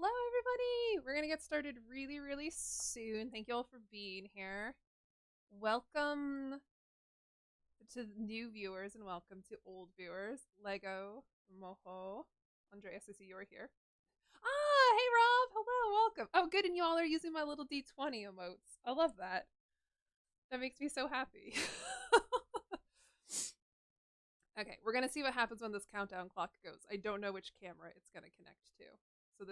Hello, everybody! We're gonna get started really, really soon. Thank you all for being here. Welcome to new viewers and welcome to old viewers. Lego, Moho, Andreas, I see you're here. Ah, hey Rob! Hello, welcome. Oh, good, and you all are using my little D20 emotes. I love that. That makes me so happy. Okay, we're gonna see what happens when this countdown clock goes. I don't know which camera it's gonna connect to. So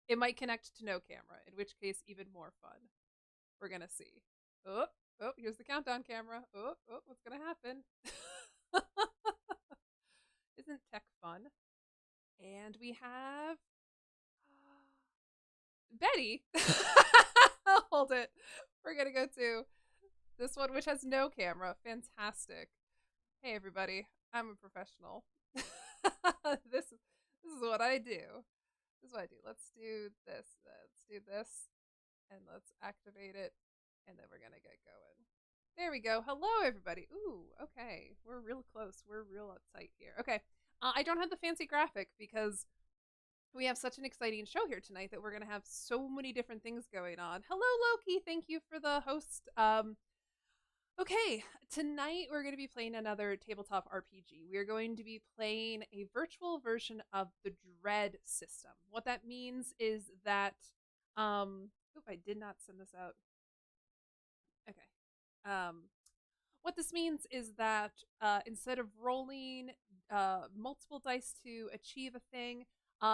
it might connect to no camera, in which case even more fun. We're gonna see. Oh, oh, here's the countdown camera. Oh, oh, what's gonna happen? Isn't tech fun? And we have Betty. Hold it. We're gonna go to this one, which has no camera. Fantastic. Hey everybody, I'm a professional. this is what I do. This is what I do. Let's do this. Let's do this. And let's activate it. And then we're gonna get going. There we go. Hello everybody. Ooh, okay. We're real close. We're real uptight here. Okay. I don't have the fancy graphic because we have such an exciting show here tonight that we're gonna have so many different things going on. Hello Loki. Thank you for the host. Okay, tonight we're going to be playing another tabletop RPG. We are going to be playing a virtual version of the Dread system. What that means is that, I did not send this out. Okay. What this means is that instead of rolling multiple dice to achieve a thing,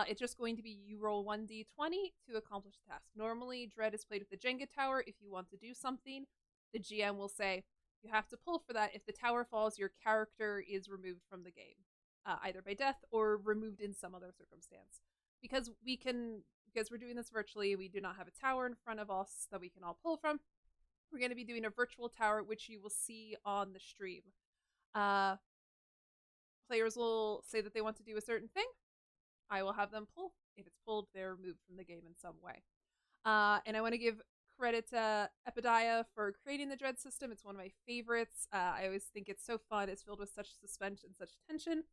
it's just going to be you roll 1d20 to accomplish the task. Normally, Dread is played with the Jenga tower. If you want to do something, the GM will say, you have to pull for that. If the tower falls, your character is removed from the game, either by death or removed in some other circumstance. Because we're doing this virtually, we do not have a tower in front of us that we can all pull from. We're going to be doing a virtual tower, which you will see on the stream. Players will say that they want to do a certain thing. I will have them pull. If it's pulled, they're removed from the game in some way. And I want to give credit to Epidiah for creating the Dread system. It's one of my favorites. I always think it's so fun. It's filled with such suspense and such tension.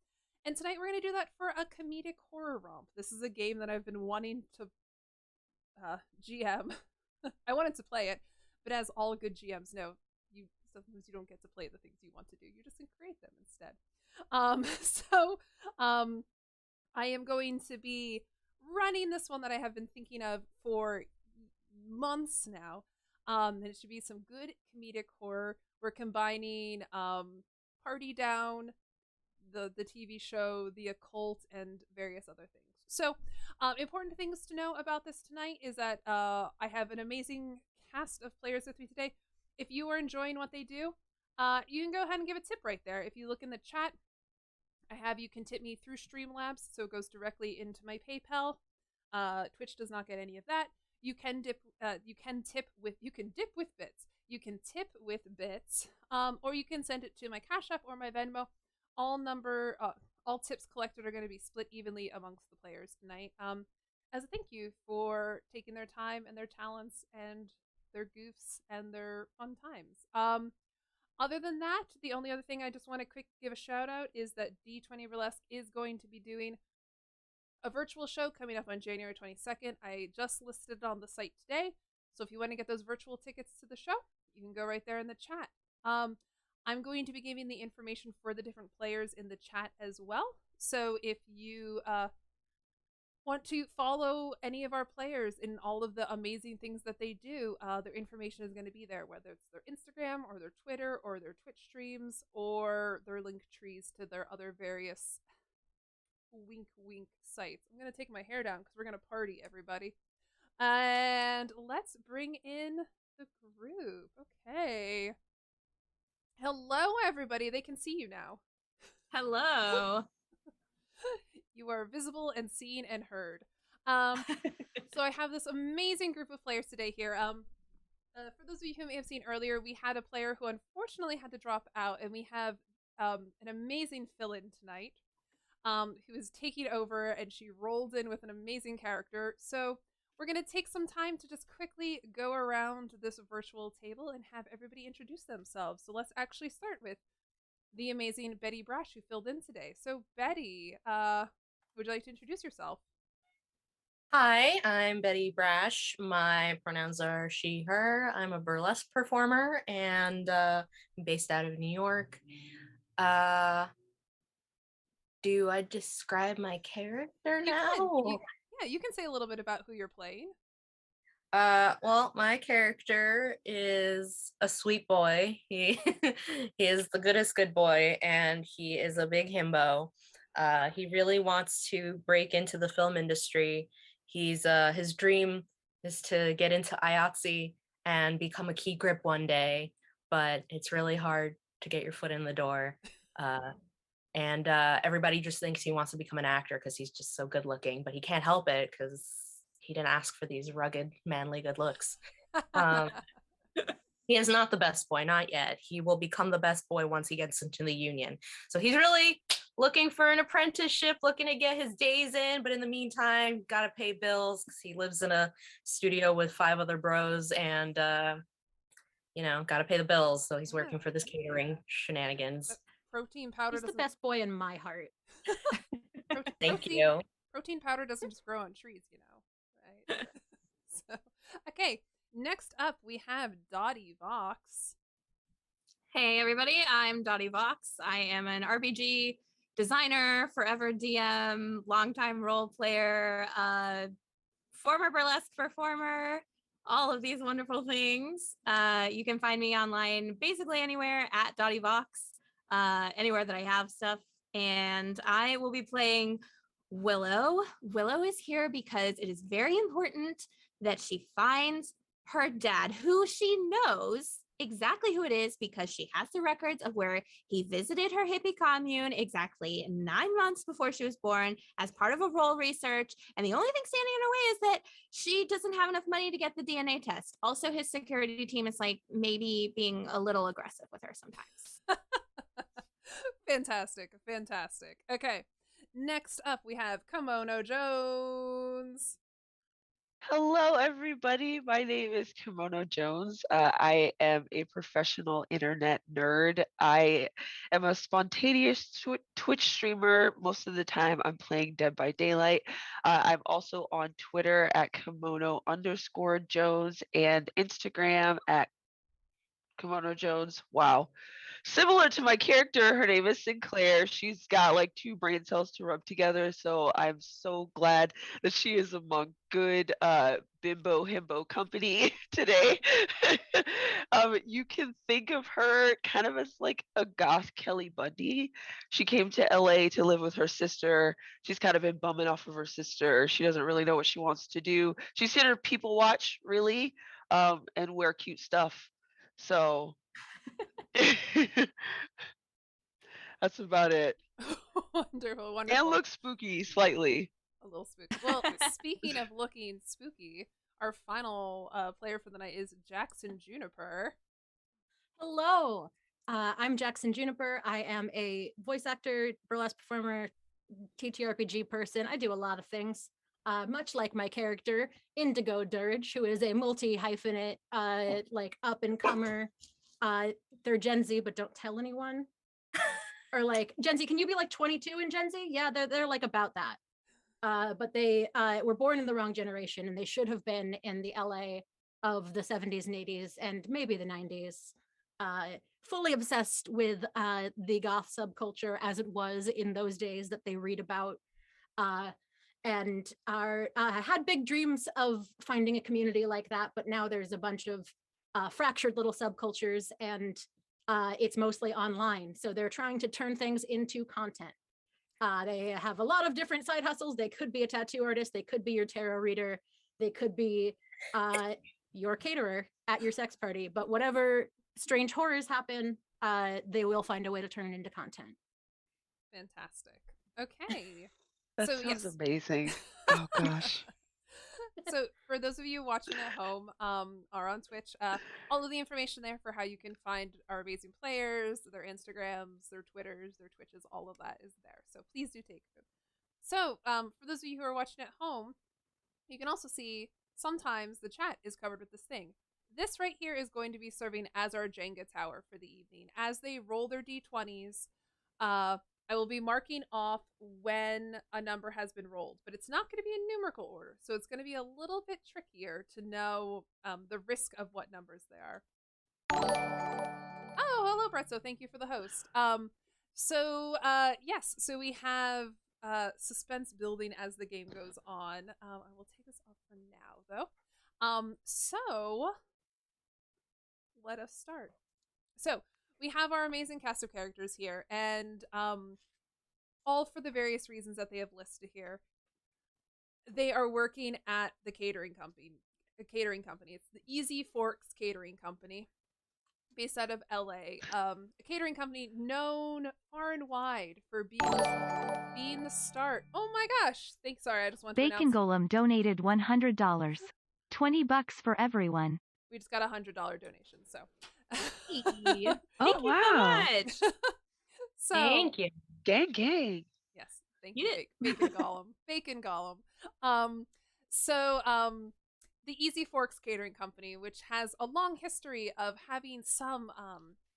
And tonight we're going to do that for a comedic horror romp. This is a game that I've been wanting to GM. I wanted to play it, but as all good GMs know, sometimes you don't get to play the things you want to do. You just create them instead. I am going to be running this one that I have been thinking of for months now. And it should be some good comedic horror. We're combining Party Down, the TV show, The Occult, and various other things. So, important things to know about this tonight is that I have an amazing cast of players with me today. If you are enjoying what they do, you can go ahead and give a tip right there. If you look in the chat, I have you can tip me through Streamlabs, so it goes directly into my PayPal. Twitch does not get any of that. You can dip with bits. You can tip with bits, or you can send it to my Cash App or my Venmo. All tips collected are going to be split evenly amongst the players tonight. As a thank you for taking their time and their talents and their goofs and their fun times. Other than that, the only other thing I just want to quick give a shout out is that D20 Burlesque is going to be doing a virtual show coming up on January 22nd. I just listed it on the site today. So if you want to get those virtual tickets to the show, you can go right there in the chat. I'm going to be giving the information for the different players in the chat as well. So if you want to follow any of our players in all of the amazing things that they do, their information is going to be there, whether it's their Instagram or their Twitter or their Twitch streams or their link trees to their other various wink sites. I'm going to take my hair down because we're going to party, everybody. And let's bring in the group. Okay. Hello, everybody. They can see you now. Hello. You are visible and seen and heard. So I have this amazing group of players today here. For those of you who may have seen earlier, we had a player who unfortunately had to drop out, and we have an amazing fill-in tonight who is taking over, and she rolled in with an amazing character. So we're going to take some time to just quickly go around this virtual table and have everybody introduce themselves. So let's actually start with the amazing Betty Brash, who filled in today. So Betty, would you like to introduce yourself? Hi, I'm Betty Brash. My pronouns are she, her. I'm a burlesque performer and based out of New York. Uh, do I describe my character You can. now? Yeah, you can say a little bit about who you're playing. Well, my character is a sweet boy. He he is the goodest good boy, and he is a big himbo. He really wants to break into the film industry. His dream is to get into IATSE and become a key grip one day, but it's really hard to get your foot in the door. Uh, and everybody just thinks he wants to become an actor because he's just so good looking, but he can't help it because he didn't ask for these rugged, manly good looks. Um, he is not the best boy, not yet. He will become the best boy once he gets into the union. So he's really looking for an apprenticeship, looking to get his days in, but in the meantime, gotta pay bills because he lives in a studio with 5 other bros and gotta pay the bills. So he's Yeah, working for this catering but shenanigans. protein powder He's the doesn't. best boy in my heart. Thank Protein you. protein powder doesn't just grow on trees, right? So, okay. Next up, we have Dottie Vox. Hey, everybody. I'm Dottie Vox. I am an RPG designer, forever DM, longtime role player, former burlesque performer, all of these wonderful things. You can find me online basically anywhere at Dottie Vox, anywhere that I have stuff. And I will be playing Willow. Willow is here because it is very important that she finds her dad, who she knows exactly who it is because she has the records of where he visited her hippie commune exactly 9 months before she was born as part of a role research. And the only thing standing in her way is that she doesn't have enough money to get the DNA test. Also, his security team is like maybe being a little aggressive with her sometimes. Fantastic, fantastic. Okay. Next up, we have Kimono Jones. Hello, everybody. My name is Kimono Jones. I am a professional internet nerd. I am a spontaneous Twitch streamer. Most of the time, I'm playing Dead by Daylight. I'm also on Twitter at Kimono_Jones and Instagram at Kimono Jones. Wow. Similar to my character, her name is Sinclair. She's got like 2 brain cells to rub together, so I'm so glad that she is among good bimbo himbo company today. You can think of her kind of as like a goth Kelly Bundy. She came to LA to live with her sister. She's kind of been bumming off of her sister. She doesn't really know what she wants to do. She's here to people watch, really, and wear cute stuff. So that's about it. Wonderful, And wonderful. looks spooky slightly. A little spooky. Well, speaking of looking spooky, our final player for the night is Jackson Juniper. Hello, I'm Jackson Juniper. I am a voice actor, burlesque performer, TTRPG person. I do a lot of things, much like my character, Indigo Dirge, who is a multi-hyphenate, like up-and-comer. They're Gen Z, but don't tell anyone. Or like, Gen Z, can you be like 22 in Gen Z? Yeah, they're like about that. But they were born in the wrong generation, and they should have been in the LA of the 70s and 80s and maybe the 90s, fully obsessed with the goth subculture as it was in those days that they read about, uh, and are had big dreams of finding a community like that. But now there's a bunch of fractured little subcultures, and it's mostly online. So they're trying to turn things into content. They have a lot of different side hustles. They could be a tattoo artist. They could be your tarot reader. They could be your caterer at your sex party. But whatever strange horrors happen, they will find a way to turn it into content. Fantastic. Okay. That So sounds yes. amazing. Oh gosh. So for those of you watching at home or on Twitch, all of the information there for how you can find our amazing players, their Instagrams, their Twitters, their Twitches, all of that is there. So please do take them. So for those of you who are watching at home, you can also see sometimes the chat is covered with this thing. This right here is going to be serving as our Jenga tower for the evening. As they roll their d20s, I will be marking off when a number has been rolled, but it's not going to be in numerical order. So it's going to be a little bit trickier to know the risk of what numbers they are. Oh, hello, Bretzo. Thank you for the host. Yes, so we have suspense building as the game goes on. I will take this off for now, though. So let us start. So we have our amazing cast of characters here, and all for the various reasons that they have listed here. They are working at the catering company. It's the Easy Forks Catering Company, based out of LA. A catering company known far and wide for being the start. Oh my gosh! Thanks. Sorry, I just want to Bacon announce. Golem donated $100. $20 for everyone. We just got a $100 donation. So. Thank you Oh, so wow. much. So. Thank you. Gang, gang. Yes, thank You you, Bacon Golem. Bacon Golem. The Easy Forks Catering Company, which has a long history of having some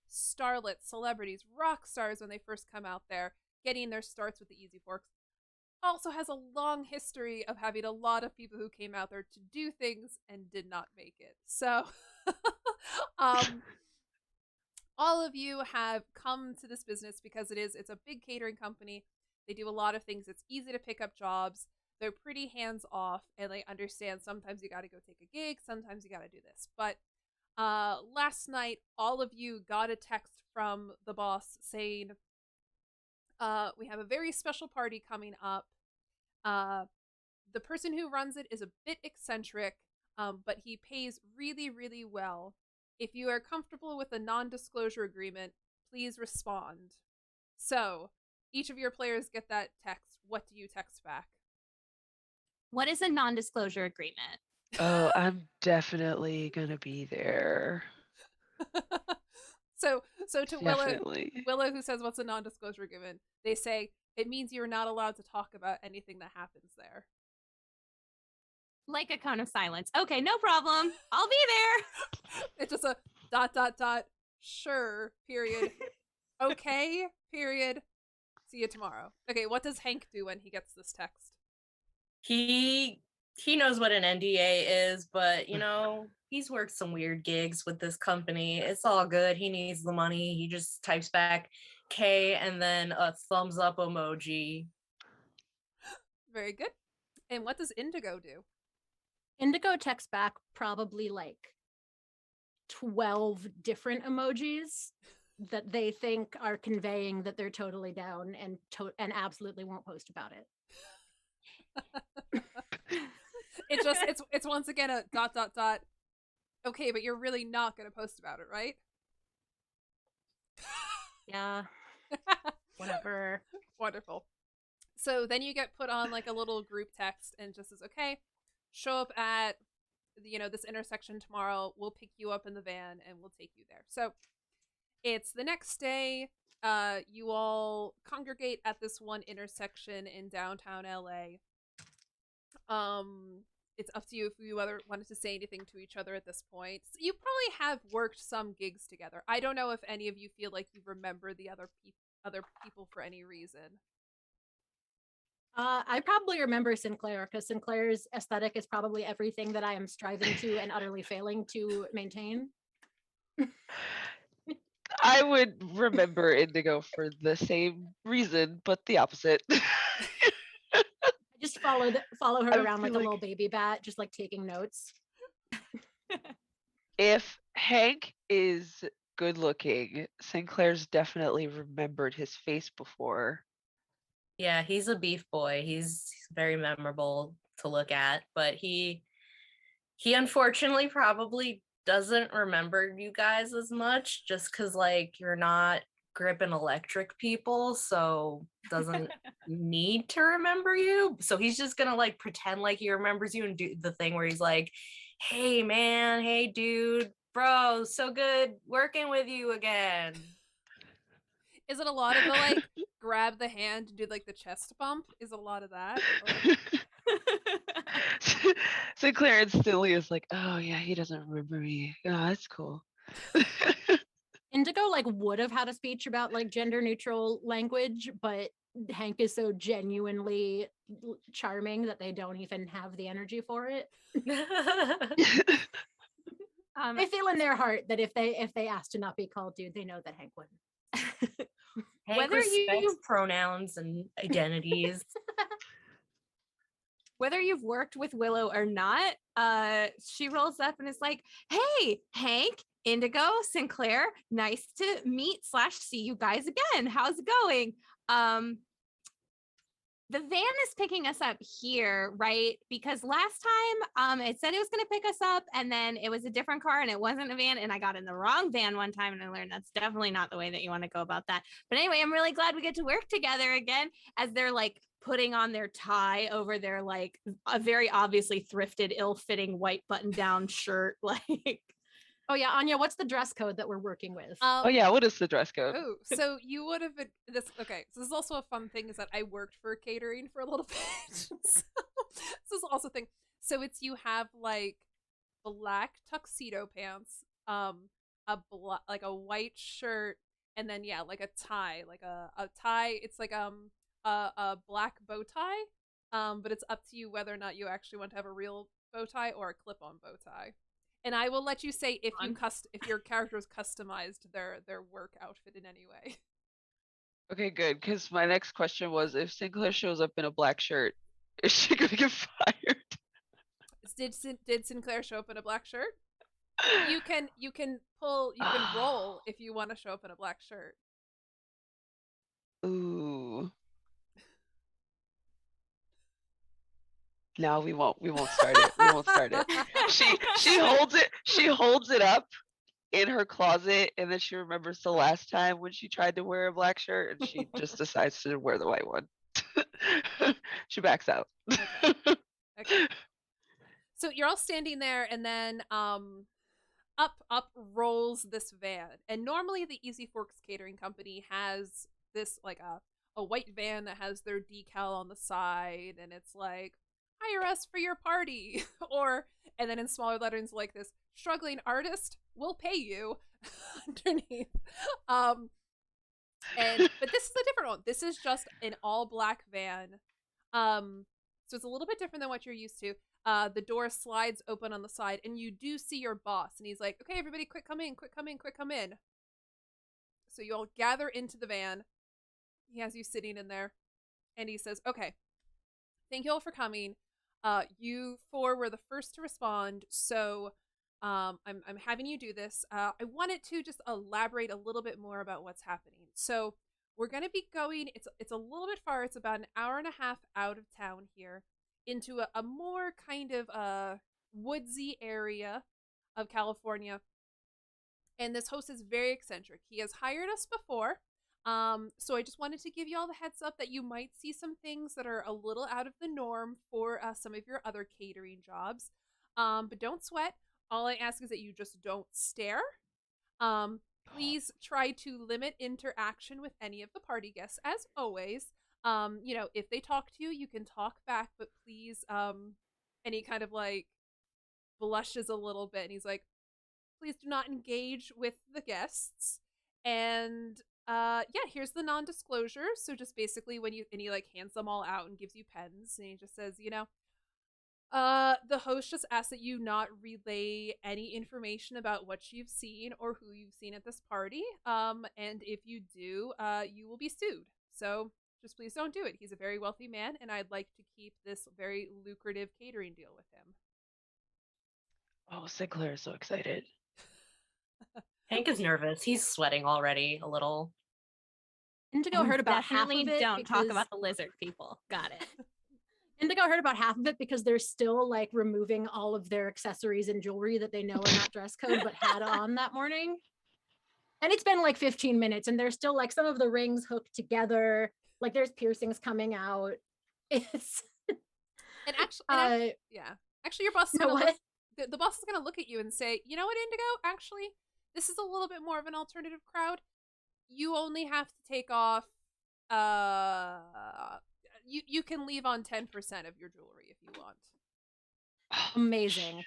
starlets, celebrities, rock stars when they first come out there, getting their starts with the Easy Forks, also has a long history of having a lot of people who came out there to do things and did not make it. So, all of you have come to this business because it's a big catering company. They do a lot of things. It's easy to pick up jobs. They're pretty hands off, and they understand sometimes you got to go take a gig, sometimes you got to do this. But last night, all of you got a text from the boss saying, we have a very special party coming up. The person who runs it is a bit eccentric, but he pays really, really well. If you are comfortable with a non-disclosure agreement, please respond. So, each of your players get that text. What do you text back? What is a non-disclosure agreement? Oh, I'm definitely gonna be there. So to Definitely. Willow, who says what's a non-disclosure agreement, they say it means you're not allowed to talk about anything that happens there. Like a cone of silence. Okay, no problem. I'll be there. It's just a ... Sure. Period. Okay. Period. See you tomorrow. Okay. What does Hank do when he gets this text? He knows what an NDA is, but he's worked some weird gigs with this company. It's all good. He needs the money. He just types back K and then a thumbs up emoji. Very good. And what does Indigo do? Indigo texts back probably like 12 different emojis that they think are conveying that they're totally down and absolutely won't post about it. It's once again a ... Okay, but you're really not going to post about it, right? Yeah. Whatever. Wonderful. So then you get put on like a little group text and just says, okay, show up at this intersection tomorrow. We'll pick you up in the van and we'll take you there. So it's the next day. You all congregate at this one intersection in downtown LA. It's up to you if you wanted to say anything to each other at this point. So you probably have worked some gigs together. I don't know if any of you feel like you remember the other people for any reason. I probably remember Sinclair because Sinclair's aesthetic is probably everything that I am striving to and utterly failing to maintain. I would remember Indigo for the same reason, but the opposite. I just follow her I around like feel a like- little baby bat, just like taking notes. If Hank is good looking, Sinclair's definitely remembered his face before. Yeah, he's a beef boy. He's very memorable to look at, but he unfortunately probably doesn't remember you guys as much just because like you're not gripping electric people, so doesn't need to remember you. So he's just gonna like pretend like he remembers you and do the thing where he's like, hey man, hey dude, bro, so good working with you again. Is it a lot of the like grab the hand and do like the chest bump? Is it a lot of that? Or... Sinclair instantly is like, oh yeah, he doesn't remember me. Oh, that's cool. Indigo like would have had a speech about like gender neutral language, but Hank is so genuinely charming that they don't even have the energy for it. They feel in their heart that if they asked to not be called dude, they know that Hank wouldn't. Hank Whether respects you- pronouns and identities. Whether you've worked with Willow or not, she rolls up and is like, "Hey, Hank, Indigo, Sinclair, nice to meet / see you guys again. How's it going? The van is picking us up here, right? Because last time it said it was going to pick us up and then it was a different car and it wasn't a van and I got in the wrong van one time and I learned that's definitely not the way that you want to go about that. But anyway, I'm really glad we get to work together again as they're like putting on their tie over their like a very obviously thrifted, ill-fitting white button-down shirt. Like, Oh yeah, Anya, what's the dress code that we're working with? Oh yeah, what is the dress code? Oh, so you would have been this. Okay, so this is also a fun thing is that I worked for catering for a little bit. So this is also a thing. So it's you have like black tuxedo pants, like a white shirt, and then yeah, like a tie, like a tie. It's like a black bow tie. But it's up to you whether or not you actually want to have a real bow tie or a clip-on bow tie. And I will let you say if your character's customized their work outfit in any way. Okay, good. Because my next question was, if Sinclair shows up in a black shirt, is she gonna get fired? Did Sinclair show up in a black shirt? You can roll if you want to show up in a black shirt. Ooh. No, we won't start it. We won't start it. She holds it up in her closet, and then she remembers the last time when she tried to wear a black shirt and she just decides to wear the white one. She backs out. Okay. So you're all standing there, and then up rolls this van. And normally the Easy Forks Catering Company has this like a white van that has their decal on the side, and it's like, hire us for your party. And then in smaller letters like this, struggling artist, will pay you underneath. But this is a different one. This is just an all black van. So it's a little bit different than what you're used to. The door slides open on the side and you do see your boss, and he's like, okay, everybody, quick come in. So you all gather into the van. He has you sitting in there and he says, okay, thank you all for coming. You four were the first to respond, so I'm having you do this. I wanted to just elaborate a little bit more about what's happening. So we're going to be going, it's a little bit far, it's about an hour and a half out of town here, into a more kind of woodsy area of California. And this host is very eccentric. He has hired us before. So I just wanted to give you all the heads up that you might see some things that are a little out of the norm for some of your other catering jobs. But don't sweat. All I ask is that you just don't stare. Please try to limit interaction with any of the party guests, as always. If they talk to you, you can talk back, but please, any kind of like blushes a little bit, and he's like, please do not engage with the guests. And here's the non-disclosure. So just basically and he like hands them all out and gives you pens, and he just says, the host just asks that you not relay any information about what you've seen or who you've seen at this party. And if you do, you will be sued. So just please don't do it. He's a very wealthy man, and I'd like to keep this very lucrative catering deal with him. Oh, Sinclair is so excited. Hank is nervous. He's sweating already a little. Indigo heard about half of it. Don't talk about the lizard people. Got it. Indigo heard about half of it because they're still like removing all of their accessories and jewelry that they know are not dress code but had on that morning. And it's been like 15 minutes and there's still like some of the rings hooked together. Like there's piercings coming out. It's and actually, actually your boss is the boss is gonna look at you and say, you know what, Indigo, actually this is a little bit more of an alternative crowd. You only have to take off you can leave on 10% of your jewelry if you want. Amazing.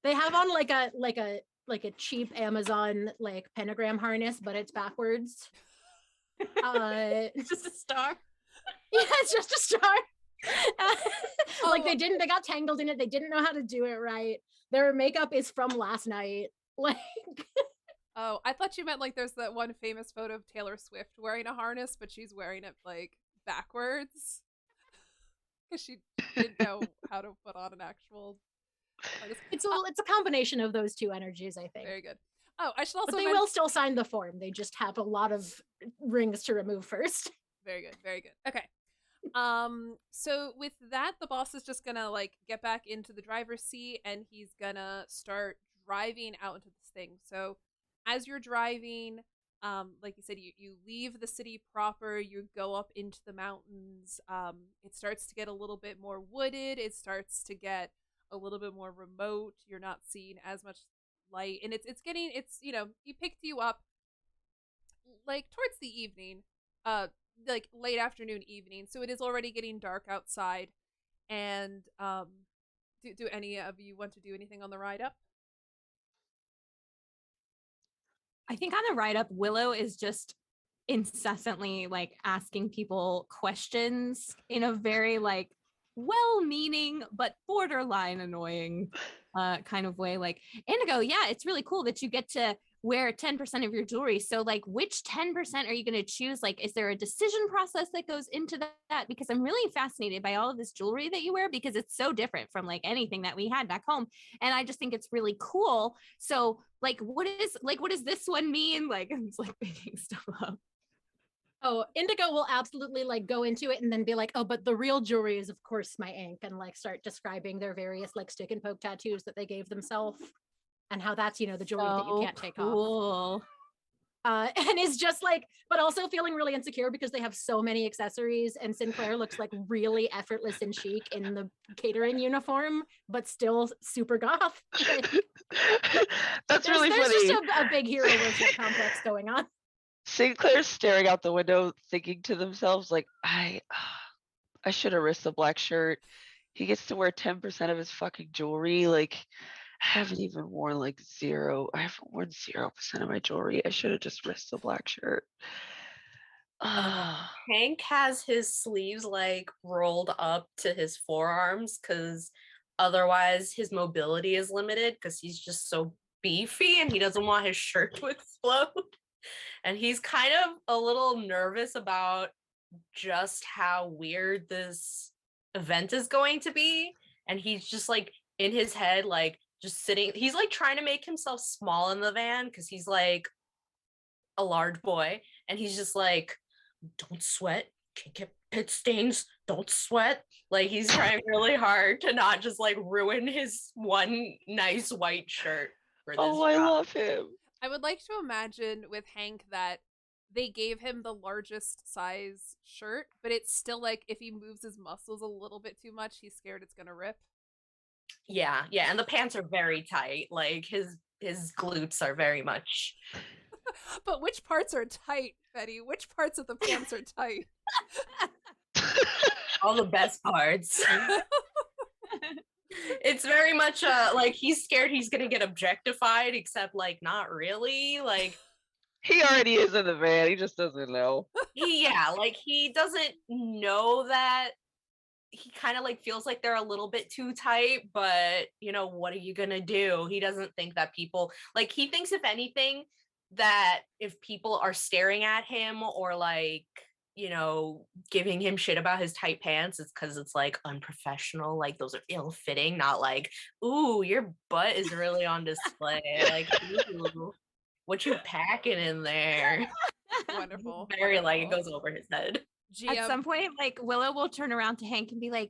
They have on like a like a cheap Amazon like pentagram harness, but it's backwards. It's just a star. Yeah, it's just a star. Like they got tangled in it. They didn't know how to do it right. Their makeup is from last night. Like, oh, I thought you meant like there's that one famous photo of Taylor Swift wearing a harness, but she's wearing it like backwards because she didn't know how to put on an actual harness. It's a combination of those two energies, I think. Very good. Oh, I should also. But they will still sign the form. They just have a lot of rings to remove first. Very good. Very good. Okay. So with that, the boss is just gonna like get back into the driver's seat and he's gonna start driving out into this thing. So as you're driving, like you said, you leave the city proper, you go up into the mountains. It starts to get a little bit more wooded, it starts to get a little bit more remote, you're not seeing as much light, and it's you know, he picked you up like towards the evening, like late afternoon, evening, so it is already getting dark outside. And do any of you want to do anything on the ride up? I think on the ride up, Willow is just incessantly like asking people questions in a very like well-meaning but borderline annoying kind of way. Like, Indigo, yeah, it's really cool that you get to wear 10% of your jewelry. So like, which 10% are you going to choose? Like, is there a decision process that goes into that? Because I'm really fascinated by all of this jewelry that you wear, because it's so different from like anything that we had back home. And I just think it's really cool. So like, what does this one mean? Like, I'm just like making stuff up. Oh, Indigo will absolutely like go into it and then be like, oh, but the real jewelry is of course my ink, and like start describing their various like stick and poke tattoos that they gave themselves and how that's, you know, the jewelry that you can't take off. And is just like, but also feeling really insecure because they have so many accessories, and Sinclair looks like really effortless and chic in the catering uniform, but still super goth. Like, That's really there's funny. just a big hero worship complex going on. Sinclair's staring out the window, thinking to themselves, like, I should have risked the black shirt. He gets to wear 10% of his fucking jewelry. Like, I haven't even worn like zero. I haven't worn 0% of my jewelry. I should have just risked the black shirt. Hank has his sleeves like rolled up to his forearms because otherwise his mobility is limited because he's just so beefy and he doesn't want his shirt to explode. And he's kind of a little nervous about just how weird this event is going to be. And he's just like in his head, like just sitting, he's like trying to make himself small in the van because he's like a large boy. And he's just like, don't sweat, can't get pit stains, don't sweat. Like he's trying really hard to not just like ruin his one nice white shirt for this job. I love him. I would like to imagine with Hank that they gave him the largest size shirt, but it's still like if he moves his muscles a little bit too much, he's scared it's gonna rip. Yeah, and the pants are very tight. Like his glutes are very much. But which parts are tight, Betty? Which parts of the pants are tight? All the best parts. It's very much like he's scared he's gonna get objectified, except like not really. Like he already is in the van, he just doesn't know. Yeah, like he doesn't know that. He kind of like feels like they're a little bit too tight, but you know, what are you gonna do? He doesn't think that people, like, he thinks if anything that if people are staring at him or like, you know, giving him shit about his tight pants, it's because it's like unprofessional, like those are ill-fitting, not like, ooh, your butt is really on display, like, ooh, what you packing in there? Wonderful. Very like it goes over his head. At some point, like Willow will turn around to Hank and be like,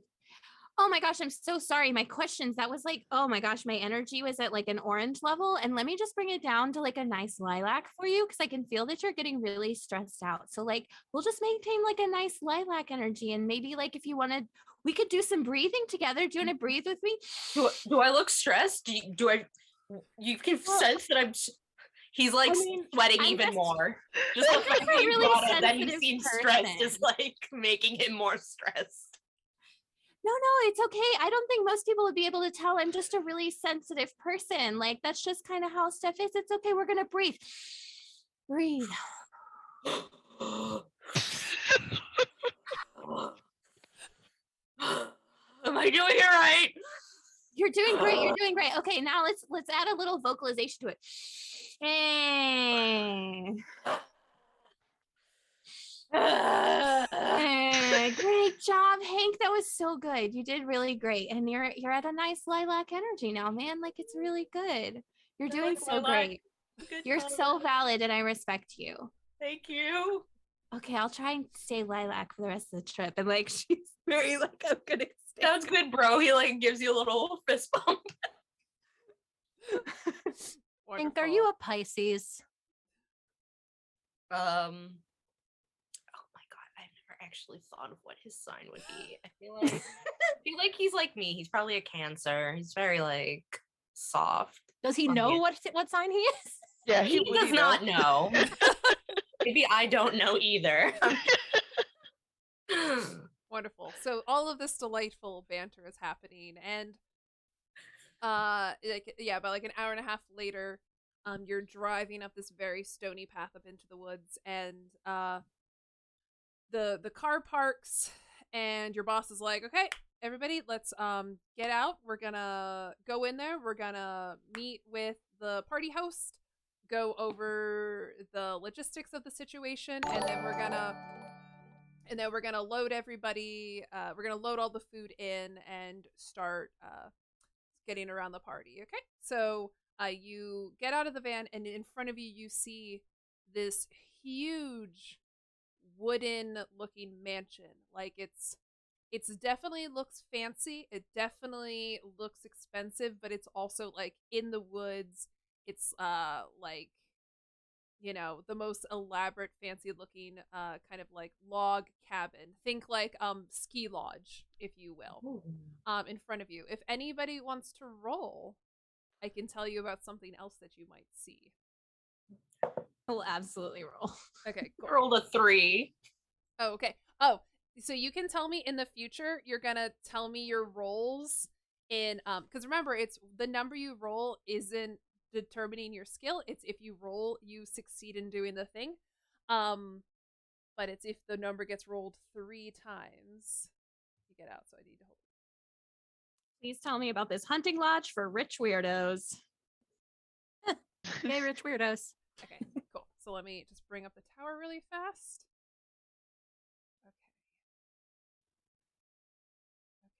oh my gosh, I'm so sorry. My questions, that was like, oh my gosh, my energy was at like an orange level. And let me just bring it down to like a nice lilac for you, because I can feel that you're getting really stressed out. So like, we'll just maintain like a nice lilac energy. And maybe like if you wanted, we could do some breathing together. Do you want to breathe with me? Do I look stressed? You can sense that I'm... He's like sweating even more. Just the fact that you brought up that he seems stressed is like making him more stressed. No, it's okay. I don't think most people would be able to tell. I'm just a really sensitive person. Like, that's just kind of how stuff is. It's okay. We're going to breathe. Breathe. Am I doing it right? You're doing great. You're doing great. Okay, now let's add a little vocalization to it. Great job, Hank. That was so good. You did really great. And you're at a nice lilac energy now, man. Like, it's really good. You're doing so lilac. Great. Good you're color. So valid, and I respect you. Thank you. Okay, I'll try and stay lilac for the rest of the trip. And like, she's very like, I'm gonna stay. Sounds good, bro. He like gives you a little fist bump. Hank, are you a Pisces? Oh my god, I've never actually thought of what his sign would be. I feel like he's like me. He's probably a Cancer. He's very like soft. Does he know what sign he is? Yeah, he does not know. Maybe I don't know either. Wonderful. So all of this delightful banter is happening, and about like an hour and a half later, you're driving up this very stony path up into the woods, and the car parks, and your boss is like, okay, everybody, let's get out. We're gonna go in there. We're gonna meet with the party host, go over the logistics of the situation, and then we're gonna load everybody. We're gonna load all the food in and start getting around the party. Okay, so you get out of the van, and in front of you, you see this huge wooden-looking mansion. Like it's definitely looks fancy. It definitely looks expensive, but it's also like in the woods. It's like, you know, the most elaborate, fancy looking kind of like log cabin. Think like ski lodge, if you will. In front of you. If anybody wants to roll, I can tell you about something else that you might see. I'll absolutely roll. Okay, cool. I rolled a 3. Oh, okay. Oh, so you can tell me in the future, you're gonna tell me your rolls in because remember, it's the number you roll isn't determining your skill. It's if you roll, you succeed in doing the thing. But it's if the number gets rolled 3 times, you get out. So I need to hold. Please tell me about this hunting lodge for rich weirdos. Yay, rich weirdos. Okay, cool. So let me just bring up the tower really fast.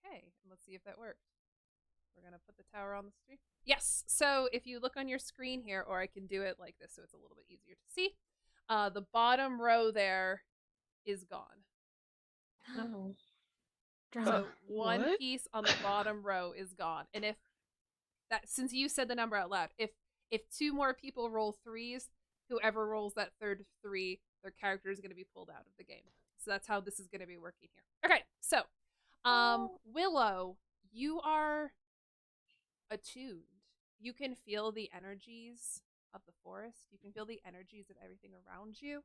Okay, and let's see if that worked. We're gonna put the tower on the screen. Yes, so if you look on your screen here, or I can do it like this so it's a little bit easier to see, the bottom row there is gone. Oh. So one What? piece on the bottom row is gone. And if that, since you said the number out loud, if 2 more people roll 3s, whoever rolls that third 3, their character is going to be pulled out of the game. So that's how this is going to be working here. Okay, so Willow, you are attuned. You can feel the energies of the forest. You can feel the energies of everything around you.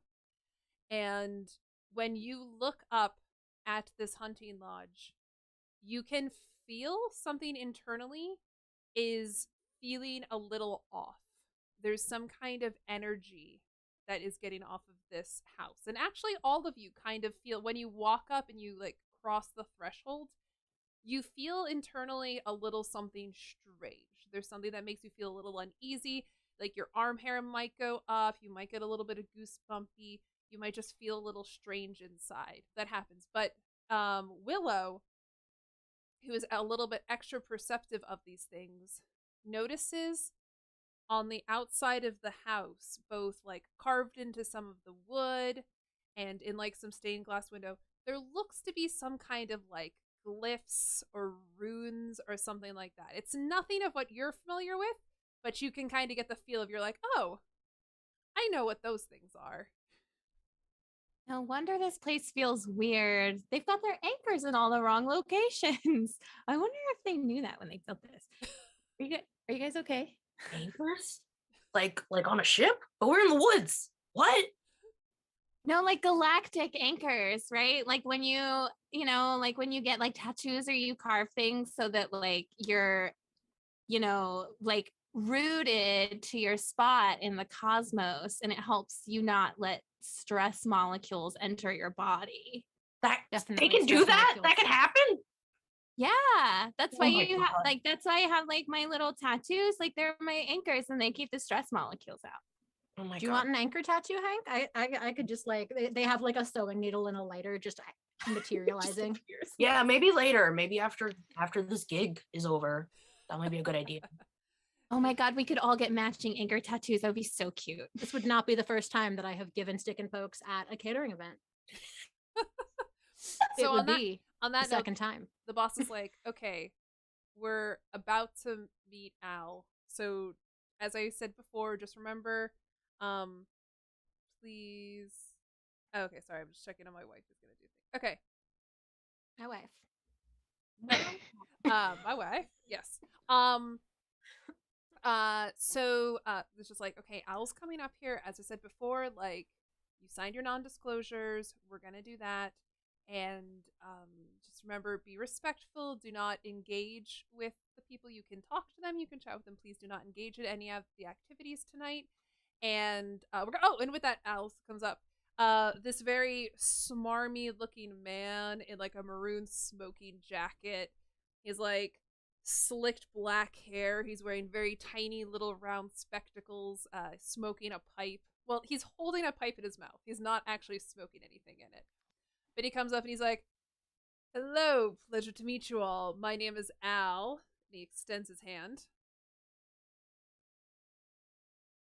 And when you look up at this hunting lodge, you can feel something internally is feeling a little off. There's some kind of energy that is getting off of this house. And actually all of you kind of feel, when you walk up and you like cross the threshold, you feel internally a little something strange. There's something that makes you feel a little uneasy, like your arm hair might go up, you might get a little bit of goosebumpy, you might just feel a little strange inside. That happens. But Willow, who is a little bit extra perceptive of these things, notices on the outside of the house, both like carved into some of the wood and in like some stained glass window, there looks to be some kind of like glyphs or runes or something like that. It's nothing of what you're familiar with, but you can kind of get the feel of, you're like, oh, I know what those things are. No wonder this place feels weird. They've got their anchors in all the wrong locations. I wonder if they knew that when they built this. Are you guys okay? Anchors? Like on a ship? But we're in the woods. What? No, like galactic anchors, right? Like when like when you get like tattoos or you carve things so that like you're, like rooted to your spot in the cosmos, and it helps you not let stress molecules enter your body. That Definitely they can do stress that? molecules. That can happen? Yeah, that's why Oh my you have God. that's why I have like my little tattoos, like they're my anchors and they keep the stress molecules out. Oh my Do you God. want an anchor tattoo, Hank? I could just like they have like a sewing needle and a lighter just materializing. Yeah, maybe later. Maybe after this gig is over. That might be a good idea. Oh my God, we could all get matching anchor tattoos. That would be so cute. This would not be the first time that I have given stick and pokes at a catering event. It So would on that be on the that note, second time. the boss is like, okay, we're about to meet Al. So as I said before, just remember, please. Oh, okay, sorry, I'm just checking on my wife is gonna do things. Okay. My wife. My wife, yes. It's just like, okay, Al's coming up here. As I said before, like, you signed your non-disclosures. We're gonna do that. And just remember, be respectful. Do not engage with the people. You can talk to them. You can chat with them. Please do not engage in any of the activities tonight. And and with that, Al comes up. This very smarmy looking man in like a maroon smoking jacket. He's like slicked black hair. He's wearing very tiny little round spectacles, smoking a pipe. Well, he's holding a pipe in his mouth. He's not actually smoking anything in it. But he comes up and he's like, "Hello, pleasure to meet you all. My name is Al." And he extends his hand.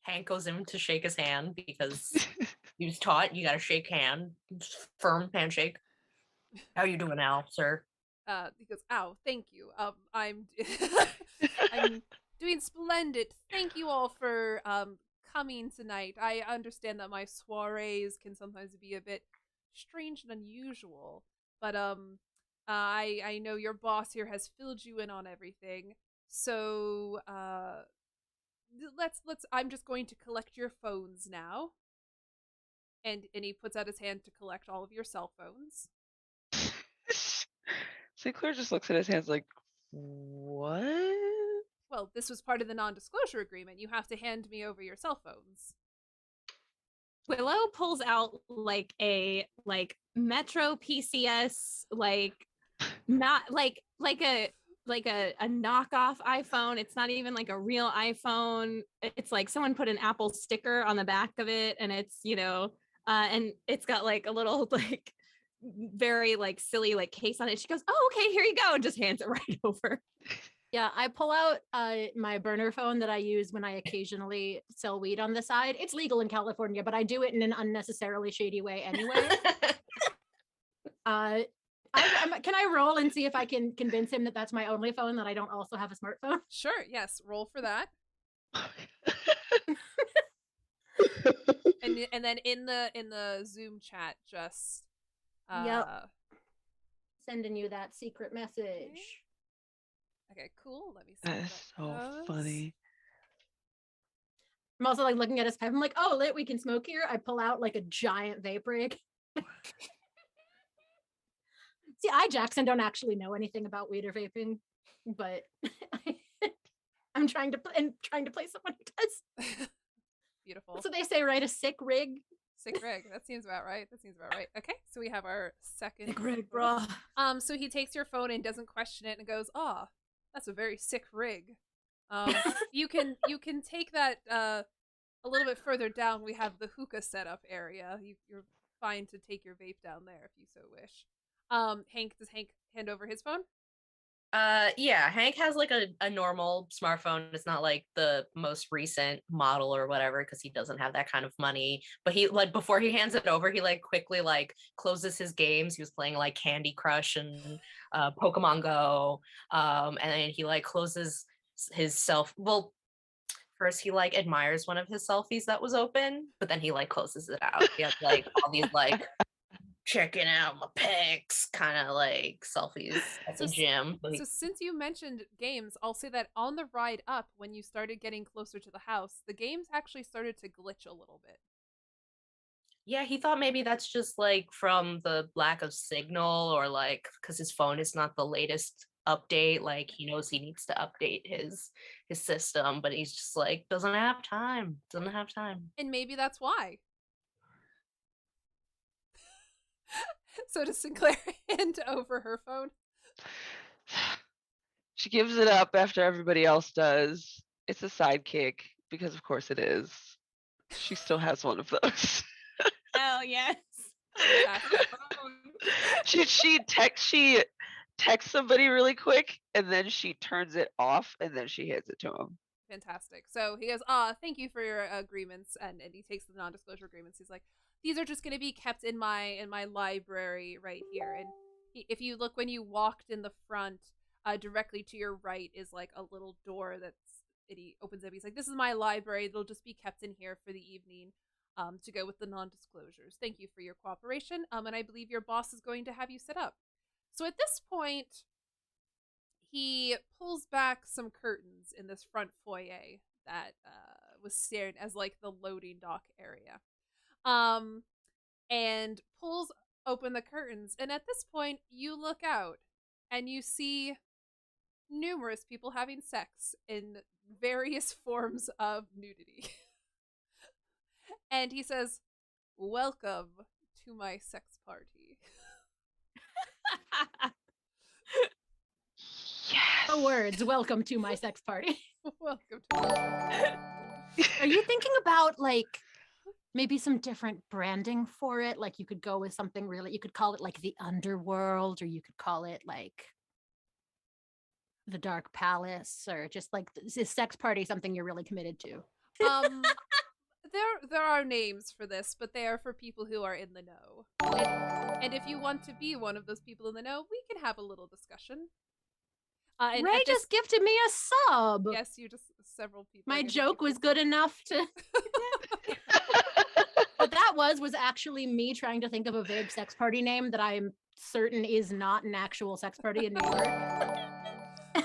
Hank goes in to shake his hand because he was taught you gotta shake hand. Firm handshake. How you doing, Al, sir? He goes, "Ow, thank you. I'm I'm doing splendid. Thank you all for coming tonight. I understand that my soirees can sometimes be a bit strange and unusual, but I know your boss here has filled you in on everything. So let's I'm just going to collect your phones now." And he puts out his hand to collect all of your cell phones. Sinclair just looks at his hands like, what? Well, this was part of the non-disclosure agreement. You have to hand me over your cell phones. Willow pulls out like a Metro PCS, like not like a knockoff iPhone. It's not even like a real iPhone. It's like someone put an Apple sticker on the back of it, and it's and it's got like a little like very like silly like case on it. She goes, "Oh, okay, here you go," and just hands it right over. Yeah, I pull out my burner phone that I use when I occasionally sell weed on the side. It's legal in California, but I do it in an unnecessarily shady way anyway. Can I roll and see if I can convince him that that's my only phone, that I don't also have a smartphone? Sure, yes, roll for that. And then in the Zoom chat, just Yep. Sending you that secret message. Okay, cool. Let me see. That is so funny. I'm also like looking at his pipe. I'm like, oh, lit, we can smoke here. I pull out like a giant vape rig. See, I, Jackson, don't actually know anything about weed or vaping, but I'm trying to play someone who does. Beautiful. That's what they say, right? A sick rig. Sick rig. That seems about right. Okay, so we have our second sick rig, bro. So he takes your phone and doesn't question it and goes, "Ah, that's a very sick rig. You can take that a little bit further down. We have the hookah setup area. You're fine to take your vape down there if you so wish." Does Hank hand over his phone? Yeah, Hank has like a normal smartphone. It's not like the most recent model or whatever, because he doesn't have that kind of money. But he, like, before he hands it over, he like quickly like closes his games. He was playing like Candy Crush and Pokemon Go. And then he like closes his first he like admires one of his selfies that was open, but then he like closes it out. He has like all these like checking out my pecs kind of like selfies at the gym. So since you mentioned games, I'll say that on the ride up, when you started getting closer to the house, the games actually started to glitch a little bit. Yeah, he thought maybe that's just like from the lack of signal, or like because his phone is not the latest update. Like he knows he needs to update his system, but he's just like doesn't have time. Doesn't have time. And maybe that's why. So does Sinclair hand over her phone? She gives it up after everybody else does. It's a sidekick because of course it is. She still has one of those. Oh yes. Fantastic. she texts somebody really quick and then she turns it off and then she hands it to him. Fantastic. So he goes, thank you for your agreements, and he takes the non-disclosure agreements. He's like, these are just going to be kept in my library right here. And if you look when you walked in the front, directly to your right is like a little door he opens up. He's like, this is my library. It'll just be kept in here for the evening, to go with the non-disclosures. Thank you for your cooperation. And I believe your boss is going to have you set up. So at this point, he pulls back some curtains in this front foyer that was stared as like the loading dock area, and pulls open the curtains. And at this point, you look out and you see numerous people having sex in various forms of nudity. And he says, "Welcome to my sex party." Yes. The words, welcome to my sex party. Welcome to my Are you thinking about like maybe some different branding for it? Like you could go with something really, you could call it like the underworld, or you could call it like the dark palace, or just like is sex party something you're really committed to? There are names for this, but they are for people who are in the know. And if you want to be one of those people in the know, we can have a little discussion. And Ray just gifted me a sub. Yes, you just several people. My joke was good enough to. What that was actually me trying to think of a vague sex party name that I'm certain is not an actual sex party in New York.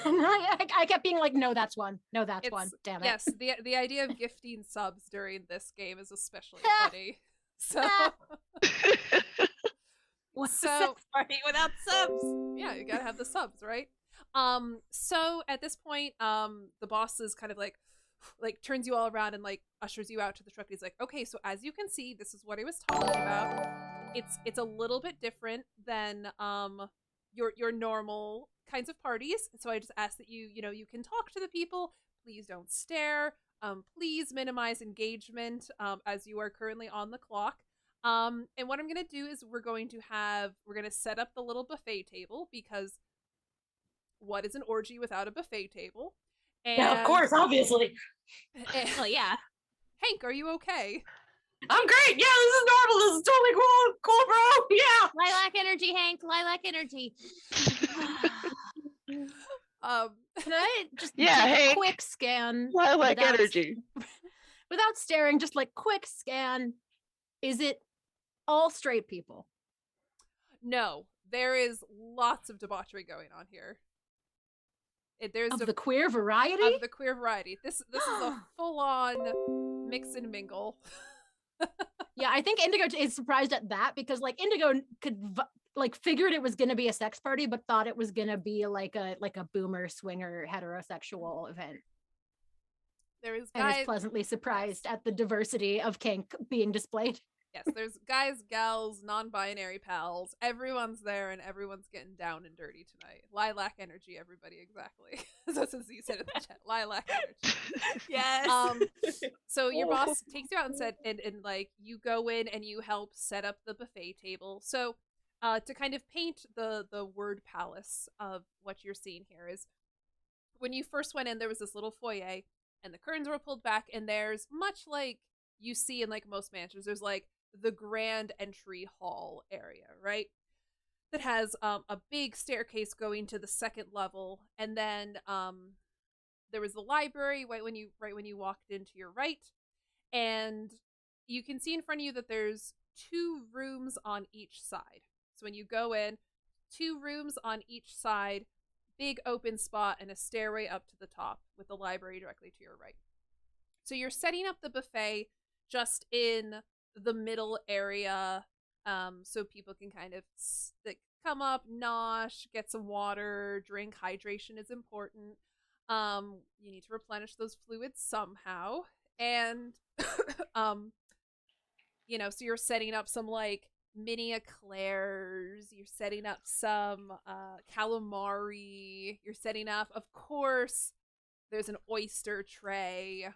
And I kept being like, no, that's one. No, that's one. Damn it. Yes, the idea of gifting subs during this game is especially funny. So What's a sex party without subs? Yeah, you gotta have the subs, right? So at this point, the boss is kind of like turns you all around and like ushers you out to the truck. He's like, okay, so as you can see, this is what I was talking about. It's a little bit different than your normal kinds of parties. So I just ask that you can talk to the people. Please don't stare. Please minimize engagement, as you are currently on the clock. And what I'm gonna do is we're gonna set up the little buffet table, because what is an orgy without a buffet table? And, Yeah, of course, obviously. Well, yeah. Hank, are you okay? I'm great. Yeah, this is normal. This is totally cool, bro. Yeah. Lilac energy, Hank. Lilac energy. Can I just Yeah, take a Hank. quick scan? Lilac without- energy. Without staring, just like quick scan. Is it all straight people? No, there is lots of debauchery going on here. There's Of the queer variety? of the queer variety. This is a full-on mix and mingle. Yeah, I think Indigo is surprised at that, because like Indigo figured it was gonna be a sex party, but thought it was gonna be like a boomer swinger heterosexual event. There is And is guys. pleasantly surprised at the diversity of kink being displayed. Yes, there's guys, gals, non-binary pals. Everyone's there, and everyone's getting down and dirty tonight. Lilac energy, everybody, exactly. So since you said in the chat, lilac energy. Yes. So your boss takes you out and said, and like you go in and you help set up the buffet table. So, to kind of paint the word palace of what you're seeing here is, when you first went in, there was this little foyer, and the curtains were pulled back, and there's much like you see in like most mansions. There's like the grand entry hall area, right? That has a big staircase going to the second level, and then there was the library right when you walked into your right, and you can see in front of you that there's 2 rooms on each side. So when you go in, 2 rooms on each side, big open spot, and a stairway up to the top with the library directly to your right. So you're setting up the buffet just in the middle area, so people can kind of come up, nosh, get some water, drink. Hydration is important. You need to replenish those fluids somehow, and so you're setting up some like mini eclairs, you're setting up some calamari, you're setting up, of course, there's an oyster tray.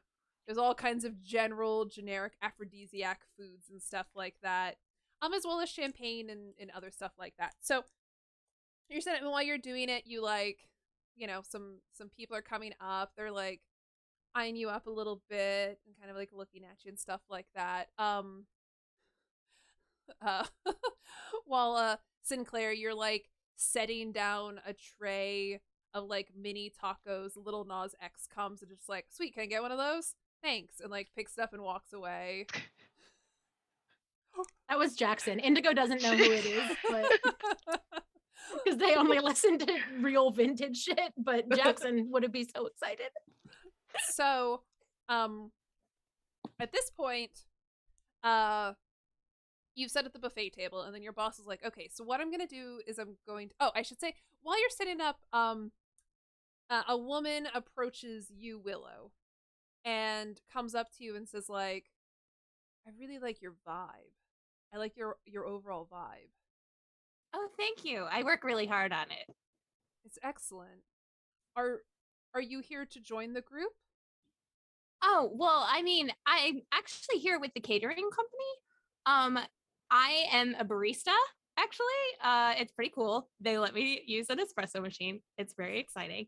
There's all kinds of generic aphrodisiac foods and stuff like that. As well as champagne and other stuff like that. So you're setting up, and while you're doing it, you like, some people are coming up. They're like eyeing you up a little bit and kind of like looking at you and stuff like that. While Sinclair, you're like setting down a tray of like mini tacos. Little Nas X comes and just like, sweet, can I get one of those? Thanks, and like picks it up and walks away. That was Jackson. Indigo doesn't know who it is, but because they only listen to real vintage shit, but Jackson would be so excited. So, at this point, you've set at the buffet table, and then your boss is like, okay, so what I'm gonna do is I should say, while you're setting up, a woman approaches you, Willow, and comes up to you and says like, I really like your vibe. I like your overall vibe. Oh, thank you. I work really hard on it. It's excellent. Are you here to join the group? Oh, well, I mean, I'm actually here with the catering company. I am a barista, actually. It's pretty cool. They let me use an espresso machine. It's very exciting.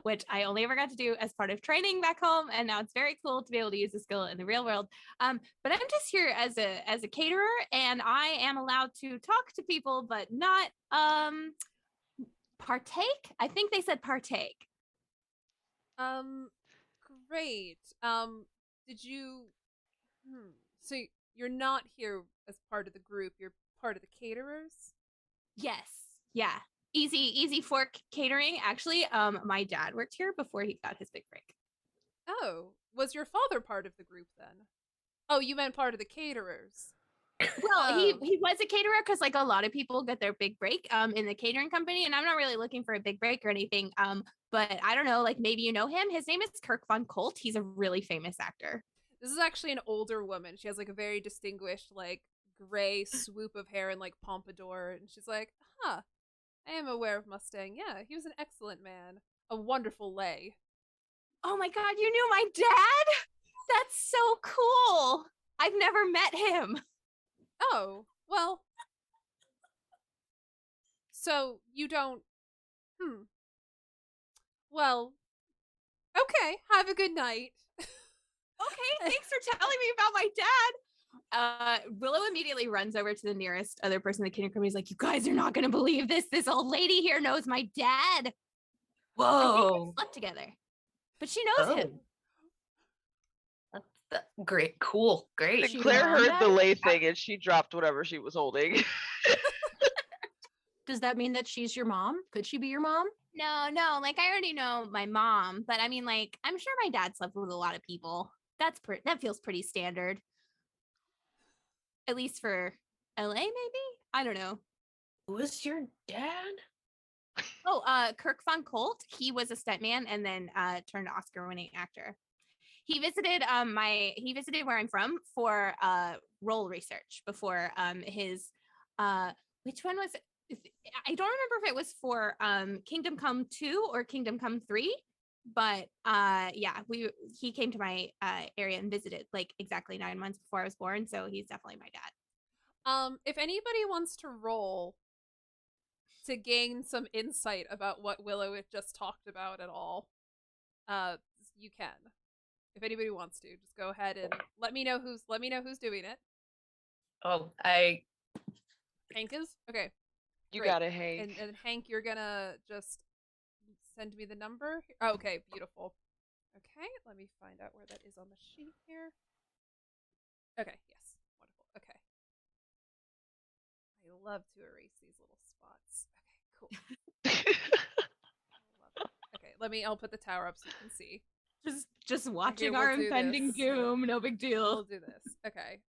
Which I only ever got to do as part of training back home, and now it's very cool to be able to use the skill in the real world. But I'm just here as a caterer, and I am allowed to talk to people, but not partake. I think they said partake. Great. Did you? So you're not here as part of the group. You're part of the caterers. Yes. Yeah. Easy fork catering. Actually, my dad worked here before he got his big break. Oh, was your father part of the group then? Oh, you meant part of the caterers. Well, he was a caterer because like a lot of people get their big break in the catering company, and I'm not really looking for a big break or anything. But I don't know, like maybe you know him. His name is Kirk von Colt. He's a really famous actor. This is actually an older woman. She has like a very distinguished like gray swoop of hair and like pompadour, and she's like, huh. I am aware of Mustang. Yeah, he was an excellent man. A wonderful lay. Oh my god, you knew my dad? That's so cool. I've never met him. Oh, well. So you don't... Well, okay, have a good night. Okay, thanks for telling me about my dad. Willow immediately runs over to the nearest other person in the catering company. He's like, you guys are not going to believe this. This old lady here knows my dad. Whoa. I think we slept together. But she knows him. That's great. Cool. Great. Sinclair heard the lay thing and she dropped whatever she was holding. Does that mean that she's your mom? Could she be your mom? No. Like I already know my mom, but I mean, like I'm sure my dad slept with a lot of people. That feels pretty standard. At least for LA, maybe? I don't know. Who was your dad? Oh, Kirk von Colt. He was a stuntman and then turned Oscar-winning actor. He visited where I'm from for role research before his which one was it? I don't remember if it was for Kingdom Come 2 or Kingdom Come 3, but yeah, he came to my area and visited like exactly 9 months before I was born, so he's definitely my dad. If anybody wants to roll to gain some insight about what Willow had just talked about at all, you can. If anybody wants to, just go ahead and let me know who's doing it. Oh, Hank is? Okay. You great. got it, Hank. And Hank, you're gonna just send me the number. Oh, okay, beautiful. Okay, let me find out where that is on the sheet here. Okay, yes, wonderful. Okay. I love to erase these little spots. Okay, cool. Okay, I'll put the tower up so you can see. Just watching we'll our do impending this. doom, no big deal. We'll do this. Okay.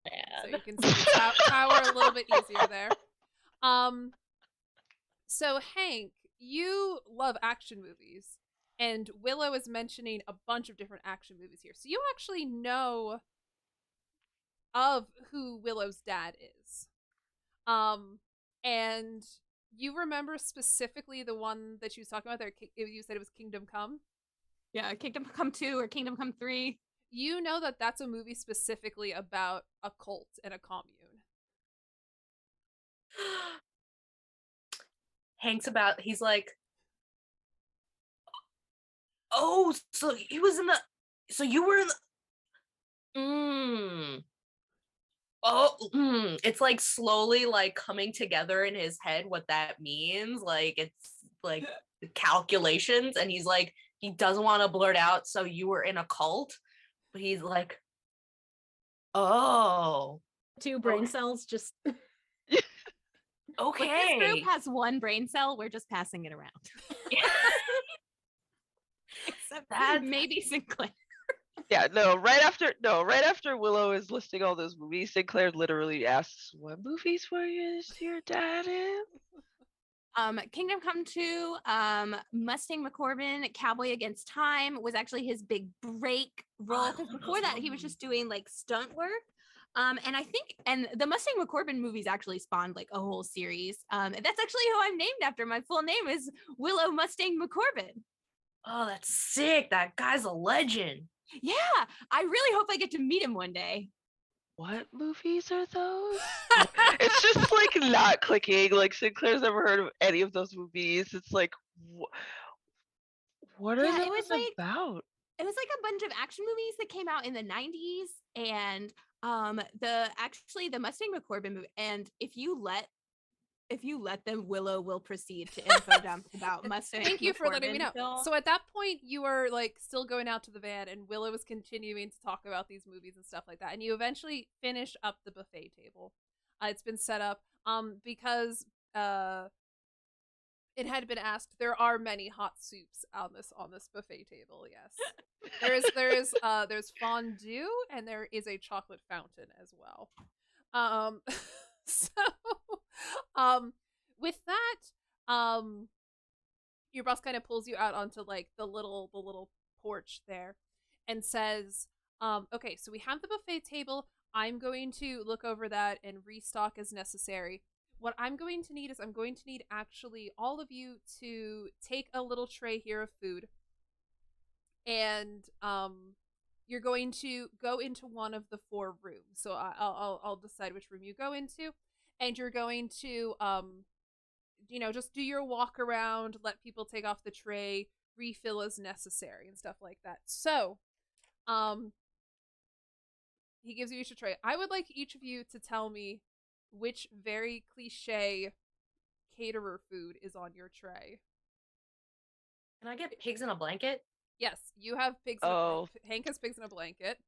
So you can see the tower a little bit easier there. So Hank, you love action movies, and Willow is mentioning a bunch of different action movies here. So you actually know of who Willow's dad is. And you remember specifically the one that she was talking about there. You said it was Kingdom Come. Yeah, Kingdom Come 2 or Kingdom Come 3. You know that that's a movie specifically about a cult and a commune. He's like, oh, so he was in the, so you were in the, it's like slowly like coming together in his head what that means. Like it's like calculations, and he's like, he doesn't want to blurt out, so you were in a cult, but he's like, oh, 2 brain cells just okay. Like, this group has 1 brain cell. We're just passing it around. Except That's- maybe Sinclair. Yeah, right after Willow is listing all those movies, Sinclair literally asks, "What movies is your dad in?" Kingdom Come 2, Mustang McCorbin, Cowboy Against Time was actually his big break role, because before that he was just doing like stunt work. And I think, and the Mustang McCorbin movies actually spawned like a whole series. And that's actually who I'm named after. My full name is Willow Mustang McCorbin. Oh, that's sick. That guy's a legend. Yeah, I really hope I get to meet him one day. What movies are those? It's just like not clicking. Like Sinclair's never heard of any of those movies. It's like, what are Yeah, those about? It was like a bunch of action movies that came out in the 90s, and the Mustang McCorbin movie. And if you let them, Willow will proceed to info dump about Mustang. Thank you for letting me know. film. So at that point, you were like still going out to the van, and Willow was continuing to talk about these movies and stuff like that. And you eventually finish up the buffet table. It's been set up because it had been asked. There are many hot soups on this buffet table. Yes, there's fondue, and there is a chocolate fountain as well. So with that, your boss kind of pulls you out onto like the little porch there and says, okay, so we have the buffet table. I'm going to look over that and restock as necessary. What I'm going to need is I'm going to need actually all of you to take a little tray here of food, and you're going to go into one of the 4 rooms. So I'll decide which room you go into, and you're going to just do your walk around, let people take off the tray, refill as necessary and stuff like that. So he gives you each a tray. I would like each of you to tell me which very cliche caterer food is on your tray. Can I get pigs in a blanket? Yes, you have pigs. Hank has pigs in a blanket.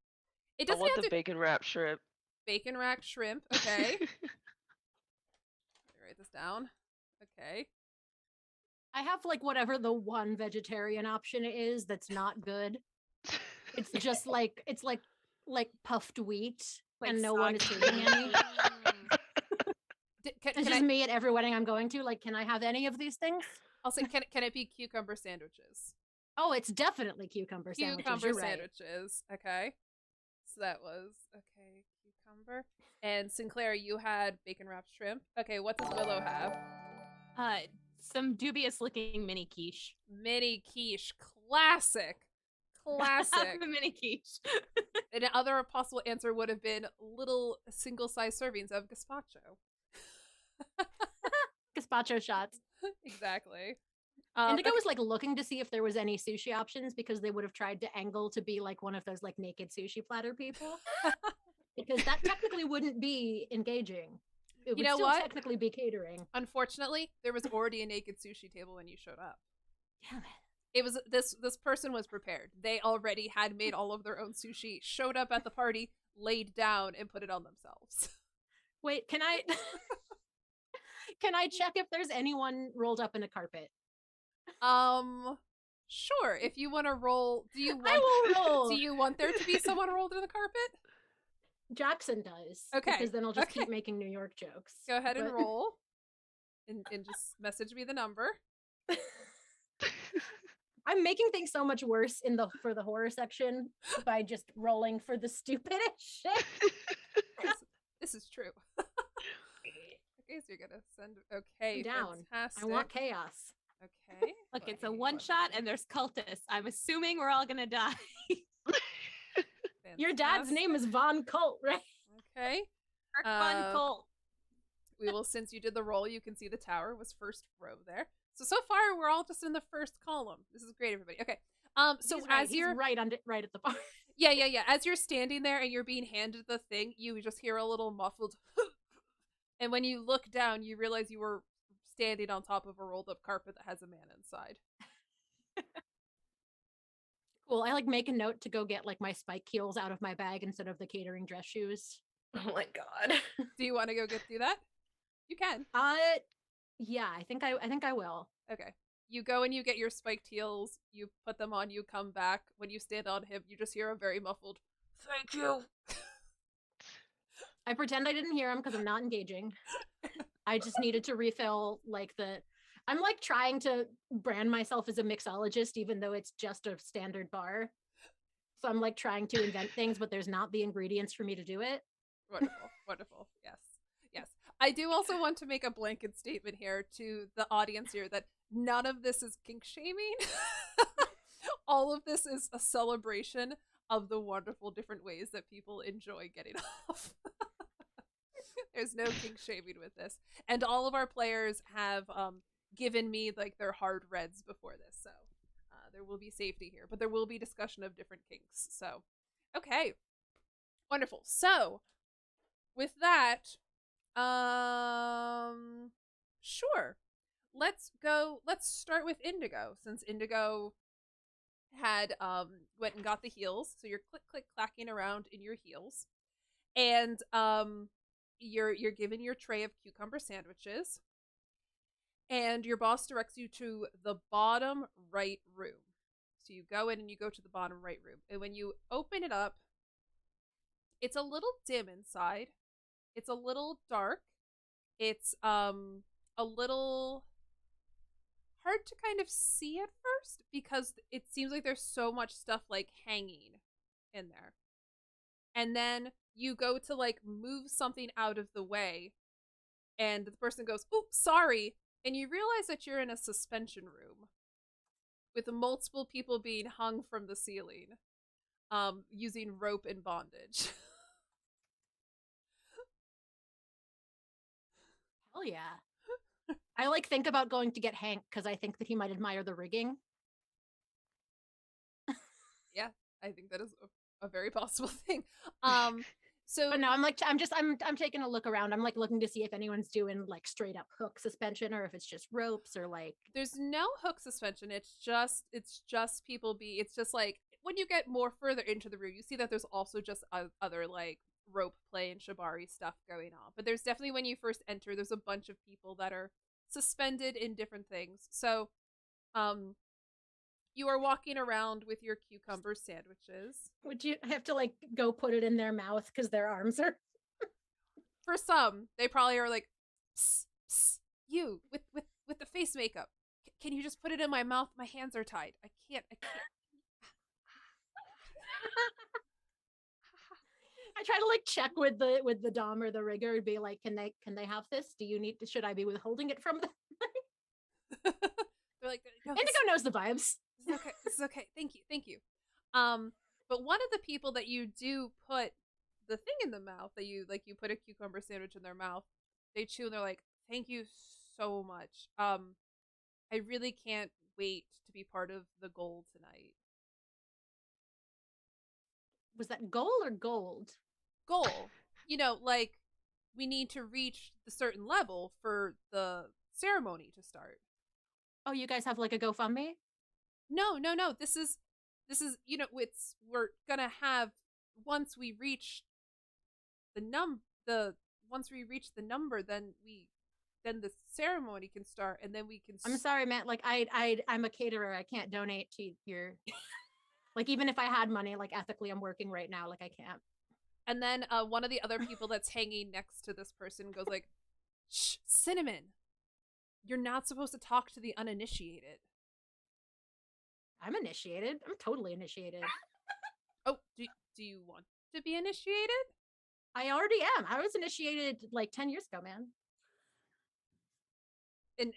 It I doesn't want have the to bacon wrapped shrimp. bacon rack shrimp. Okay. Let me write this down. Okay. I have like whatever the one vegetarian option is that's not good. It's just like it's like puffed wheat, Like and no one is soggy. taking any. Can It's just me at every wedding I'm going to. Like, can I have any of these things? I'll say, can it be cucumber sandwiches? Oh, it's definitely cucumber sandwiches. Cucumber You're right. sandwiches. Okay. So that was okay. Cucumber. And Sinclair, you had bacon wrapped shrimp. Okay. What does Willow have? Some dubious looking mini quiche. Mini quiche. Classic. Classic. The mini quiche. Another possible answer would have been little single-sized servings of gazpacho. Gazpacho shots. Exactly. Indigo was like looking to see if there was any sushi options, because they would have tried to angle to be like one of those like naked sushi platter people. Because that technically wouldn't be engaging. It would still technically be catering. Unfortunately, there was already a naked sushi table when you showed up. Damn it. It was this person was prepared. They already had made all of their own sushi, showed up at the party, laid down, and put it on themselves. Wait, can I can I check if there's anyone rolled up in a carpet? Sure. If you want to roll, I will roll. Do you want there to be someone rolled in the carpet? Jackson does. Okay, Because then I'll just okay. keep making New York jokes. Go ahead and But- roll. And just message me the number. I'm making things so much worse for the horror section by just rolling for the stupidest shit. This is true. Okay, so you're gonna send. Okay, I'm down. fantastic. I want chaos. Okay. Look, it's a buddy, one shot and there's cultists. I'm assuming we're all gonna die. Your dad's fantastic. name is Von Colt, right? Okay. Fun cult. We will, since you did the roll, you can see the tower was first row there. So far we're all just in the first column. This is great, everybody. Okay. So He's right. as you're He's right at the bar. Yeah. As you're standing there and you're being handed the thing, you just hear a little muffled and when you look down, you realize you were standing on top of a rolled up carpet that has a man inside. Cool. I like make a note to go get like my spike heels out of my bag instead of the catering dress shoes. Oh my god. Do you want to go do that? You can. Yeah, I think I will. Okay. You go and you get your spiked heels, you put them on, you come back. When you stand on him, you just hear a very muffled, "Thank you." I pretend I didn't hear him because I'm not engaging. I just needed to refill I'm like trying to brand myself as a mixologist, even though it's just a standard bar. So I'm like trying to invent things, but there's not the ingredients for me to do it. Wonderful. Yes. I do also want to make a blanket statement here to the audience here that none of this is kink shaming. All of this is a celebration of the wonderful different ways that people enjoy getting off. There's no kink shaming with this. And all of our players have given me like their hard reds before this, so there will be safety here, but there will be discussion of different kinks. So, okay. Wonderful. So, with that, sure. Let's start with Indigo, since Indigo had went and got the heels. So you're click clacking around in your heels. And you're given your tray of cucumber sandwiches. And your boss directs you to the bottom right room. So you go in and you go to the bottom right room. And when you open it up, it's a little dim inside. It's a little dark. It's a little hard to kind of see at first because it seems like there's so much stuff like hanging in there. And then you go to like move something out of the way and the person goes, "Oops, sorry." And you realize that you're in a suspension room with multiple people being hung from the ceiling using rope and bondage. Hell yeah. I like think about going to get Hank because I think that he might admire the rigging. Yeah, I think that is a very possible thing. So But no, I'm taking a look around. I'm like looking to see if anyone's doing like straight up hook suspension or if it's just ropes or like there's no hook suspension. It's just people it's just like when you get more further into the room, you see that there's also just other like rope play and shibari stuff going on. But there's definitely when you first enter, there's a bunch of people that are suspended in different things. So you are walking around with your cucumber sandwiches. would you have to like go put it in their mouth because their arms are For some, they probably are like, "Psst, psst, you with the face makeup. Can you just put it in my mouth? My hands are tied. I can't. I try to like check with the dom or the rigger and be like, can they have this? Do you need to, should I be withholding it from them? They're like, "No, Indigo knows the vibes. This is okay. Thank you. But one of the people that you do put the thing in the mouth, that you put a cucumber sandwich in their mouth, they chew and they're like, "Thank you so much. I really can't wait to be part of the goal tonight." Was that goal or gold? Goal. Like we need to reach the certain level for the ceremony to start. Oh, you guys have like a GoFundMe? No. This is we're gonna have once we reach the number, then the ceremony can start, and then we can. I'm sorry, Matt. Like I'm a caterer. I can't donate to your. Like even if I had money, like ethically, I'm working right now. Like I can't. And then one of the other people that's hanging next to this person goes like, "Shh, Cinnamon, you're not supposed to talk to the uninitiated." I'm initiated. I'm totally initiated. Oh, do you want to be initiated? I already am. I was initiated like 10 years ago, man. And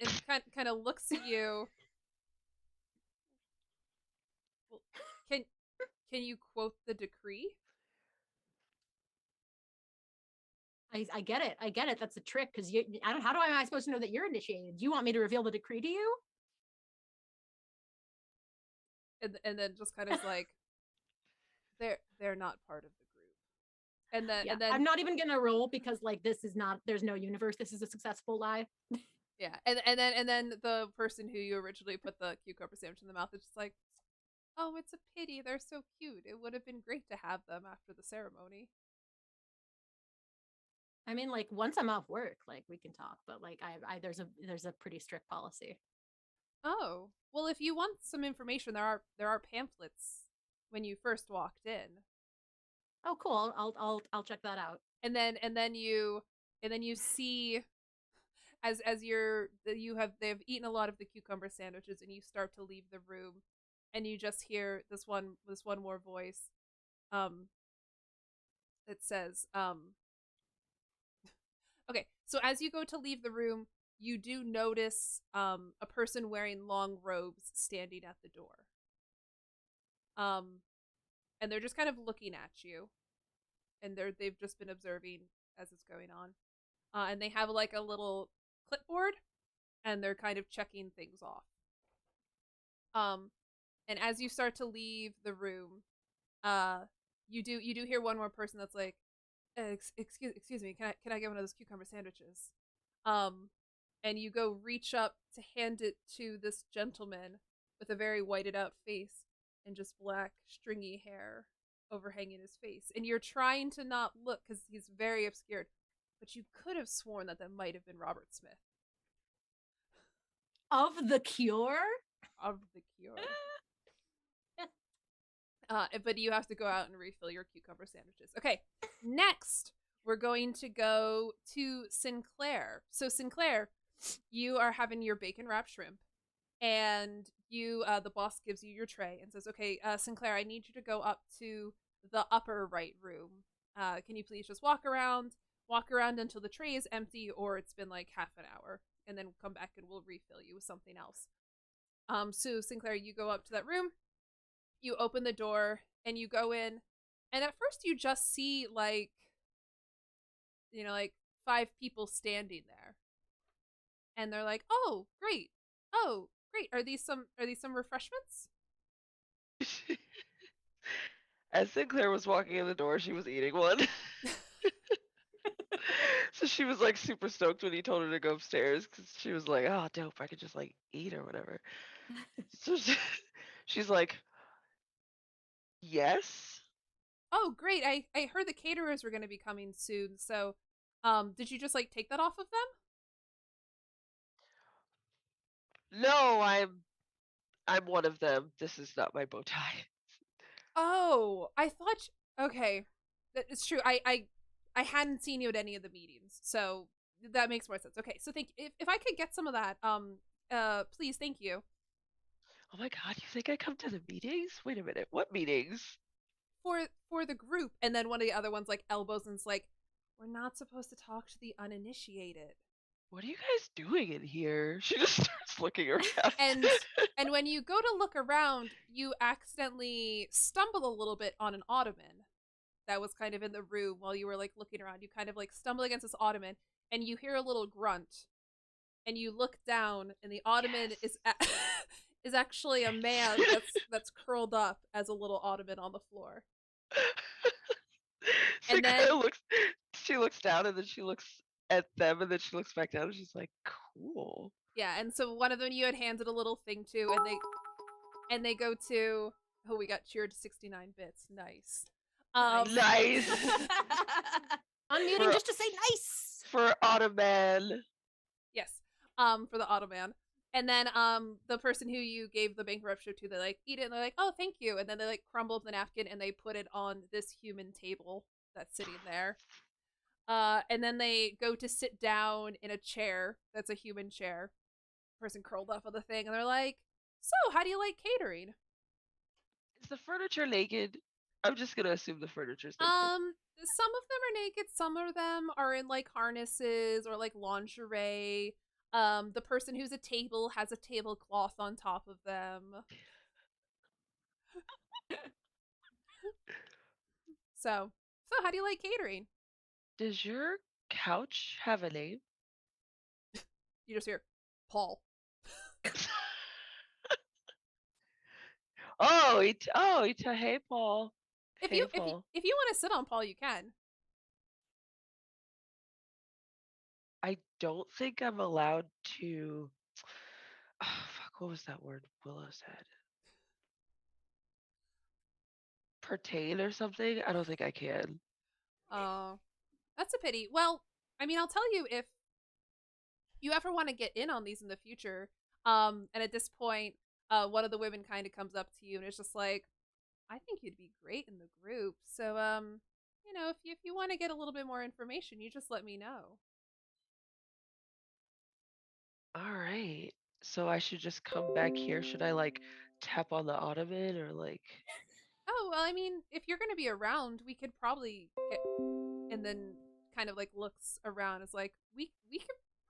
kind of looks at you. Well, can you quote the decree? I get it. I get it. That's a trick because how am I supposed to know that you're initiated? Do you want me to reveal the decree to you? And then just kind of like, they're not part of the group. And then Yeah, and then I'm not even gonna roll because like this is not. There's no universe. This is a successful lie. yeah, and then the person who you originally put the cucumber sandwich in the mouth is just like, "Oh, it's a pity. They're so cute. It would have been great to have them after the ceremony." I mean, like once I'm off work, like we can talk. But like there's a pretty strict policy. Oh, well, if you want some information, there are pamphlets when you first walked in. Oh, cool. I'll check that out. And then you see as they've eaten a lot of the cucumber sandwiches and you start to leave the room and you just hear this one more voice that says okay, so as you go to leave the room, you do notice a person wearing long robes standing at the door. And they're just kind of looking at you, and they've just been observing as it's going on. And they have like a little clipboard, and they're kind of checking things off. And as you start to leave the room, you do hear one more person that's like, excuse me, can I get one of those cucumber sandwiches? And you go reach up to hand it to this gentleman with a very whited out face and just black stringy hair overhanging his face. And you're trying to not look because he's very obscured, but you could have sworn that might have been Robert Smith. Of the cure? Of the cure. But you have to go out and refill your cucumber sandwiches. Okay, next we're going to go to Sinclair. So Sinclair, you are having your bacon wrapped shrimp, and you the boss gives you your tray and says, "Okay, Sinclair, I need you to go up to the upper right room. Can you please just walk around until the tray is empty, or it's been like half an hour, and then come back and we'll refill you with something else." So Sinclair, you go up to that room. You open the door and you go in, and at first you just see like 5 people standing there, and they're like, "Oh, great! Oh, great! Are these some refreshments?" As Sinclair was walking in the door, she was eating one. So she was like super stoked when he told her to go upstairs because she was like, "Oh, dope! I could just like eat or whatever." So she's like, "Yes." Oh, great! I heard the caterers were going to be coming soon. So, did you just like take that off of them? No, I'm one of them. This is not my bow tie. Oh, I thought. Okay, it's true. I hadn't seen you at any of the meetings, so that makes more sense. Okay, so if I could get some of that, please, thank you. Oh my god, you think I come to the meetings? Wait a minute, what meetings? For the group. And then one of the other ones like elbows and's like, "We're not supposed to talk to the uninitiated." What are you guys doing in here? She just starts looking around. And when you go to look around, you accidentally stumble a little bit on an ottoman that was kind of in the room while you were like looking around. You kind of like stumble against this ottoman and you hear a little grunt, and you look down and the ottoman is actually a man that's curled up as a little ottoman on the floor. And then she looks down and then she looks at them and then she looks back down and she's like, "Cool." Yeah, and so one of them you had handed a little thing to, and they go to, "Oh, we got cheered to 69 bits. Nice." Nice. Unmuting just to say nice for Ottoman. Yes. For the Ottoman. And then the person who you gave the bankruptcy to, they like eat it and they're like, "Oh, thank you." And then they like crumble up the napkin and they put it on this human table that's sitting there. And then they go to sit down in a chair that's a human chair. Person curled up on the thing, and they're like, "So, how do you like catering?" Is the furniture naked? I'm just gonna assume the furniture's naked. Some of them are naked, some of them are in like harnesses or like lingerie. The person who's a table has a tablecloth on top of them. So how do you like catering? Does your couch have a name? You just hear Paul. Hey Paul. If Hey you Paul. if you want to sit on Paul, you can. I don't think I'm allowed to. Oh, fuck, what was that word Willow said? Pertain or something? I don't think I can. Oh, that's a pity. Well, I mean, I'll tell you if you ever want to get in on these in the future. And at this point, one of the women kind of comes up to you and it's just like, I think you'd be great in the group. So, you know, if you want to get a little bit more information, you just let me know. All right. So I should just come back here. Should I like tap on the ottoman or like? Oh, well, I mean, if you're going to be around, we could probably get, and then kind of like looks around. It's like we could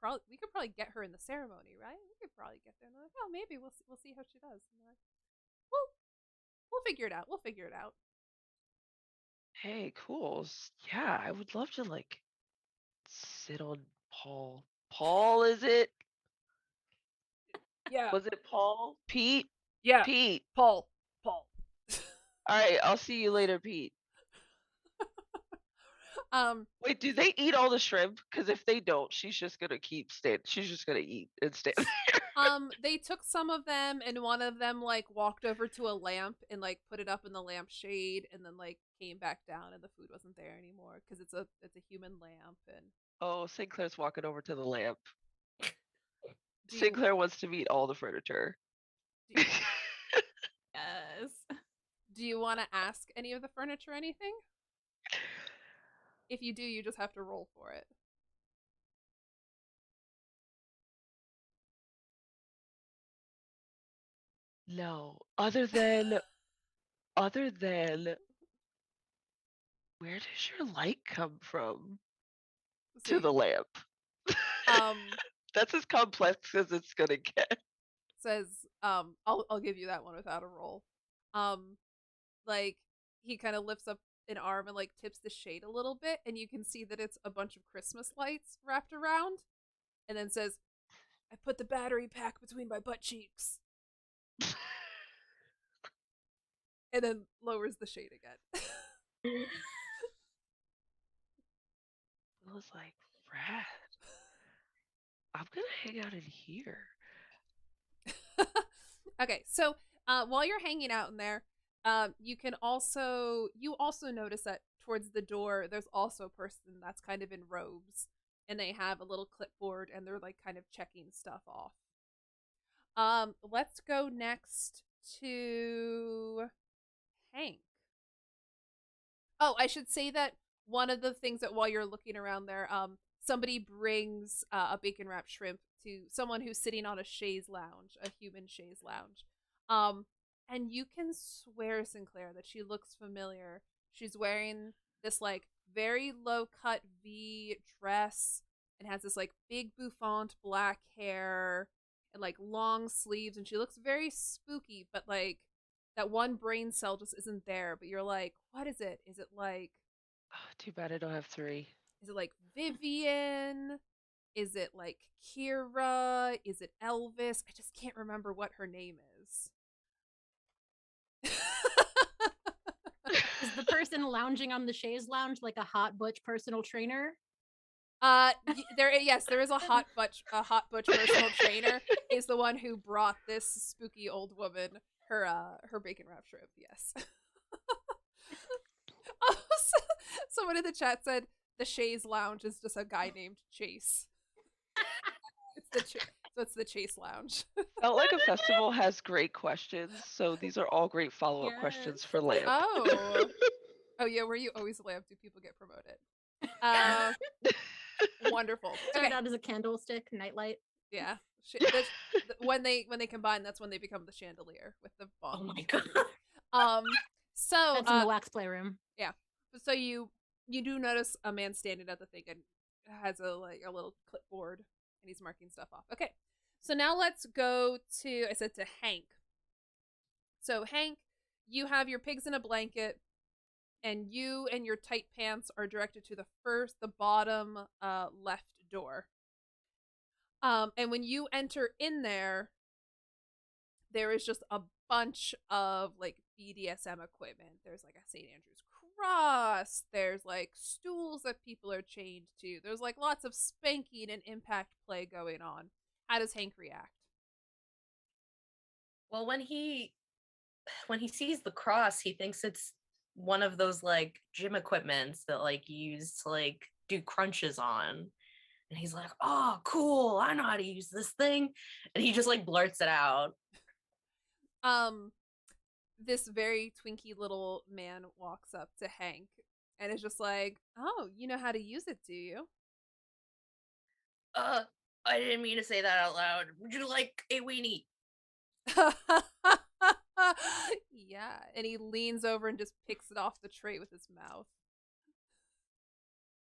probably get her in the ceremony, right? We could probably get there. And they're like, oh, maybe we'll see how she does. And they're like, well, we'll figure it out. We'll figure it out. Hey, cool. Yeah, I would love to like sit on Paul. Paul, is it? Yeah. Was it Paul? Pete? Yeah. Pete. Paul. All right, I'll see you later, Pete. Wait, do they eat all the shrimp? Because if they don't, she's just gonna keep staying. She's just gonna eat and stand there. They took some of them, and one of them like walked over to a lamp and like put it up in the lampshade, and then like came back down, and the food wasn't there anymore because it's a human lamp. And Oh, Sinclair's walking over to the lamp. do Sinclair wants to meet all the furniture. you, Yes. do you want to ask any of the furniture anything? If you do, you just have to roll for it. No, other than where does your light come from? To See. the lamp. That's as complex as it's gonna get. Says, I'll give you that one without a roll. Like he kind of lifts up an arm and like tips the shade a little bit, and you can see that it's a bunch of Christmas lights wrapped around, and then says, I put the battery pack between my butt cheeks. And then lowers the shade again. I was like, Brad, I'm gonna hang out in here. Okay, so while you're hanging out in there, you also notice that towards the door there's also a person that's kind of in robes, and they have a little clipboard and they're like kind of checking stuff off. Let's go next to Hank. Oh, I should say that one of the things that while you're looking around there, somebody brings a bacon wrapped shrimp to someone who's sitting on a chaise lounge, a human chaise lounge. And you can swear, Sinclair, that she looks familiar. She's wearing this like very low cut V dress and has this like big bouffant black hair and like long sleeves, and she looks very spooky, but like that one brain cell just isn't there. But you're like, what is it? Is it like, Oh, too bad I don't have 3. is it like Vivian? Is it like Kira? Is it Elvis? I just can't remember what her name is. Is the person lounging on the chaise lounge like a hot butch personal trainer? There is a hot butch personal trainer is the one who brought this spooky old woman her bacon wrapped shrimp. Yes. Oh, someone in the chat said the chaise lounge is just a guy named Chase. It's the Chase lounge. Felt like a festival has great questions, so these are all great follow-up questions for Lamp. Oh. Oh yeah, where you always lamp do people get promoted? Wonderful. Started out as a candlestick, nightlight. Yeah. When they combine, that's when they become the chandelier with the bomb. Oh my god. So That's in the wax playroom. yeah. So you do notice a man standing at the thing and has a little clipboard and he's marking stuff off. Okay. So now let's go to Hank. So Hank, you have your pigs in a blanket, and you and your tight pants are directed to the bottom left door. And when you enter in there is just a bunch of like BDSM equipment. There's like a St. Andrew's cross. There's like stools that people are chained to. There's like lots of spanking and impact play going on. How does Hank react? Well, when he sees the cross, he thinks it's one of those like gym equipments that like you use to like do crunches on. And he's like, "Oh, cool. I know how to use this thing." And he just like blurts it out. This very twinky little man walks up to Hank and is just like, "Oh, you know how to use it, do you?" I didn't mean to say that out loud. Would you like a weenie? Yeah, and he leans over and just picks it off the tray with his mouth.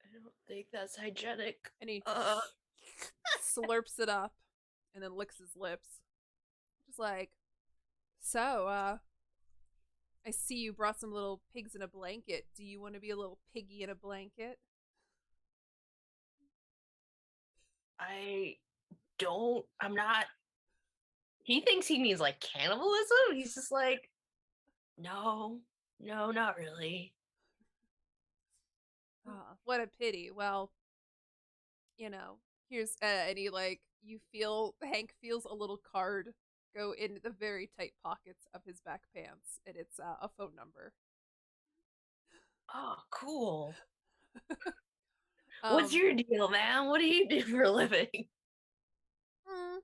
I don't think that's hygienic. And he slurps it up and then licks his lips. Just like, "So, I see you brought some little pigs in a blanket. Do you want to be a little piggy in a blanket?" I'm not. He thinks he means like cannibalism. He's just like, no, not really. Oh, what a pity. Well, here's and he Hank feels a little card go into the very tight pockets of his back pants, and it's a phone number. Oh, cool. What's your deal, man? What do you do for a living? A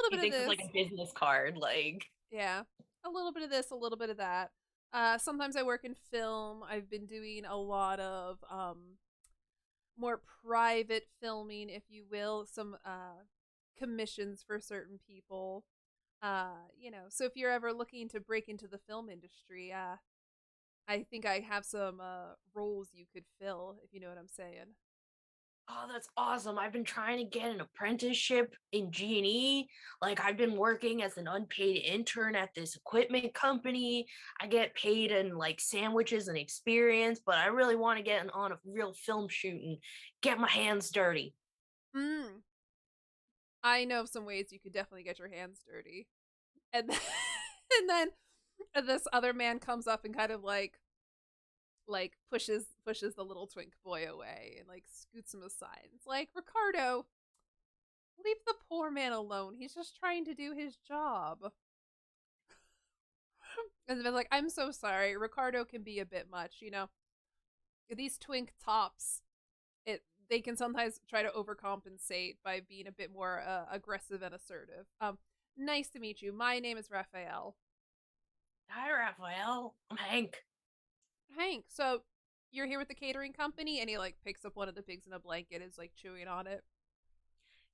little bit of He thinks this. it's like a business card, like. Yeah, a little bit of this, a little bit of that. Sometimes I work in film. I've been doing a lot of more private filming, if you will, some commissions for certain people. So if you're ever looking to break into the film industry, I think I have some roles you could fill, if you know what I'm saying. Oh, that's awesome. I've been trying to get an apprenticeship in G&E. Like, I've been working as an unpaid intern at this equipment company. I get paid in like sandwiches and experience, but I really want to get on a real film shoot and get my hands dirty. I know some ways you could definitely get your hands dirty. And then, and then this other man comes up and kind of like pushes the little twink boy away and like scoots him aside. It's like, "Ricardo, leave the poor man alone. He's just trying to do his job." And they're like, "I'm so sorry. Ricardo can be a bit much, These twink tops, they can sometimes try to overcompensate by being a bit more aggressive and assertive. Nice to meet you. My name is Raphael." Hi, Raphael. I'm Hank. "Hank, so you're here with the catering company?" And he like picks up one of the pigs in a blanket, is like chewing on it.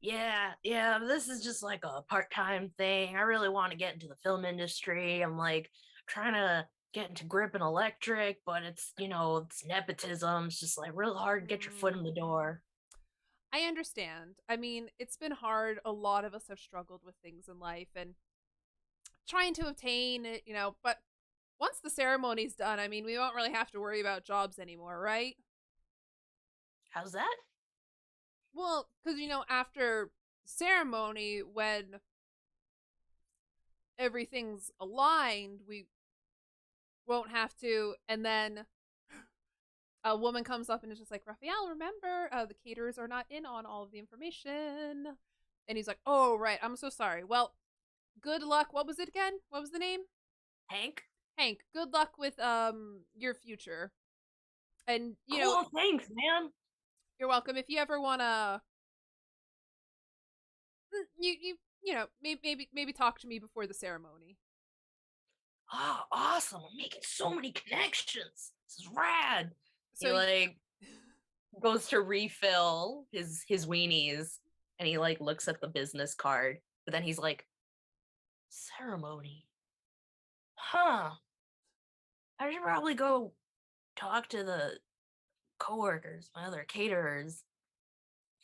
Yeah, this is just like a part-time thing. I really want to get into the film industry. I'm like trying to get into grip and electric, but it's nepotism. It's just like real hard to get your foot in the door. I understand. I mean, it's been hard. A lot of us have struggled with things in life and trying to obtain it, but once the ceremony's done, I mean, we won't really have to worry about jobs anymore, right? How's that? Well, because, after ceremony, when everything's aligned, we won't have to. And then a woman comes up and is just like, "Raphael, remember, the caterers are not in on all of the information." And he's like, "Oh, right. I'm so sorry. Well, good luck." What was it again? What was the name? Hank, good luck with your future. And cool, thanks, man. You're welcome. If you ever wanna maybe talk to me before the ceremony. oh, awesome. I'm making so many connections. This is rad. So He like goes to refill his weenies and he like looks at the business card, but then he's like, ceremony. Huh. I should probably go talk to the coworkers, my other caterers,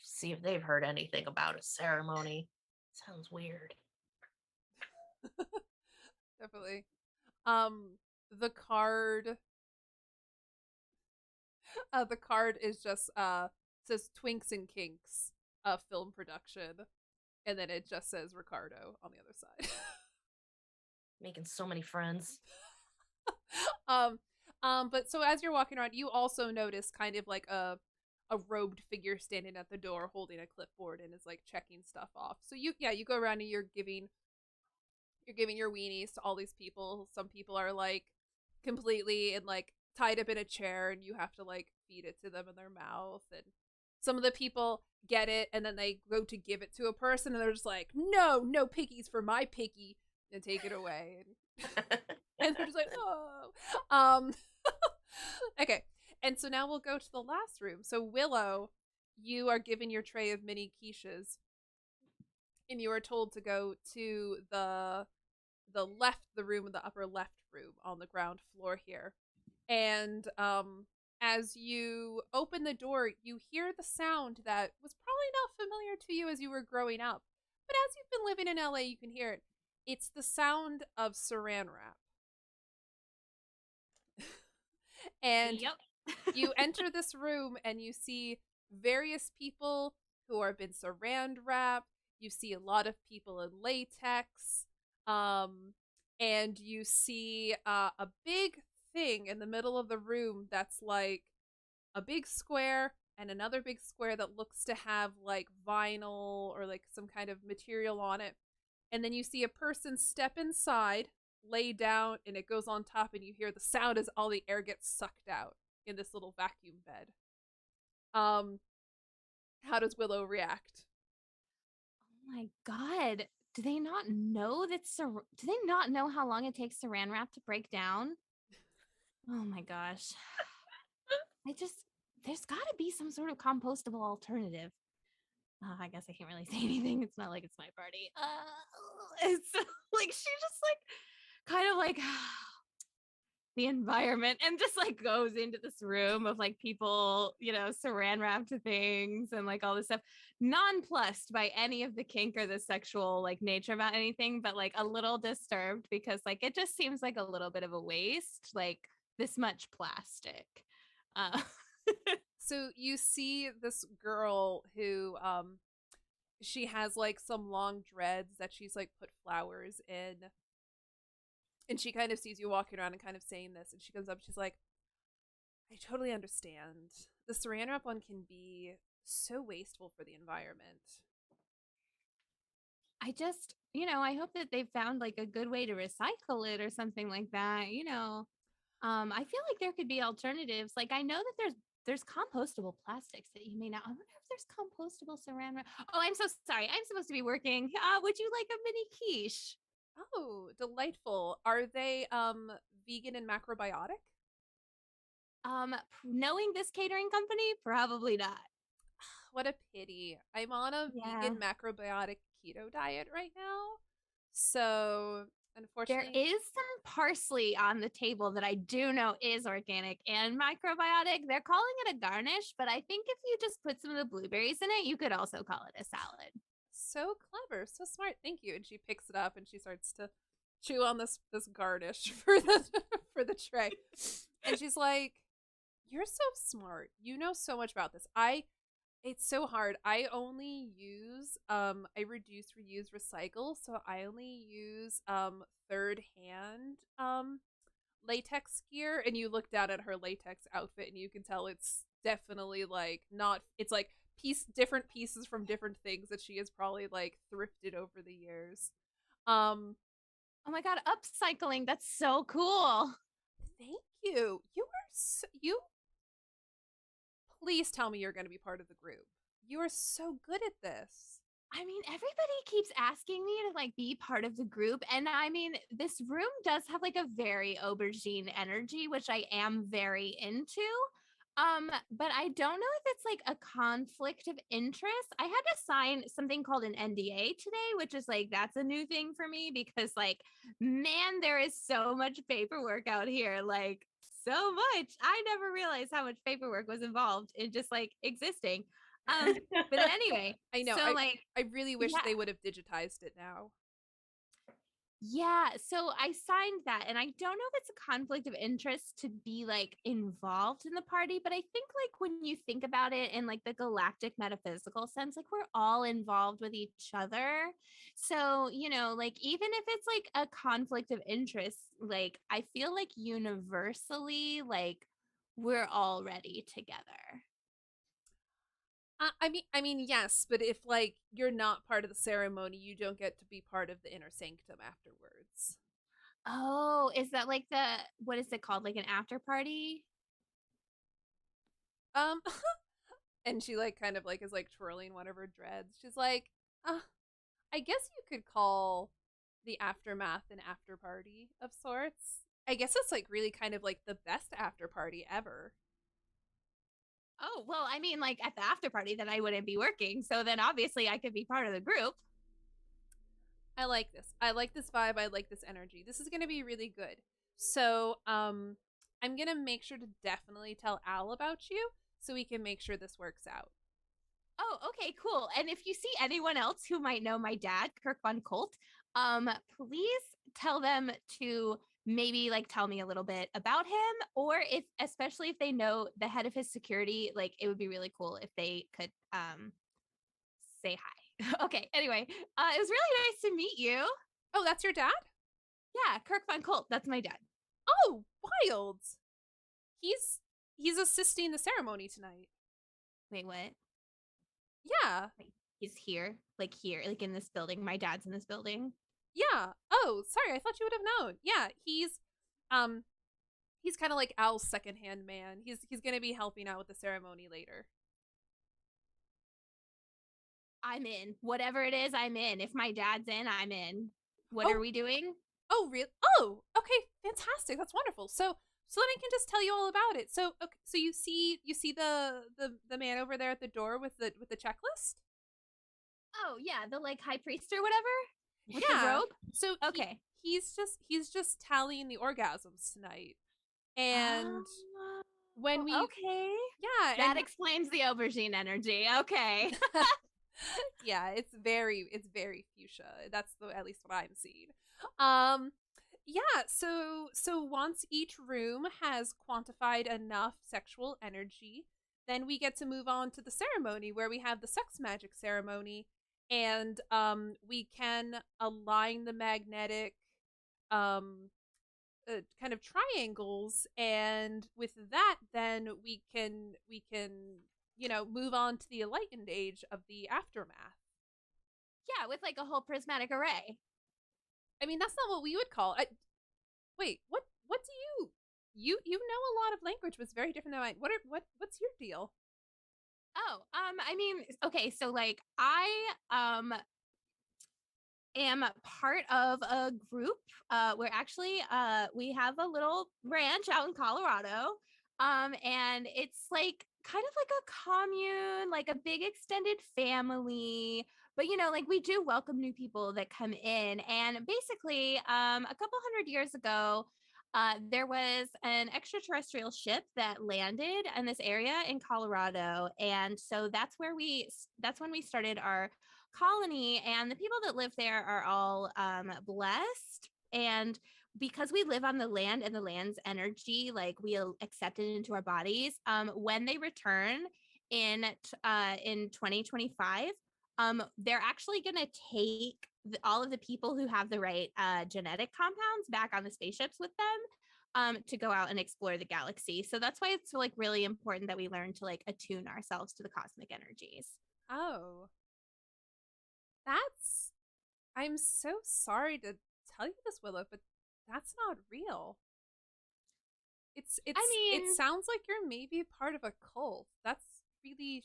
see if they've heard anything about a ceremony. Sounds weird. definitely. The card the card is just says Twinks and Kinks, film production, and then it just says Ricardo on the other side. Making so many friends. um but so as you're walking around, you also notice kind of like a robed figure standing at the door holding a clipboard and is like checking stuff off. So you go around and you're giving your weenies to all these people. Some people are like completely and like tied up in a chair and you have to like feed it to them in their mouth, and some of the people get it and then they go to give it to a person and they're just like, no piggies for my piggy, and take it away, and they're just like, oh. Okay, and so now we'll go to the last room. So Willow, you are given your tray of mini quiches and you are told to go to the room in the upper left room on the ground floor here. And as you open the door, you hear the sound that was probably not familiar to you as you were growing up, but as you've been living in LA, you can hear it. It's the sound of saran wrap. And Yep. you enter this room and you see various people who are been saran wrapped. You see a lot of people in latex. And you see a big thing in the middle of the room that's like a big square and another big square that looks to have like vinyl or like some kind of material on it. And then you see a person step inside, lay down, and it goes on top, and you hear the sound as all the air gets sucked out in this little vacuum bed. How does Willow react? Oh my god. Do they not know do they not know how long it takes saran wrap to break down? Oh my gosh. There's got to be some sort of compostable alternative. I guess I can't really say anything. It's not like it's my party. It's like she just like kind of like the environment and just like goes into this room of like people, saran wrapped things and like all this stuff, nonplussed by any of the kink or the sexual like nature about anything, but like a little disturbed because like it just seems like a little bit of a waste, like this much plastic. So you see this girl who she has like some long dreads that she's like put flowers in, and she kind of sees you walking around and kind of saying this, and she comes up, she's like, I totally understand. The saran wrap one can be so wasteful for the environment. I just, I hope that they found like a good way to recycle it or something like that. I feel like there could be alternatives. Like I know that there's compostable plastics that you may not. I wonder if there's compostable saran wrap. Oh, I'm so sorry. I'm supposed to be working. Would you like a mini quiche? Oh, delightful. Are they vegan and macrobiotic? Knowing this catering company, probably not. What a pity. I'm on a vegan macrobiotic keto diet right now. So, unfortunately, there is some parsley on the table that I do know is organic and macrobiotic. They're calling it a garnish, but I think if you just put some of the blueberries in it, you could also call it a salad. So clever, so smart. Thank you. And she picks it up and she starts to chew on this garnish for the tray. And she's like, "You're so smart. You know so much about this. It's so hard. I only use I reduce, reuse, recycle. So I only use third hand latex gear." And you look down at her latex outfit and you can tell it's definitely like not, it's like different pieces from different things that she has probably like thrifted over the years. Oh my god, upcycling. That's so cool. Thank you. You please tell me you're going to be part of the group. You are so good at this. I mean, everybody keeps asking me to like be part of the group. And I mean, this room does have like a very aubergine energy, which I am very into. But I don't know if it's like a conflict of interest. I had to sign something called an NDA today, which is like that's a new thing for me because like, man, there is so much paperwork out here. Like so much. I never realized how much paperwork was involved in just like existing. But anyway, I know. so like I really wish yeah. they would have digitized it now. Yeah, so I signed that, and I don't know if it's a conflict of interest to be like involved in the party, but I think like when you think about it in like the galactic metaphysical sense, like we're all involved with each other. So, you know, like even if it's like a conflict of interest, like I feel like universally, like we're already together. I mean, yes, but if like you're not part of the ceremony, you don't get to be part of the inner sanctum afterwards. Oh, is that like the what is it called? Like an after party? Um, and she like kind of like is like twirling one of her dreads. She's like, I guess you could call the aftermath an after party of sorts. I guess it's like really kind of like the best after party ever. Oh, well, I mean, like at the after party, then I wouldn't be working. So then obviously I could be part of the group. I like this. I like this vibe. I like this energy. This is going to be really good. So, I'm going to make sure to definitely tell Al about you so we can make sure this works out. Oh, okay, cool. And if you see anyone else who might know my dad, Kirk von Colt, please tell them to maybe like tell me a little bit about him, or if especially if they know the head of his security, like it would be really cool if they could say hi. Okay, anyway, it was really nice to meet you. Oh, that's your dad? Yeah, Kirk von Colt, that's my dad. Oh, wild. He's assisting the ceremony tonight. Wait, what? Yeah. Wait, he's here, like in this building. My dad's in this building. Yeah. Oh, sorry. I thought you would have known. Yeah, he's kind of like Al's second-hand man. He's going to be helping out with the ceremony later. I'm in. Whatever it is, I'm in. If my dad's in, I'm in. What are we doing? Oh, really? Oh, okay. Fantastic. That's wonderful. So then I can just tell you all about it. So, okay, so you see the man over there at the door with the checklist? Oh, yeah, the like high priest or whatever with Yeah. the robe. So Okay. he's just tallying the orgasms tonight. And when we okay, yeah, that and explains the aubergine energy. Okay. yeah, it's very fuchsia. That's at least what I'm seeing. Yeah, so once each room has quantified enough sexual energy, then we get to move on to the ceremony where we have the sex magic ceremony, and we can align the magnetic kind of triangles, and with that then we can move on to the enlightened age of the aftermath. Yeah, with like a whole prismatic array. I mean, that's not what we would call it. Wait, what do you know a lot of language was very different than mine. What's your deal? Oh, I mean, okay, so like I am part of a group where actually we have a little ranch out in Colorado. And it's like kind of like a commune, like a big extended family. But you know, like we do welcome new people that come in. And basically, a couple hundred years ago, there was an extraterrestrial ship that landed in this area in Colorado, and so that's when we started our colony. And the people that live there are all blessed, and because we live on the land and the land's energy, like we accept it into our bodies. When they return in 2025, they're actually going to take all of the people who have the right genetic compounds back on the spaceships with them to go out and explore the galaxy. So that's why it's like really important that we learn to like attune ourselves to the cosmic energies. Oh, I'm so sorry to tell you this, Willow, but that's not real. It I mean, sounds like you're maybe part of a cult. That's really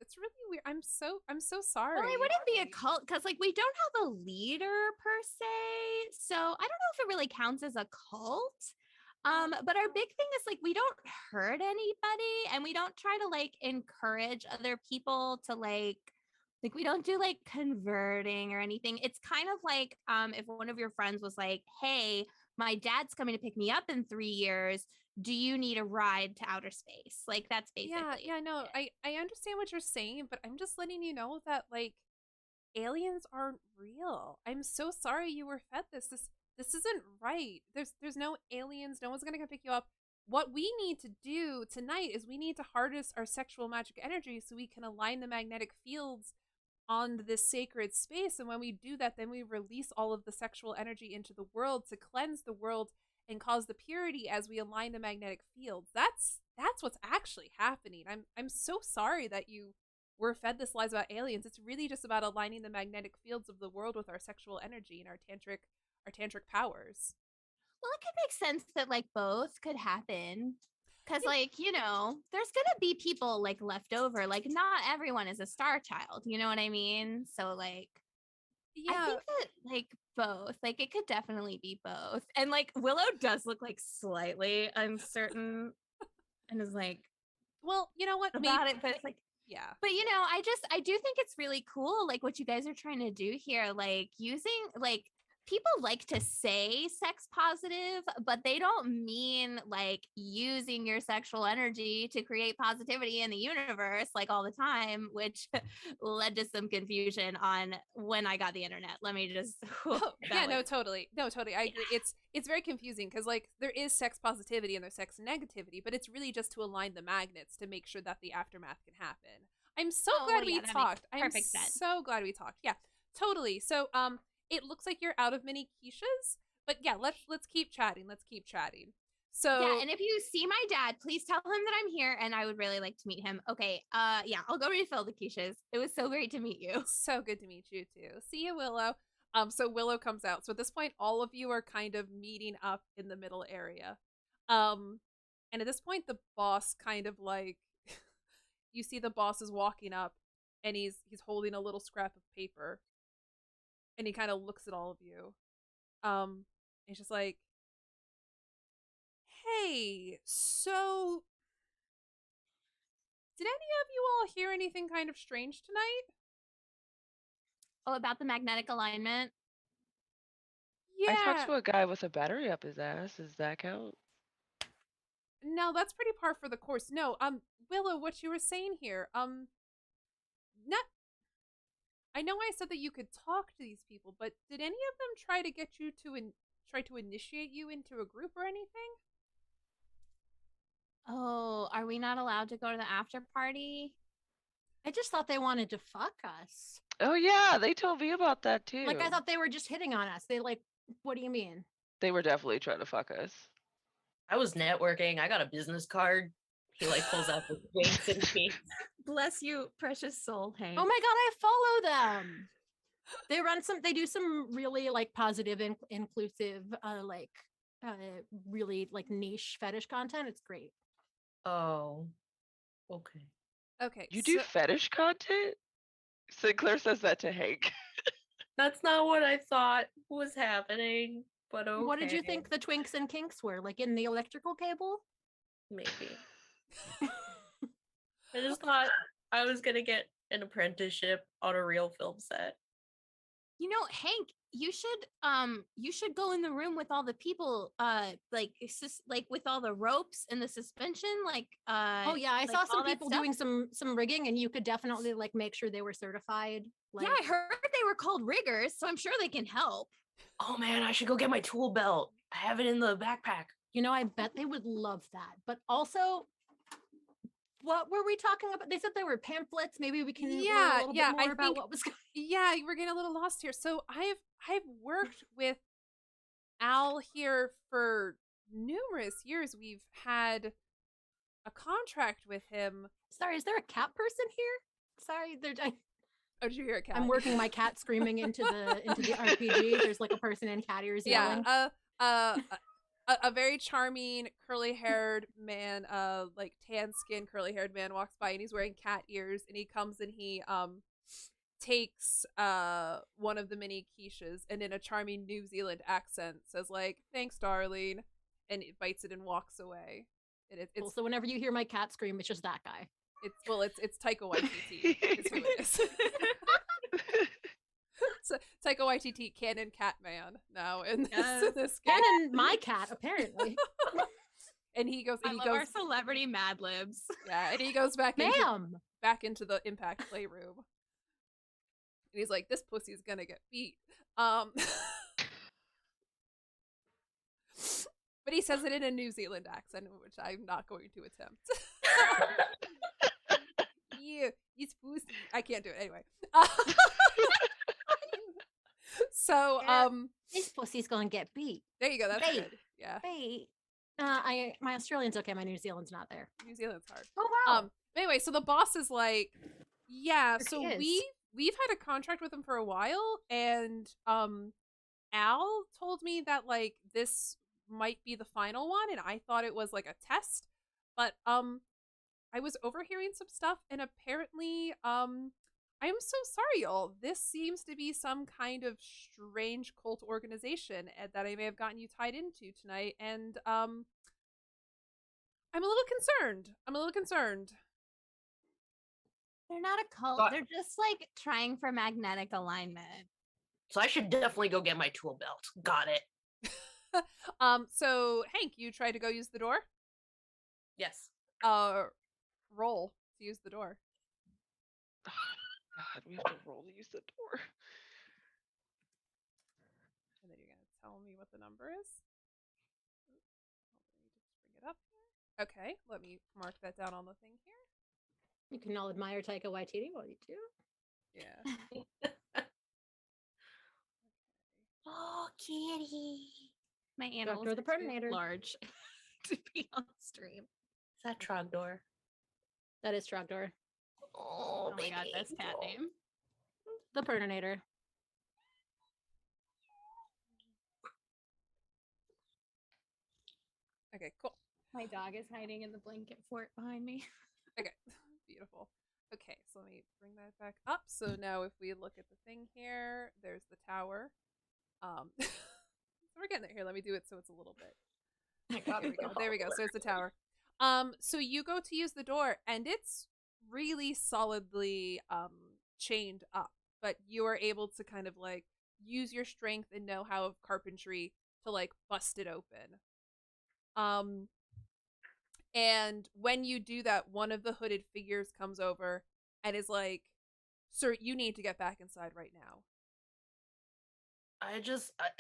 It's really weird. I'm so sorry. Well, it wouldn't be a cult because, like, we don't have a leader per se. So I don't know if it really counts as a cult. But our big thing is like we don't hurt anybody, and we don't try to like encourage other people to like we don't do like converting or anything. It's kind of like if one of your friends was like, "Hey, my dad's coming to pick me up in 3 years. Do you need a ride to outer space?" Like that's basically. Yeah, no, I understand what you're saying, but I'm just letting you know that like aliens aren't real. I'm so sorry you were fed this. This isn't right. There's no aliens. No one's gonna come pick you up. What we need to do tonight is we need to harness our sexual magic energy so we can align the magnetic fields on this sacred space. And when we do that, then we release all of the sexual energy into the world to cleanse the world and cause the purity as we align the magnetic fields. That's what's actually happening. I'm so sorry that you were fed this lies about aliens. It's really just about aligning the magnetic fields of the world with our sexual energy and our tantric powers. Well, it could make sense that like both could happen. Cause like, you know, there's gonna be people like left over. Like not everyone is a star child, you know what I mean? So like Yeah. I think that like both, like it could definitely be both. And like Willow does look like slightly uncertain and is like Well, you know what? about it, but it's like yeah. But you know, I do think it's really cool like what you guys are trying to do here, like using like people like to say sex positive, but they don't mean like using your sexual energy to create positivity in the universe like all the time, which led to some confusion on when I got the internet. Let me just totally. No, totally. I agree. It's very confusing because like there is sex positivity and there's sex negativity, but it's really just to align the magnets to make sure that the aftermath can happen. I'm so glad we talked. I'm so glad we talked. Yeah, totally. So it looks like you're out of mini quiches, but yeah, let's keep chatting. Let's keep chatting. So yeah, and if you see my dad, please tell him that I'm here and I would really like to meet him. Okay, yeah, I'll go refill the quiches. It was so great to meet you. So good to meet you too. See you, Willow. So Willow comes out. So at this point, all of you are kind of meeting up in the middle area. And at this point, the boss kind of like you see the boss is walking up and he's holding a little scrap of paper. And he kind of looks at all of you. He's just like, hey, so did any of you all hear anything kind of strange tonight? Oh, about the magnetic alignment? Yeah. I talked to a guy with a battery up his ass. Does that count? No, that's pretty par for the course. No, Willow, what you were saying here, not. I know I said that you could talk to these people, but did any of them try to get you to try to initiate you into a group or anything? Oh, are we not allowed to go to the after party? I just thought they wanted to fuck us. Oh yeah, they told me about that too. Like I thought they were just hitting on us. They like, what do you mean? They were definitely trying to fuck us. I was networking. I got a business card. He like pulls out the winks and teeth. Bless you, precious soul, Hank. Oh my god, I follow them. They do some really like positive and inclusive really like niche fetish content. It's great. Oh, okay. Okay. You do fetish content? Sinclair says that to Hank. That's not what I thought was happening, but okay. What did you think the twinks and kinks were? Like in the electrical cable? Maybe. I just thought I was gonna get an apprenticeship on a real film set. You know, Hank, you should go in the room with all the people, like with all the ropes and the suspension, oh yeah, I saw some people doing some rigging, and you could definitely like make sure they were certified. Like... Yeah, I heard they were called riggers, so I'm sure they can help. Oh man, I should go get my tool belt. I have it in the backpack. You know, I bet they would love that. But also, what were we talking about? They said there were pamphlets. Maybe we can learn a little bit more about what was going on. Yeah, we're getting a little lost here. So I've worked with Al here for numerous years. We've had a contract with him. Sorry, is there a cat person here? Sorry, Oh, did you hear a cat? I'm working my cat screaming into the RPG. There's like a person in cat ears yelling. Yeah. a very charming curly-haired man, like tan-skinned curly-haired man walks by, and he's wearing cat ears, and he comes and he takes one of the mini quiches and in a charming New Zealand accent says like, "Thanks, darling," and it bites it and walks away. And it's Cool. So whenever you hear my cat scream, it's just that guy. it's Taika Waititi is who it is. So Taika Waititi, canon cat man now in this game. Canon my cat, apparently. And he goes, I love our celebrity Mad Libs. Yeah, and he goes back into the Impact playroom. And he's like, "This pussy's gonna get beat." But he says it in a New Zealand accent, which I'm not going to attempt. Yeah, it's pussy. I can't do it anyway. So, this pussy's gonna get beat. there you go. That's Bait. good. Yeah, Wait. My Australian's okay. My New Zealand's not there. New Zealand's hard. Oh wow. But anyway, so the boss is like, yeah, There so he is. we've had a contract with him for a while, and Al told me that like this might be the final one, and I thought it was like a test, but I was overhearing some stuff, and apparently I am so sorry, y'all. This seems to be some kind of strange cult organization that I may have gotten you tied into tonight, and I'm a little concerned. They're not a cult. But- They're just like trying for magnetic alignment. So I should definitely go get my tool belt. Got it. So Hank, you tried to go use the door? Yes. Roll to use the door. God, we have to roll to use the door. And then you're gonna tell me what the number is. Let me just bring it up here. Okay, let me mark that down on the thing here. You can all admire Taika Waititi while you do. Yeah. Oh, kitty. My animals Doctor the are too Perninator. large to be on stream. Is that Trogdor? That is Trogdor. Oh, Oh my god, baby this cat angel. name. The Perninator. Okay, cool. My dog is hiding in the blanket fort behind me. Okay, beautiful. Okay, so let me bring that back up. So now if we look at the thing here, there's the tower. So we're getting there. Here, let me do it so it's a little bit. There we go. There we go. So it's the tower. So you go to use the door, and it's really solidly chained up, but you are able to kind of like use your strength and know-how of carpentry to like bust it open. And when you do that, one of the hooded figures comes over and is like, "Sir, you need to get back inside right now."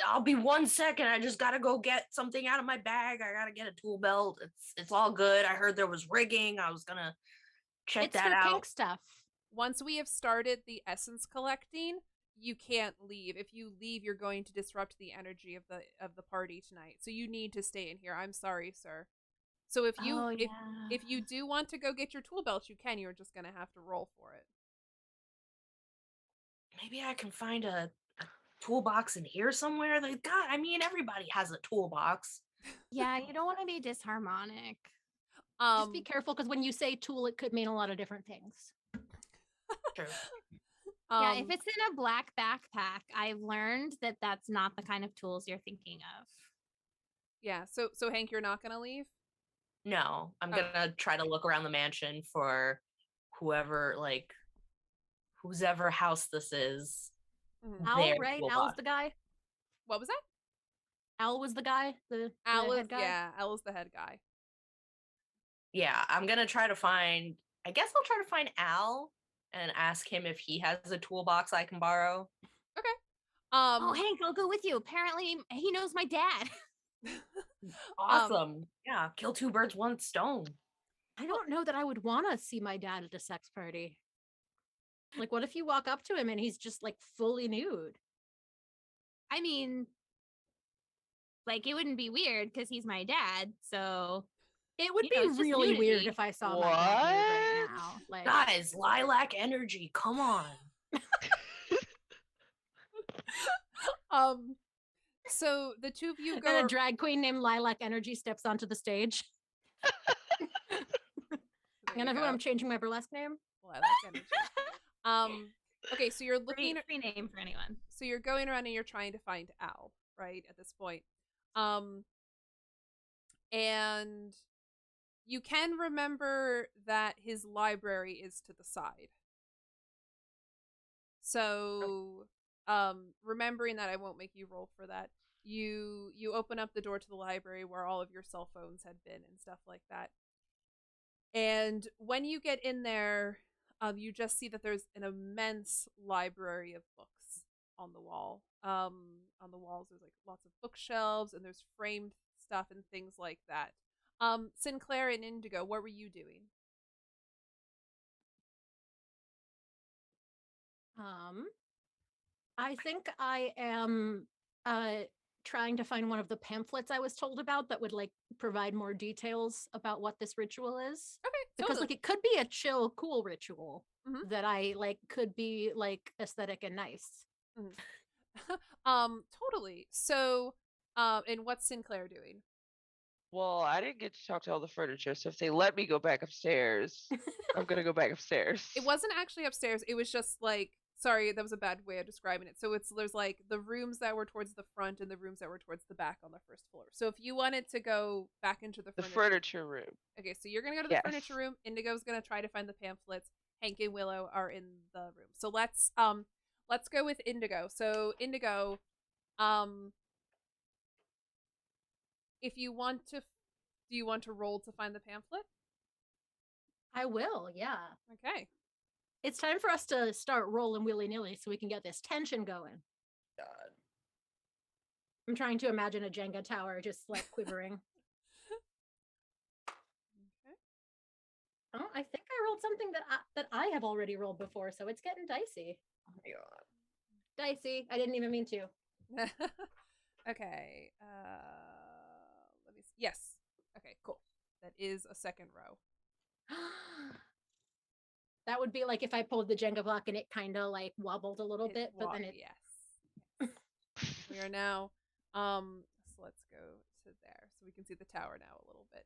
I'll be 1 second. I just gotta go get something out of my bag. I gotta get a tool belt. It's all good. I heard there was rigging. I was gonna check It's that for out. pink stuff. Once we have started the essence collecting, you can't leave. If you leave, you're going to disrupt the energy of the party tonight. So you need to stay in here. I'm sorry, sir. So if you if you do want to go get your tool belt, you can. You're just gonna have to roll for it. Maybe I can find a toolbox in here somewhere. God, I mean, everybody has a toolbox. Yeah, you don't want to be disharmonic. Just be careful because when you say tool, it could mean a lot of different things. True. Yeah, if it's in a black backpack, I've learned that that's not the kind of tools you're thinking of. yeah. So Hank, you're not gonna leave. No, I'm Okay. gonna try to look around the mansion for whose ever house this is. Mhm. Al, Their right? Al's toolbox. the guy. What was that? Al was the guy. The Al is head guy? Al is the head guy. Yeah, I'm gonna try to find. I guess I'll try to find Al and ask him if he has a toolbox I can borrow. Oh, Hank, I'll go with you. Apparently, he knows my dad. Awesome. Yeah, kill two birds, one stone. I don't know that I would want to see my dad at a sex party. Like, what if you walk up to him and he's just like fully nude? I mean, like, it wouldn't be weird because he's my dad. So, It would You know, be it's just really weird nudity. if I saw my dad nude right What? now. Like, Guys, lilac energy. Come on. So the two of you And go. a drag queen named Lilac Energy steps onto the stage. And everyone, I'm changing my burlesque name. Lilac Energy. Okay, so you're looking. Free name for anyone. So you're going around and you're trying to find Al, right? At this point, and you can remember that his library is to the side. So, remembering that, I won't make you roll for that. You open up the door to the library where all of your cell phones had been and stuff like that. And when you get in there, you just see that there's an immense library of books on the wall. On the walls, there's like lots of bookshelves and there's framed stuff and things like that. Sinclair and Indigo, what were you doing? I think I am trying to find one of the pamphlets I was told about that would like provide more details about what this ritual is. Okay, because like it could be a chill, cool ritual that I like could be like aesthetic and nice. Totally. So, and what's Sinclair doing? Well, I didn't get to talk to all the furniture, so if they let me go back upstairs, I'm gonna go back upstairs. It wasn't actually upstairs. It was just like, sorry, that was a bad way of describing it. So there's like the rooms that were towards the front and the rooms that were towards the back on the first floor. So if you wanted to go back into the furniture room. Okay, so you're gonna go to the furniture room. Indigo's gonna try to find the pamphlets. Hank and Willow are in the room. So let's go with Indigo. So Indigo, if you want to, do you want to roll to find the pamphlet? I will, yeah. Okay. It's time for us to start rolling willy-nilly so we can get this tension going. God. I'm trying to imagine a Jenga tower just like quivering. Okay. Oh, I think I rolled something that I have already rolled before, so it's getting dicey. Oh my God. Dicey. I didn't even mean to. Okay. Let me see. Yes. Okay, cool. That is a second row. That would be like if I pulled the Jenga block and it kind of like wobbled a little bit, but then it. Yes. We are now. So let's go to there, so we can see the tower now a little bit.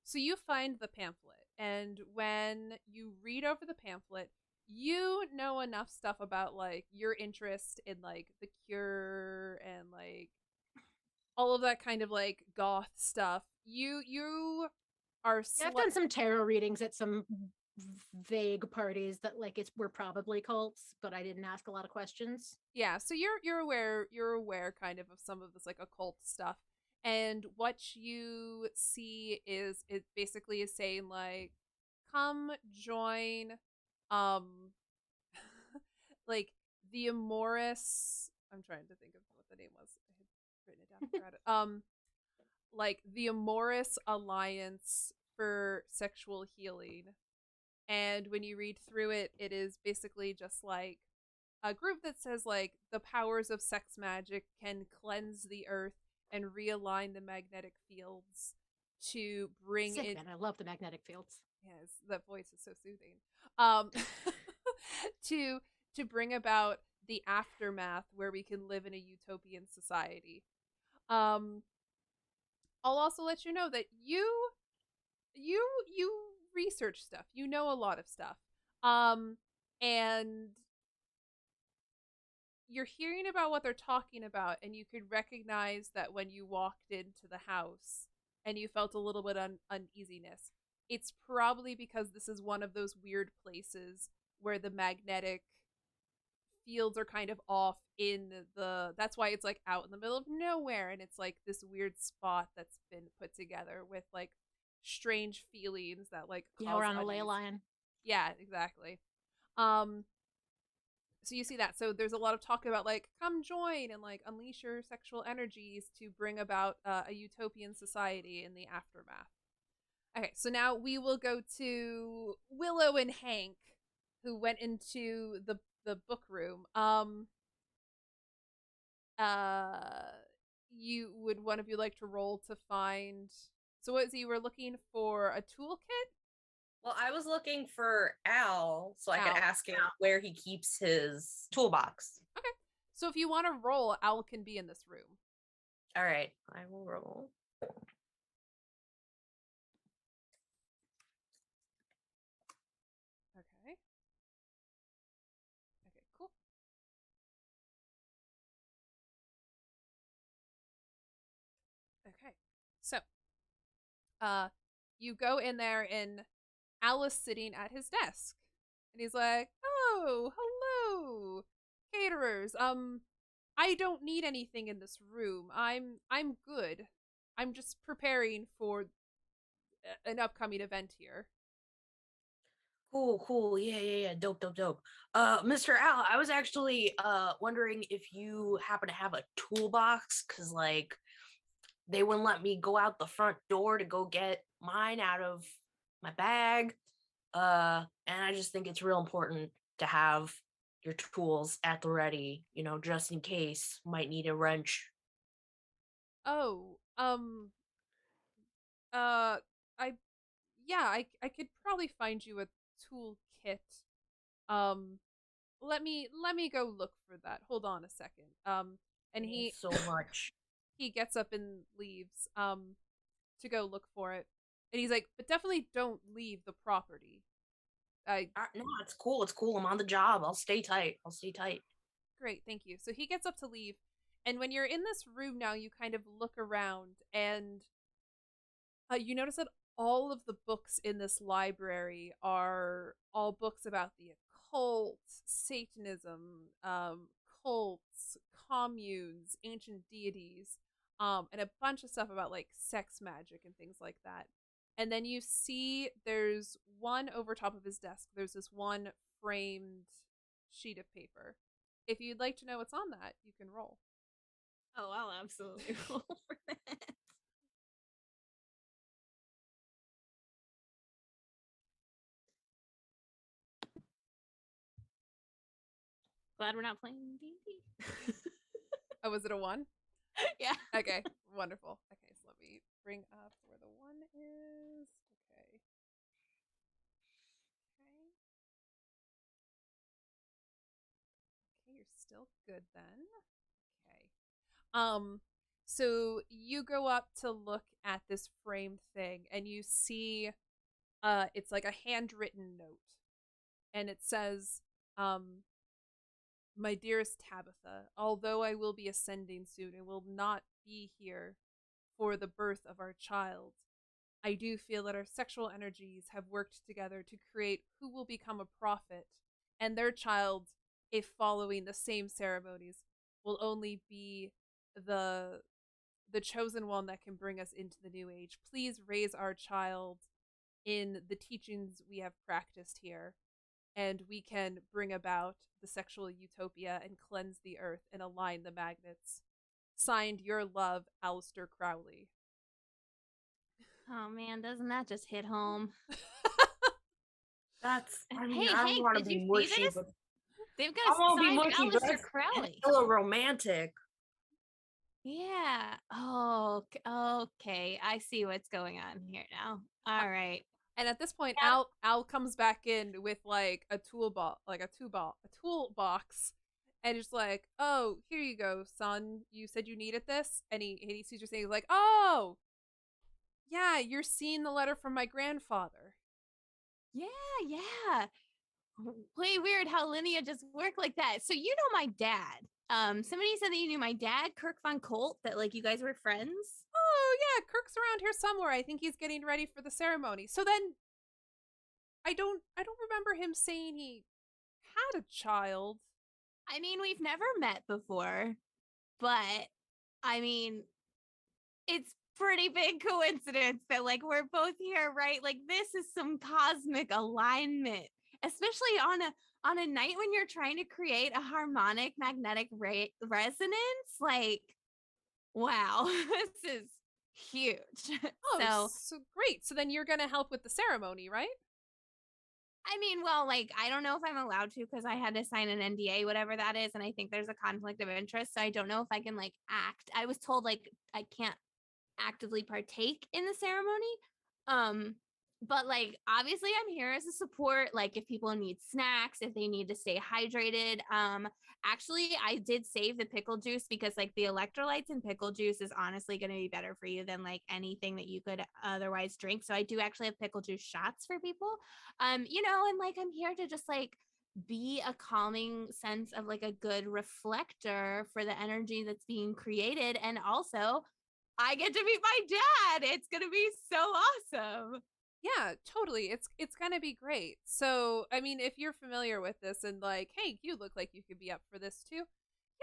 So you find the pamphlet, and when you read over the pamphlet, you know enough stuff about like your interest in like the Cure and like all of that kind of like goth stuff. You are. I've done some tarot readings at some vague parties that like were probably cults, but I didn't ask a lot of questions. Yeah, so you're aware kind of some of this like occult stuff. And what you see is it basically is saying like, come join like the Amoris, I'm trying to think of what the name was. I had written it down, forgot it. Like the Amoris Alliance for Sexual Healing. And when you read through it, it is basically just like a group that says like the powers of sex magic can cleanse the earth and realign the magnetic fields to bring Sick, in. man, I love the magnetic fields. Yes, that voice is so soothing. To bring about the aftermath where we can live in a utopian society. I'll also let you know that you research stuff. You know a lot of stuff. And you're hearing about what they're talking about, and you could recognize that when you walked into the house and you felt a little bit uneasiness, it's probably because this is one of those weird places where the magnetic fields are kind of off in that's why it's like out in the middle of nowhere, and it's like this weird spot that's been put together with like strange feelings that like yeah, we're on a ley line. Yeah, exactly. So you see that. So there's a lot of talk about like come join and like unleash your sexual energies to bring about a utopian society in the aftermath. Okay, so now we will go to Willow and Hank, who went into the book room. You would one of you like to roll to find? So what is you were looking for a toolkit? Well, I was looking for Al so I could Al. ask him where he keeps his toolbox. Okay. So if you want to roll, Owl can be in this room. All right, I will roll. Okay. Okay, cool. Okay. So, you go in there and Alice sitting at his desk. And he's like, "Oh, hello. Caterers. I don't need anything in this room. I'm good. I'm just preparing for an upcoming event here." Cool. Yeah. Dope. Mr. Al, I was actually wondering if you happen to have a toolbox, because like they wouldn't let me go out the front door to go get mine out of my bag. And I just think it's real important to have your tools at the ready, just in case. Might need a wrench. Oh, uh, I, yeah, I could probably find you a toolkit. Um, let me go look for that. Hold on a second. And he Thanks so much. he gets up and leaves to go look for it. And he's like, "But definitely don't leave the property." No, it's cool. I'm on the job. I'll stay tight. Great, thank you. So he gets up to leave, and when you're in this room now, you kind of look around, and you notice that all of the books in this library are all books about the occult, Satanism, cults, communes, ancient deities, and a bunch of stuff about like sex magic and things like that. And then you see there's one over top of his desk. There's this one framed sheet of paper. If you'd like to know what's on that, you can roll. Oh, I'll absolutely roll for that. Glad we're not playing D&D. Oh, was it a 1? Yeah. Okay, wonderful. Okay, so let me bring up where the 1 is. Okay. Okay, you're still good then. Okay. So you go up to look at this framed thing and you see it's like a handwritten note. And it says, "My dearest Tabitha, although I will be ascending soon and will not be here for the birth of our child, I do feel that our sexual energies have worked together to create who will become a prophet, and their child, if following the same ceremonies, will only be the chosen one that can bring us into the new age. Please raise our child in the teachings we have practiced here, and we can bring about the sexual utopia and cleanse the earth and align the magnets. Signed, your love, Alistair Crowley." Oh man, doesn't that just hit home? That's. I mean, Hey, I don't want to did be you see mushy, this? but They've I got won't be signed mushy, but Aleister that's Crowley. hella romantic. Yeah. Oh, okay. I see what's going on here now. All right. And at this point, Yeah. Al comes back in with like a toolbox, and just like, "Oh, here you go, son. You said you needed this." And he sees you saying, he's like, "Oh, yeah, you're seeing the letter from my grandfather." Yeah. Way weird how lineages work like that. So you know my dad. Somebody said that you knew my dad, Kirk Von Colt, that like you guys were friends. "Oh yeah, Kirk's around here somewhere. I think he's getting ready for the ceremony." So then, I don't remember him saying he had a child. I mean, we've never met before, but I mean, it's pretty big coincidence that like we're both here, right? Like this is some cosmic alignment, especially on a night when you're trying to create a harmonic magnetic resonance. Like, wow, this is huge. Oh, so great. So then you're gonna help with the ceremony, right? I mean, well, like, I don't know if I'm allowed to because I had to sign an NDA, whatever that is. And I think there's a conflict of interest. So I don't know if I can, like, act. I was told, like, I can't actively partake in the ceremony. but like obviously I'm here as a support, like if people need snacks, if they need to stay hydrated. Actually I did save the pickle juice because like the electrolytes in pickle juice is honestly going to be better for you than like anything that you could otherwise drink. So I do actually have pickle juice shots for people. You know, and like I'm here to just like be a calming sense of like a good reflector for the energy that's being created. And also I get to meet my dad. It's going to be so awesome. Yeah, totally. It's gonna be great. So, I mean, if you're familiar with this and like, hey, you look like you could be up for this too.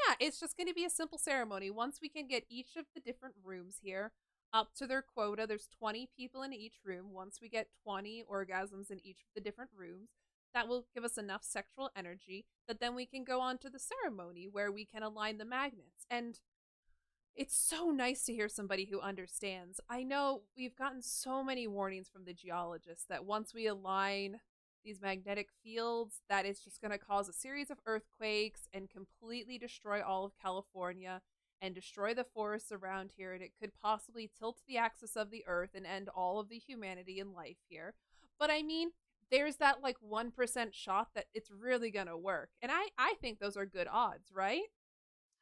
Yeah, it's just gonna be a simple ceremony. Once we can get each of the different rooms here up to their quota, there's 20 people in each room. Once we get 20 orgasms in each of the different rooms, that will give us enough sexual energy that then we can go on to the ceremony where we can align the magnets. And it's so nice to hear somebody who understands. I know we've gotten so many warnings from the geologists that once we align these magnetic fields, that it's just going to cause a series of earthquakes and completely destroy all of California and destroy the forests around here, and it could possibly tilt the axis of the earth and end all of the humanity and life here. But I mean, there's that like 1% shot that it's really going to work. And I think those are good odds, right?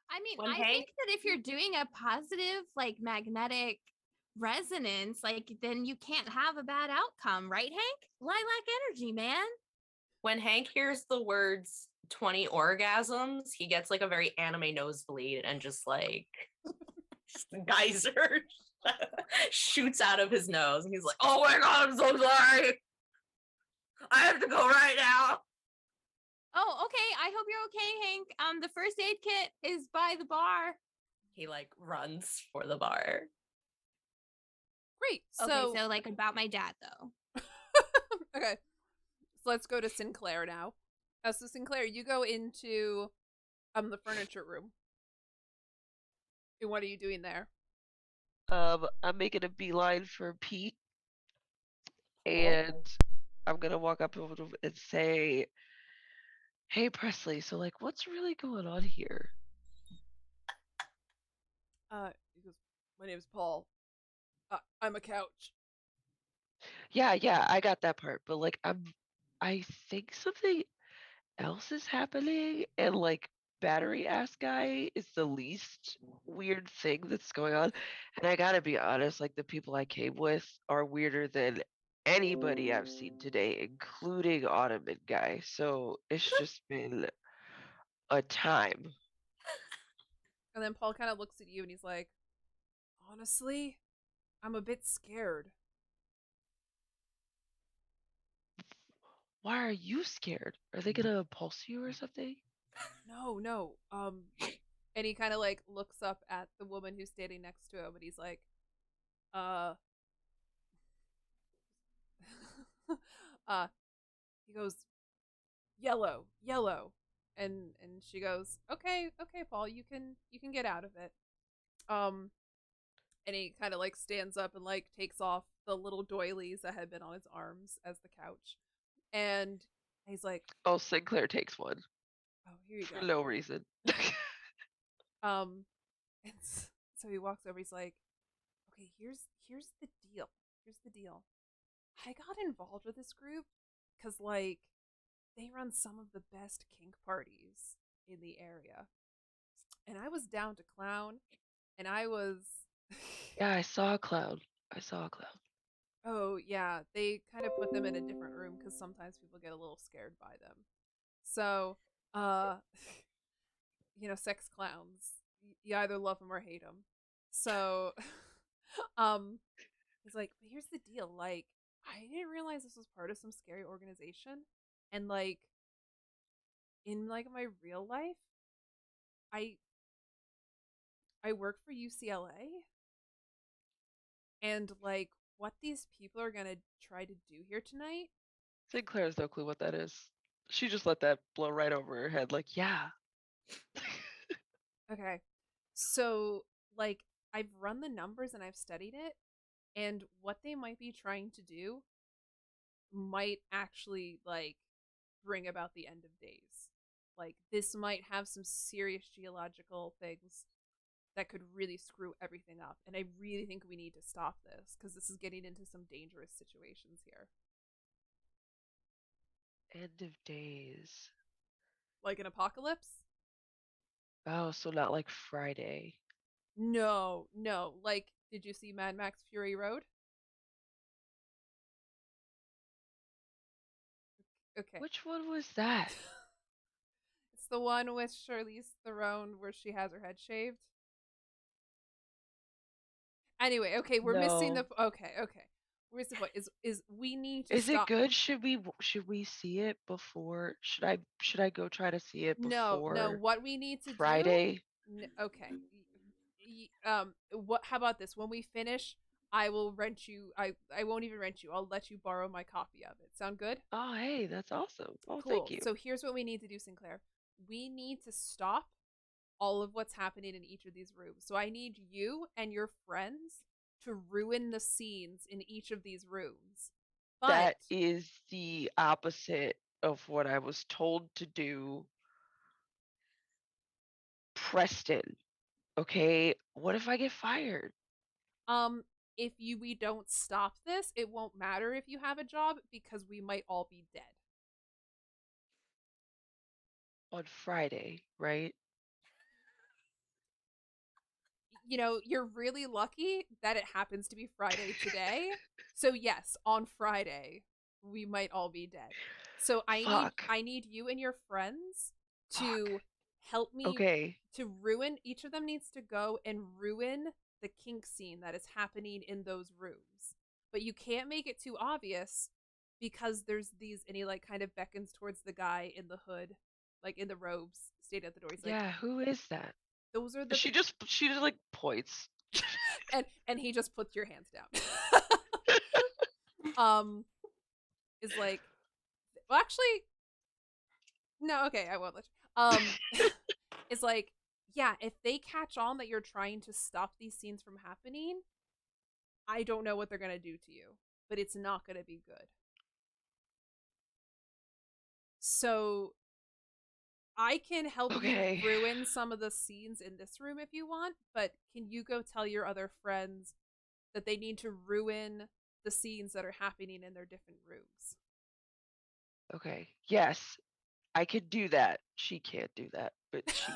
I mean, When I think Hank- that if you're doing a positive, like magnetic resonance, like then you can't have a bad outcome, right, Hank? Lilac energy, man. When Hank hears the words 20 orgasms, he gets like a very anime nosebleed and just like geyser shoots out of his nose. And he's like, oh my God, I'm so sorry. I have to go right now. Oh, okay. I hope you're okay, Hank. The first aid kit is by the bar. He like runs for the bar. Great. Okay, so like about my dad though. Okay. So let's go to Sinclair now. So Sinclair, you go into the furniture room. And what are you doing there? I'm making a beeline for Pete, and I'm gonna walk up to him and say, "Hey, Presley. So, like, what's really going on here?" He goes, my name's Paul. I'm a couch. Yeah, I got that part, but like, I think something else is happening, and like, battery ass guy is the least weird thing that's going on. And I gotta be honest, like, the people I came with are weirder than anybody I've seen today, including Ottoman guy. So it's just been a time. And then Paul kind of looks at you and he's like, honestly, I'm a bit scared. Why are you scared? Are they gonna pulse you or something? No. And he kind of like looks up at the woman who's standing next to him and he's like, uh, he goes, yellow. And she goes, okay, Paul, you can get out of it. And he kind of like stands up and like takes off the little doilies that had been on his arms as the couch. And he's like, Oh, Sinclair takes one oh, here you for go. no reason. And so he walks over, he's like, okay, here's the deal. Here's the deal. I got involved with this group because like they run some of the best kink parties in the area. And I was down to clown, and I was Yeah, I saw a clown. I saw a clown. oh yeah, they kind of put them in a different room because sometimes people get a little scared by them. So, uh, sex clowns. You either love them or hate them. So, um, he's like, but here's the deal. Like, I didn't realize this was part of some scary organization, and like, in like my real life, I work for UCLA, and like, what these people are gonna try to do here tonight. Sinclair has no clue what that is. She just let that blow right over her head, like, yeah. Okay. So, like, I've run the numbers and I've studied it, and what they might be trying to do might actually, like, bring about the end of days. Like, this might have some serious geological things. that could really screw everything up. And I really think we need to stop this because this is getting into some dangerous situations here. End of days. Like an apocalypse? Oh, so not like Friday. No. Like, did you see Mad Max Fury Road? Okay. Which one was that? It's the one with Charlize Theron where she has her head shaved. Anyway, okay, we're missing the No. okay. Where's the point? Is we need to Is it stop. good? Should we see it before? Should I go try to see it No. before What we need to Friday? do? Okay. What? How about this? When we finish, I will rent you. I won't even rent you. I'll let you borrow my copy of it. Sound good? Oh, hey, that's awesome. Oh, Cool. thank you. So here's what we need to do, Sinclair. We need to stop all of what's happening in each of these rooms. So I need you and your friends to ruin the scenes in each of these rooms. But That is the opposite of what I was told to do. Preston. Okay, what if I get fired if we don't stop this, it won't matter if you have a job because we might all be dead. on Friday, right? You know, you're really lucky that it happens to be Friday today. So yes, on Friday, we might all be dead. So Fuck. I need you and your friends to Fuck. help me Okay. to ruin. Each of them needs to go and ruin the kink scene that is happening in those rooms. But you can't make it too obvious because there's these, and he like kind of beckons towards the guy in the hood, like in the robes, stayed at the door. He's like, Yeah, who is that? those are the She just like points. and he just puts your hands down. Is like, well, actually, no, okay, I won't let you. Is like, yeah, if they catch on that you're trying to stop these scenes from happening, I don't know what they're gonna do to you, but it's not gonna be good. So I can help Okay. you ruin some of the scenes in this room if you want, but can you go tell your other friends that they need to ruin the scenes that are happening in their different rooms? Okay. Yes, I could do that. She can't do that, but she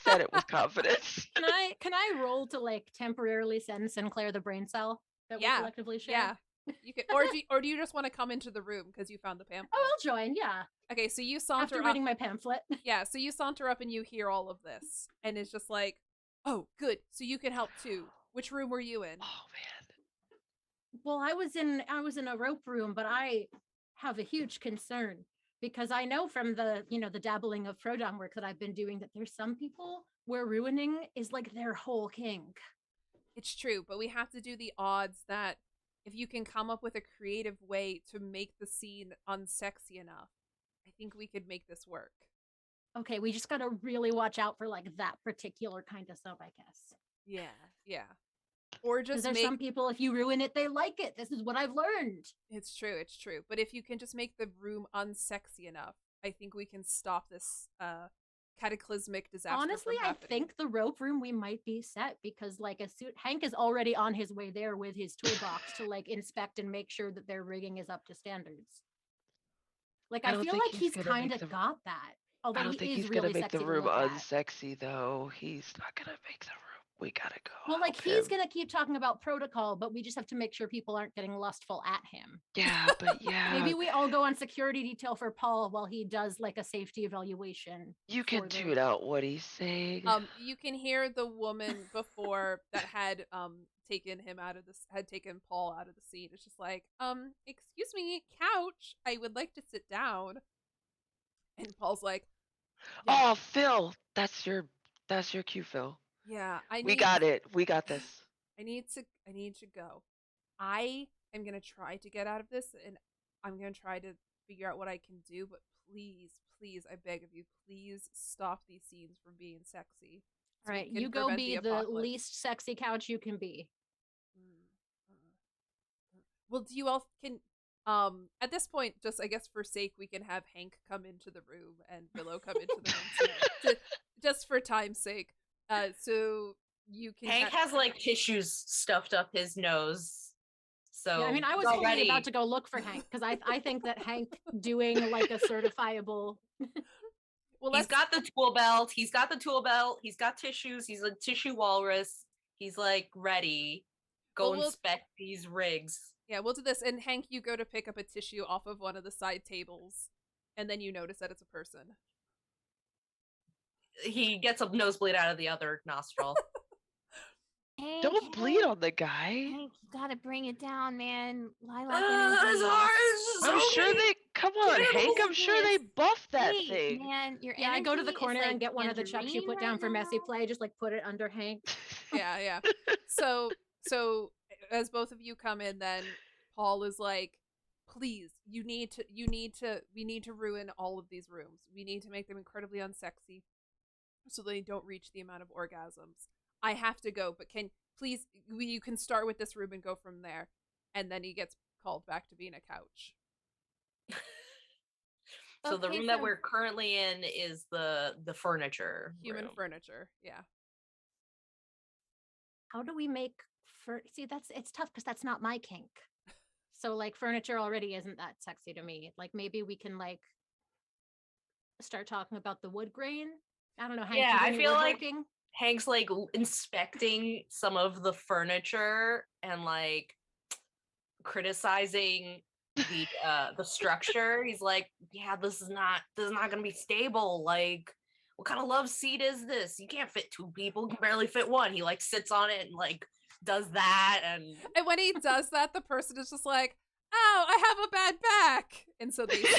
said it with confidence. Can I roll to like temporarily send Sinclair the brain cell that we collectively share? Yeah. You could, or do you just want to come into the room because you found the pamphlet? Oh, I'll join. Yeah. Okay, so you saunter After up. reading my pamphlet. Yeah, so you saunter up and you hear all of this, and it's just like, oh, good. So you can help too. Which room were you in? Oh man. Well, I was in a rope room, but I have a huge concern because I know from the the dabbling of proton work that I've been doing that there's some people where ruining is like their whole kink. It's true, but we have to do the odds that if you can come up with a creative way to make the scene unsexy enough, I think we could make this work. Okay, we just gotta really watch out for like that particular kind of sub, I guess. Yeah. Or Because just there's some people, if you ruin it, they like it. This is what I've learned. It's true. But if you can just make the room unsexy enough, I think we can stop this cataclysmic disaster. Honestly, I think the rope room we might be set because like Hank is already on his way there with his toolbox to like inspect and make sure that their rigging is up to standards. Like I feel like he's kind of got that. Although I don't think he is he's really gonna make sexy the to room look at. unsexy though. He's not gonna make the room. We gotta go. Well, like help he's him. gonna keep talking about protocol, but we just have to make sure people aren't getting lustful at him. Yeah, but yeah. Maybe we all go on security detail for Paul while he does like a safety evaluation. You can for the- tune out what he's saying. You can hear the woman before that had taken Paul out of the scene. It's just like, excuse me, couch, I would like to sit down. And Paul's like, yeah. Oh, Phil, that's your cue, Phil. Yeah, We got it. We got this. I need to go. I am gonna try to get out of this, and I'm gonna try to figure out what I can do. But please, I beg of you, please stop these scenes from being sexy. All right, you go be the least sexy couch you can be. Well, do you all can? At this point, just I guess for sake, we can have Hank come into the room and Willow come into the room, just for time's sake. So you can. Hank has like tissues stuffed up his nose. So Yeah, I mean, I was he's fully already about to go look for Hank because I think that Hank doing like a certifiable. Well, he's got the tool belt. He's got tissues. He's a tissue walrus. He's like ready. Go Well, inspect these rigs. Yeah, we'll do this. And Hank, you go to pick up a tissue off of one of the side tables, and then you notice that it's a person. He gets a nosebleed out of the other nostril. Hank, Don't bleed on the guy. Hank, you gotta bring it down, man. Lilac It's energy. hard. It's I'm so sure deep. they come on, Get Hank. I'm This sure they is- buffed that Wait, thing. man, your Yeah, I go to the energy is, corner like, and get one of the chucks you put tangerine down for right messy now. play. Just like put it under Hank. Yeah. So as both of you come in, then Paul is like, please, we need to ruin all of these rooms. We need to make them incredibly unsexy so they don't reach the amount of orgasms. I have to go, but you can start with this room and go from there. And then he gets called back to being a couch. So the Okay, room that so- we're currently in is the furniture Human room. furniture. Yeah. How do we make see it's tough because that's not my kink. So like furniture already isn't that sexy to me. Like maybe we can like start talking about the wood grain. I don't know. Hank, Yeah, you do I any feel like woodworking? Hank's like inspecting some of the furniture and like criticizing the structure. He's like, yeah, this is not gonna be stable. Like, what kind of love seat is this? You can't fit two people, you can barely fit one. He like sits on it and like does that, and And when he does that, the person is just like, "Oh, I have a bad back," and so they. Then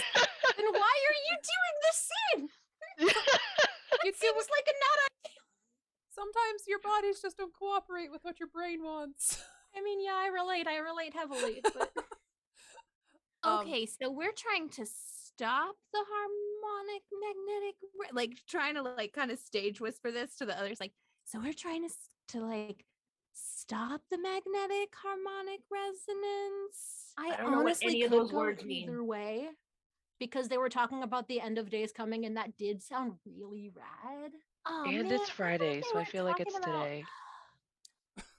why are you doing this scene? You Seems like a not sometimes your bodies just don't cooperate with what your brain wants. I mean, yeah, I relate heavily, but Okay, so we're trying to stop the harmonic magnetic, like trying to like kind of stage whisper this to the others, like, so we're trying to like stop the magnetic harmonic resonance. I don't know what honestly any of could those go words mean. either way because they were talking about the end of days coming, and that did sound really rad. Oh, And man, it's thought Friday, they so I were feel like it's talking about- today.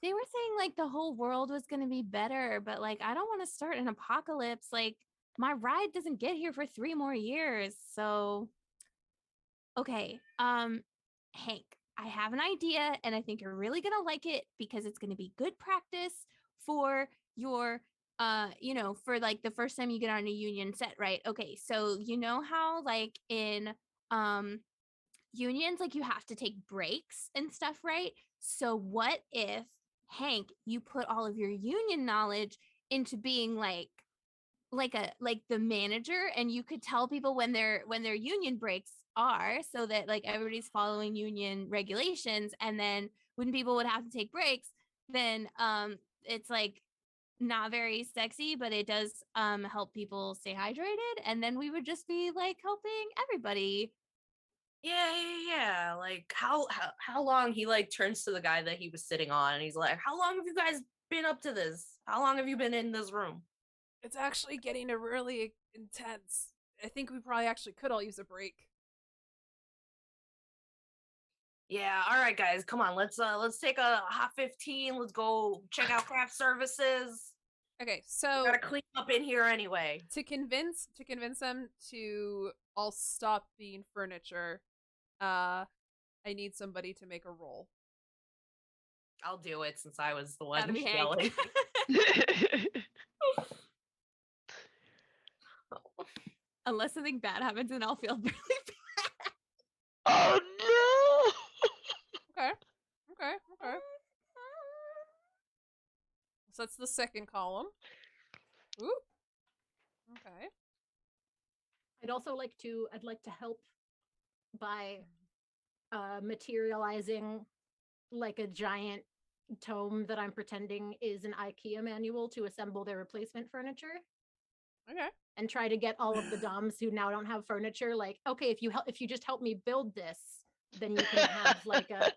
They were saying like the whole world was going to be better, but like I don't want to start an apocalypse. Like my ride doesn't get here for 3 more years. So okay, Hank, I have an idea and I think you're really going to like it because it's going to be good practice for your for like the first time you get on a union set, right? Okay, so you know how like in unions, like you have to take breaks and stuff, right? So what if, Hank, you put all of your union knowledge into being like the manager, and you could tell people when their union breaks are, so that like everybody's following union regulations, and then when people would have to take breaks, then it's like not very sexy, but it does help people stay hydrated, and then we would just be like helping everybody. Yeah. Like how long? He like turns to the guy that he was sitting on and he's like, how long have you guys been up to this? How long have you been in this room? It's actually getting really intense. I think we probably actually could all use a break. Yeah, all right guys, come on, let's take a hot 15. Let's go check out craft services. Okay, so Gotta clean up in here anyway. to convince them to all stop being furniture, I need somebody to make a roll. I'll do it since I was the Gotta one be Hank. yelling. Unless something bad happens, and I'll feel really bad. Oh no! Okay. So that's the second column. Ooh. Okay. I'd like to help by materializing like a giant tome that I'm pretending is an IKEA manual to assemble their replacement furniture. Okay. And try to get all of the doms who now don't have furniture, like, okay, if you just help me build this, then you can have like a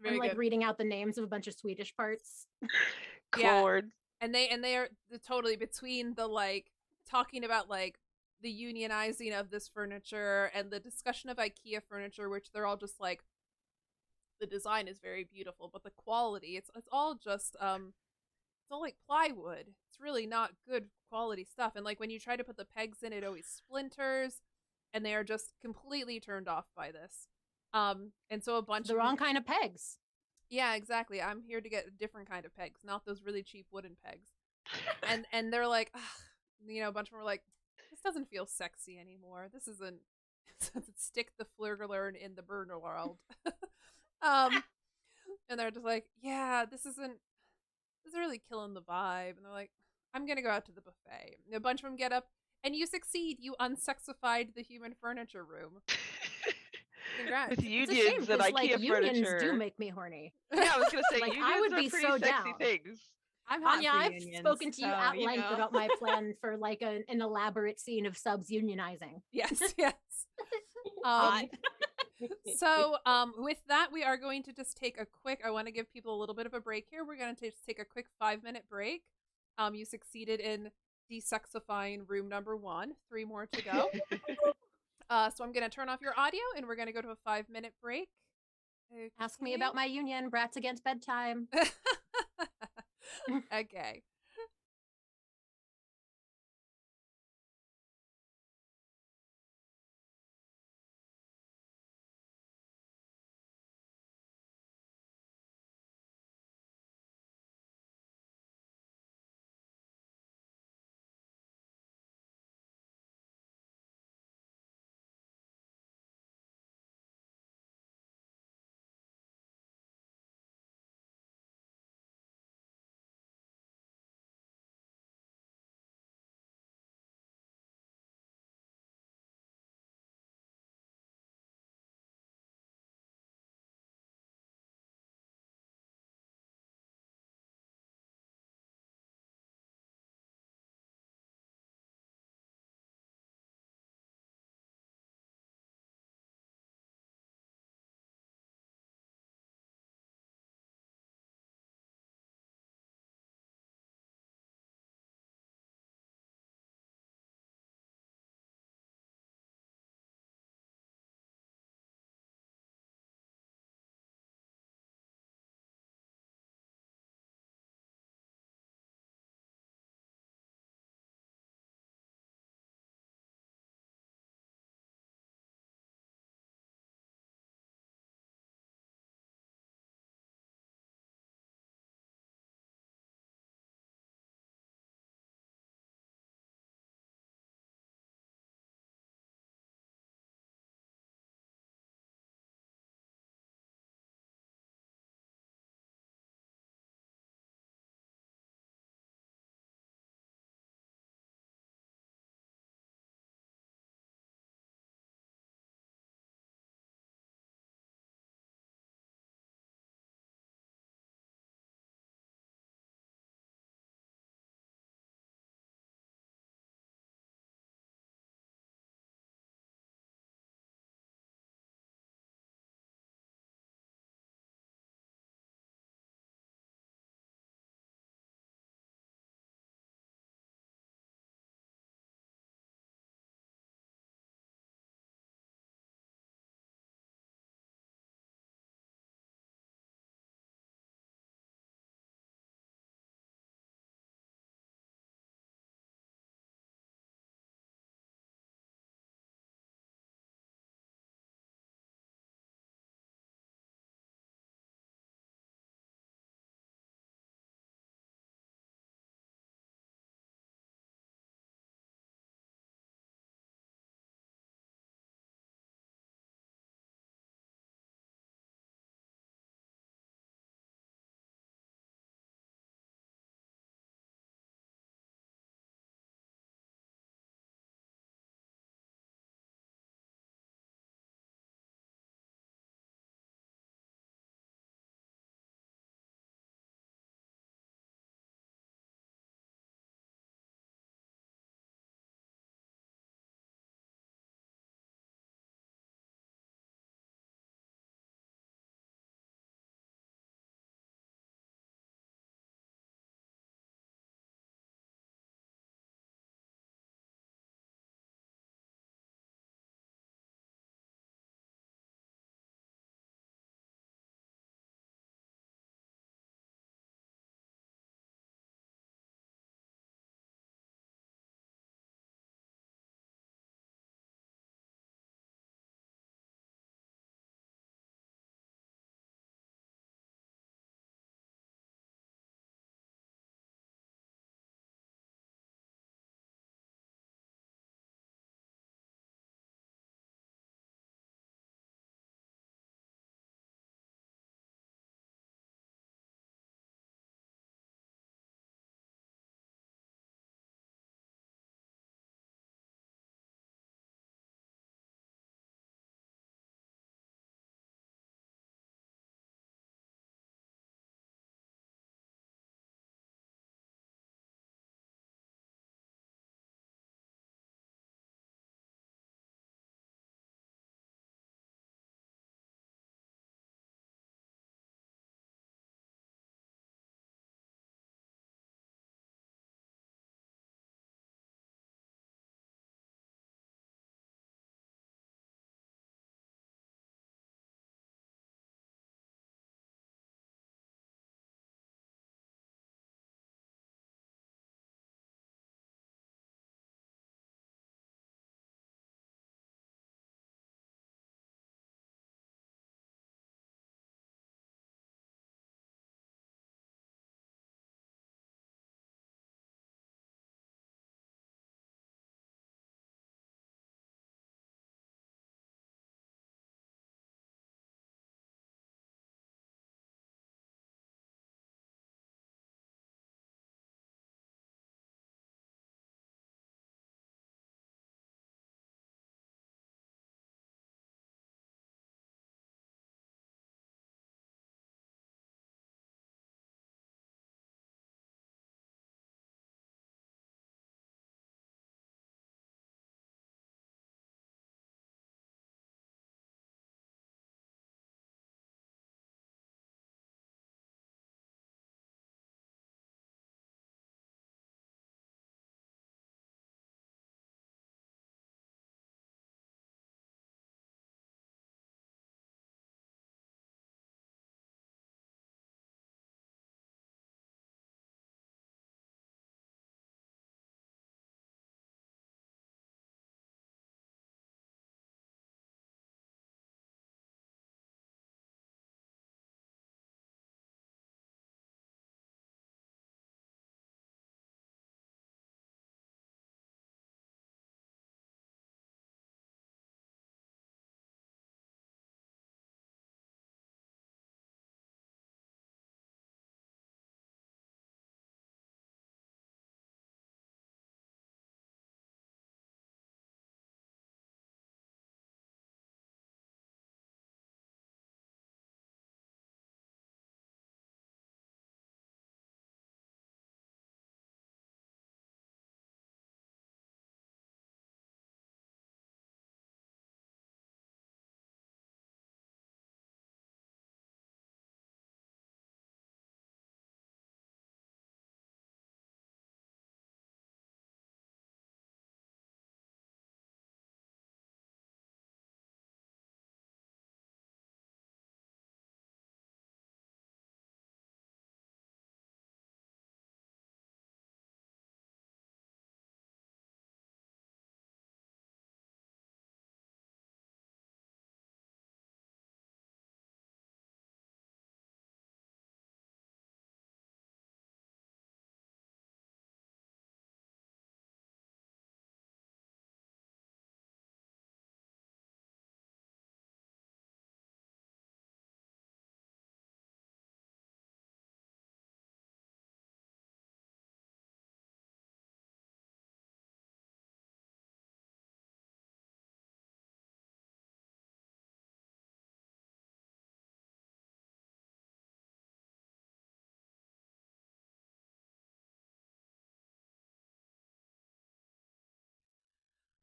Very I'm like good. reading out the names of a bunch of Swedish parts. Yeah. Cord. And they are totally between the like talking about like the unionizing of this furniture and the discussion of IKEA furniture, which they're all just like, the design is very beautiful, but the quality, it's all just it's all like plywood. It's really not good quality stuff. And like when you try to put the pegs in, it always splinters, and they are just completely turned off by this. And so a bunch The of wrong kind of pegs. yeah, exactly. I'm here to get a different kind of pegs, not those really cheap wooden pegs. And they're like, ugh, you know, a bunch of them were like, this doesn't feel sexy anymore. This isn't stick the flirgelern in the burner world. And they're just like, yeah, this is really killing the vibe. And they're like, I'm gonna go out to the buffet. And a bunch of them get up, and you succeed. You unsexified the human furniture room. Congrats. With It's a shame unions and because like IKEA unions furniture. do make me horny. Yeah, I was gonna say Like, I unions would are be pretty so sexy down. things. I'm hot Anya, for I've unions, spoken to you so, at you length know. about my plan for like an elaborate scene of subs unionizing. Yes, yes. Hot. So, with that, we are going to just take a quick. I want to give people a little bit of a break here. We're going to just take a quick 5-minute break. You succeeded in desexifying room number 1. 3 more to go. So I'm going to turn off your audio, and we're going to go to a 5-minute break. Ask me about my union, brats against bedtime. Okay.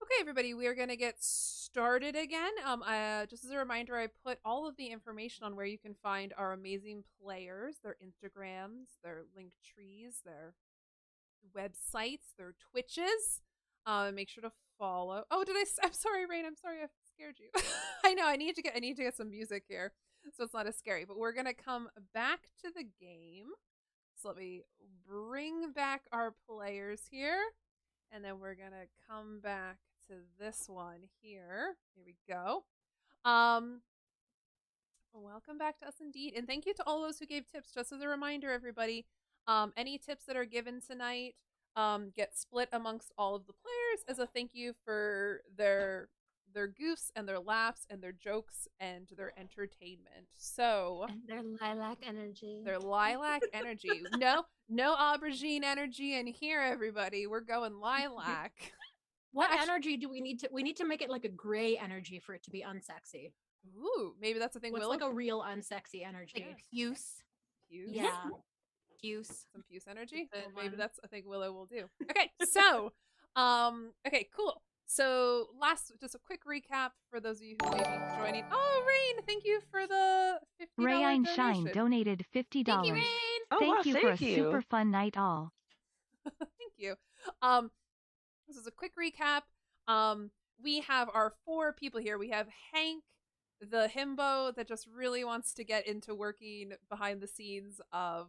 Okay, everybody, we are going to get started again. Just as a reminder, I put all of the information on where you can find our amazing players, their Instagrams, their link trees, their websites, their Twitches. Make sure to follow. Oh, I'm sorry, Rain. I'm sorry I scared you. I know. I need to get some music here, so it's not as scary. But we're gonna come back to the game. So let me bring back our players here, and then we're gonna come back to this one here. Here we go. Welcome back to us indeed, and thank you to all those who gave tips. Just as a reminder, everybody, any tips that are given tonight get split amongst all of the players as a thank you for their goofs and their laughs and their jokes and their entertainment. So And their lilac energy. Their lilac energy. No aubergine energy in here, everybody. We're going lilac. What energy do we need to? We need to make it like a gray energy for it to be unsexy. Ooh, maybe that's a thing. What's Willow? like a real unsexy energy? Like puce. Puce? Yeah. Puce. Some puce energy. Good Well, maybe one. that's a thing Willow will do. Okay, so, okay, cool. So, just a quick recap for those of you who may be joining. Oh, Rain, thank you for the $50 Rayin donation. Shine donated $50. Thank you, Rain. Oh, Thank wow, you for a thank super fun night all. Thank you. This is a quick recap. We have our 4 people here. We have Hank, the himbo that just really wants to get into working behind the scenes of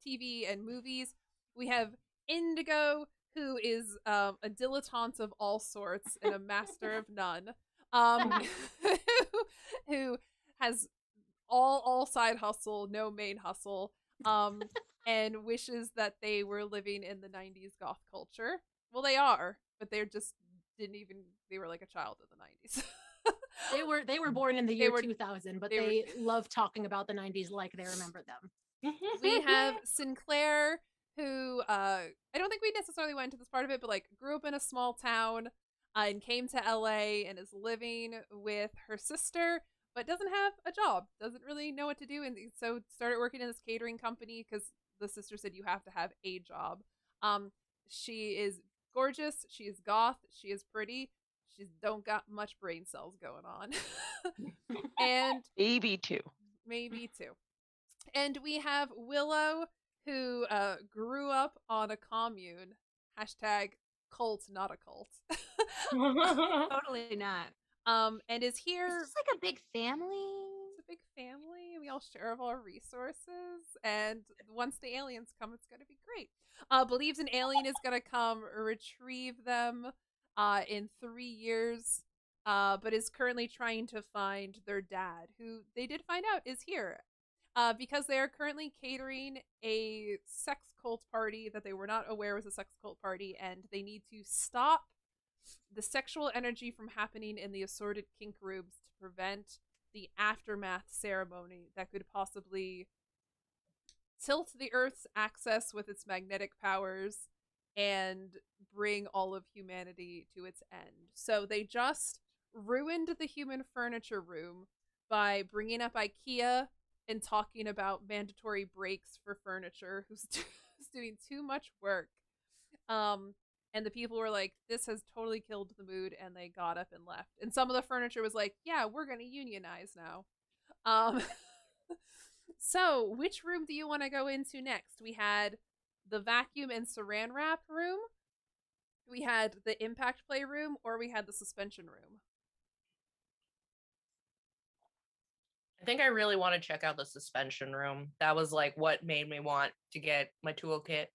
TV and movies. We have Indigo, who is a dilettante of all sorts and a master of none. Who has all side hustle, no main hustle. And wishes that they were living in the 90s goth culture. Well, they are, but they're just they were like a child of the 90s. They were born in the year were- 2000, but they were- they love talking about the 90s like they remember them. We have Sinclair, who I don't think we necessarily went into this part of it, but like grew up in a small town and came to LA and is living with her sister, but doesn't have a job, doesn't really know what to do, and so started working in this catering company because the sister said you have to have a job. She is gorgeous, she is goth, she is pretty, she's don't got much brain cells going on. And Maybe 2. maybe 2. And we have Willow, who grew up on a commune. Hashtag cult, not a cult. Totally not. And is here. It's like a big family. It's a big family. We all share of our resources. And once the aliens come, it's going to be great. Believes an alien is going to come retrieve them in 3 years. But is currently trying to find their dad, who they did find out is here. Because they are currently catering a sex cult party that they were not aware was a sex cult party, and they need to stop the sexual energy from happening in the assorted kink rooms to prevent the aftermath ceremony that could possibly tilt the Earth's axis with its magnetic powers and bring all of humanity to its end. So they just ruined the human furniture room by bringing up IKEA and talking about mandatory breaks for furniture who's doing too much work. And the people were like, this has totally killed the mood, and they got up and left. And some of the furniture was like, yeah, we're gonna unionize now. So which room do you want to go into next? We had the vacuum and saran wrap room, we had the impact play room, or we had the suspension room. I think I really want to check out the suspension room. That was like what made me want to get my toolkit.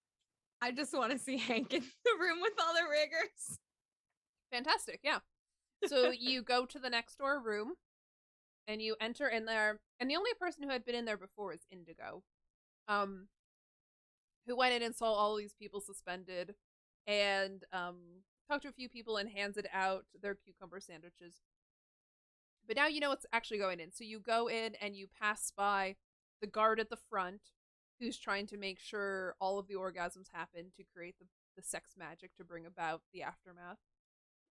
I just want to see Hank in the room with all the riggers. Fantastic, yeah. So you go to the next door room, and you enter in there, and the only person who had been in there before is Indigo, who went in and saw all these people suspended, and talked to a few people and handed out their cucumber sandwiches. But now you know what's actually going in. So you go in and you pass by the guard at the front, who's trying to make sure all of the orgasms happen to create the sex magic to bring about the aftermath.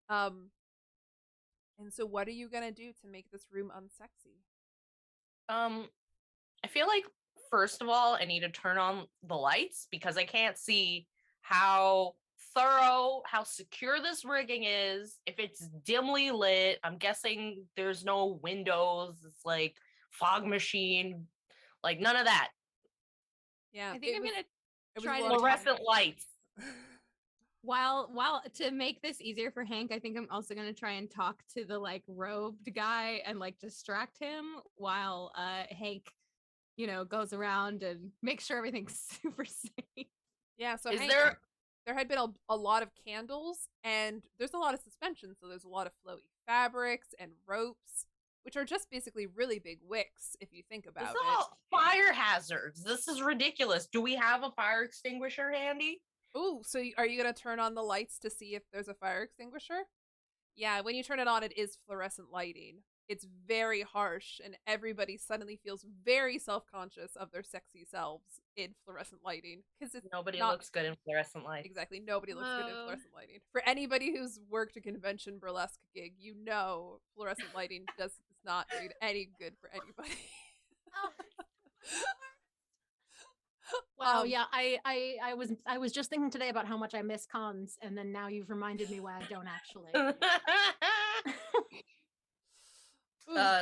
And so what are you gonna do to make this room unsexy? I feel like first of all, I need to turn on the lights because I can't see how thorough how secure this rigging is. If it's dimly lit, I'm guessing there's no windows. It's like fog machine, like none of that. Yeah, I think I'm gonna it was try a to lot of Fluorescent lights. while to make this easier for Hank, I think I'm also gonna try and talk to the like robed guy and like distract him while Hank, goes around and makes sure everything's super safe. Yeah, so Is Hank, there had been a lot of candles, and there's a lot of suspension, so there's a lot of flowy fabrics and ropes, which are just basically really big wicks if you think about It's it. all fire hazards. This is ridiculous. Do we have a fire extinguisher handy? Ooh, so are you gonna turn on the lights to see if there's a fire extinguisher? Yeah, when you turn it on, it is fluorescent lighting. It's very harsh, and everybody suddenly feels very self-conscious of their sexy selves in fluorescent lighting because it's Nobody not looks good in fluorescent lights. exactly nobody looks good in Whoa. fluorescent lighting. For anybody who's worked a convention burlesque gig, fluorescent lighting does not do any good for anybody. Wow, yeah, I was just thinking today about how much I miss cons, and then now you've reminded me why I don't actually.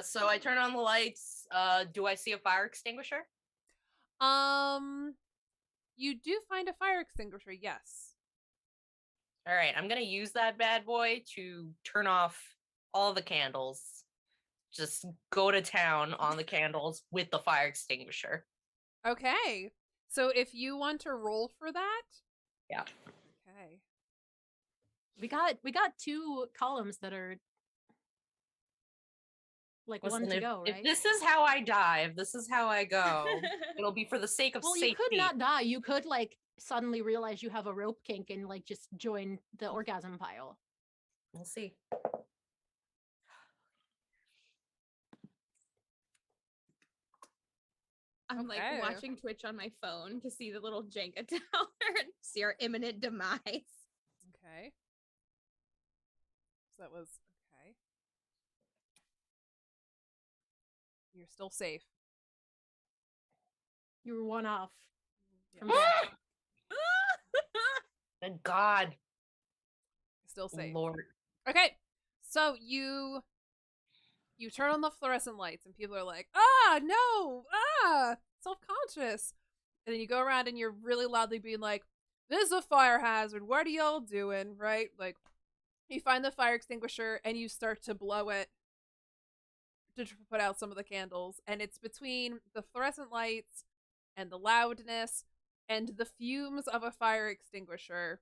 So I turn on the lights. Do I see a fire extinguisher? You do find a fire extinguisher, yes. All right, I'm gonna use that bad boy to turn off all the candles. Just go to town on the candles with the fire extinguisher. Okay. So if you want to roll for that, Yeah. okay. We got 2 columns that are like Listen, one to if, go, if right? this is how I die, if this is how I go, it'll be for the sake of Well, safety. you could not die. You could like suddenly realize you have a rope kink and like just join the orgasm pile. We'll see. I'm like Okay. watching Twitch on my phone to see the little Jenga tower and see our imminent demise. Okay. So that was okay. You're still safe. You were one off Yeah. from death. Thank God, Still safe. Lord. Okay. So you turn on the fluorescent lights and people are like, "Ah, no. Ah, self-conscious." And then you go around and you're really loudly being like, "This is a fire hazard. What are y'all doing?" Right? Like you find the fire extinguisher and you start to blow it to put out some of the candles, and it's between the fluorescent lights and the loudness and the fumes of a fire extinguisher.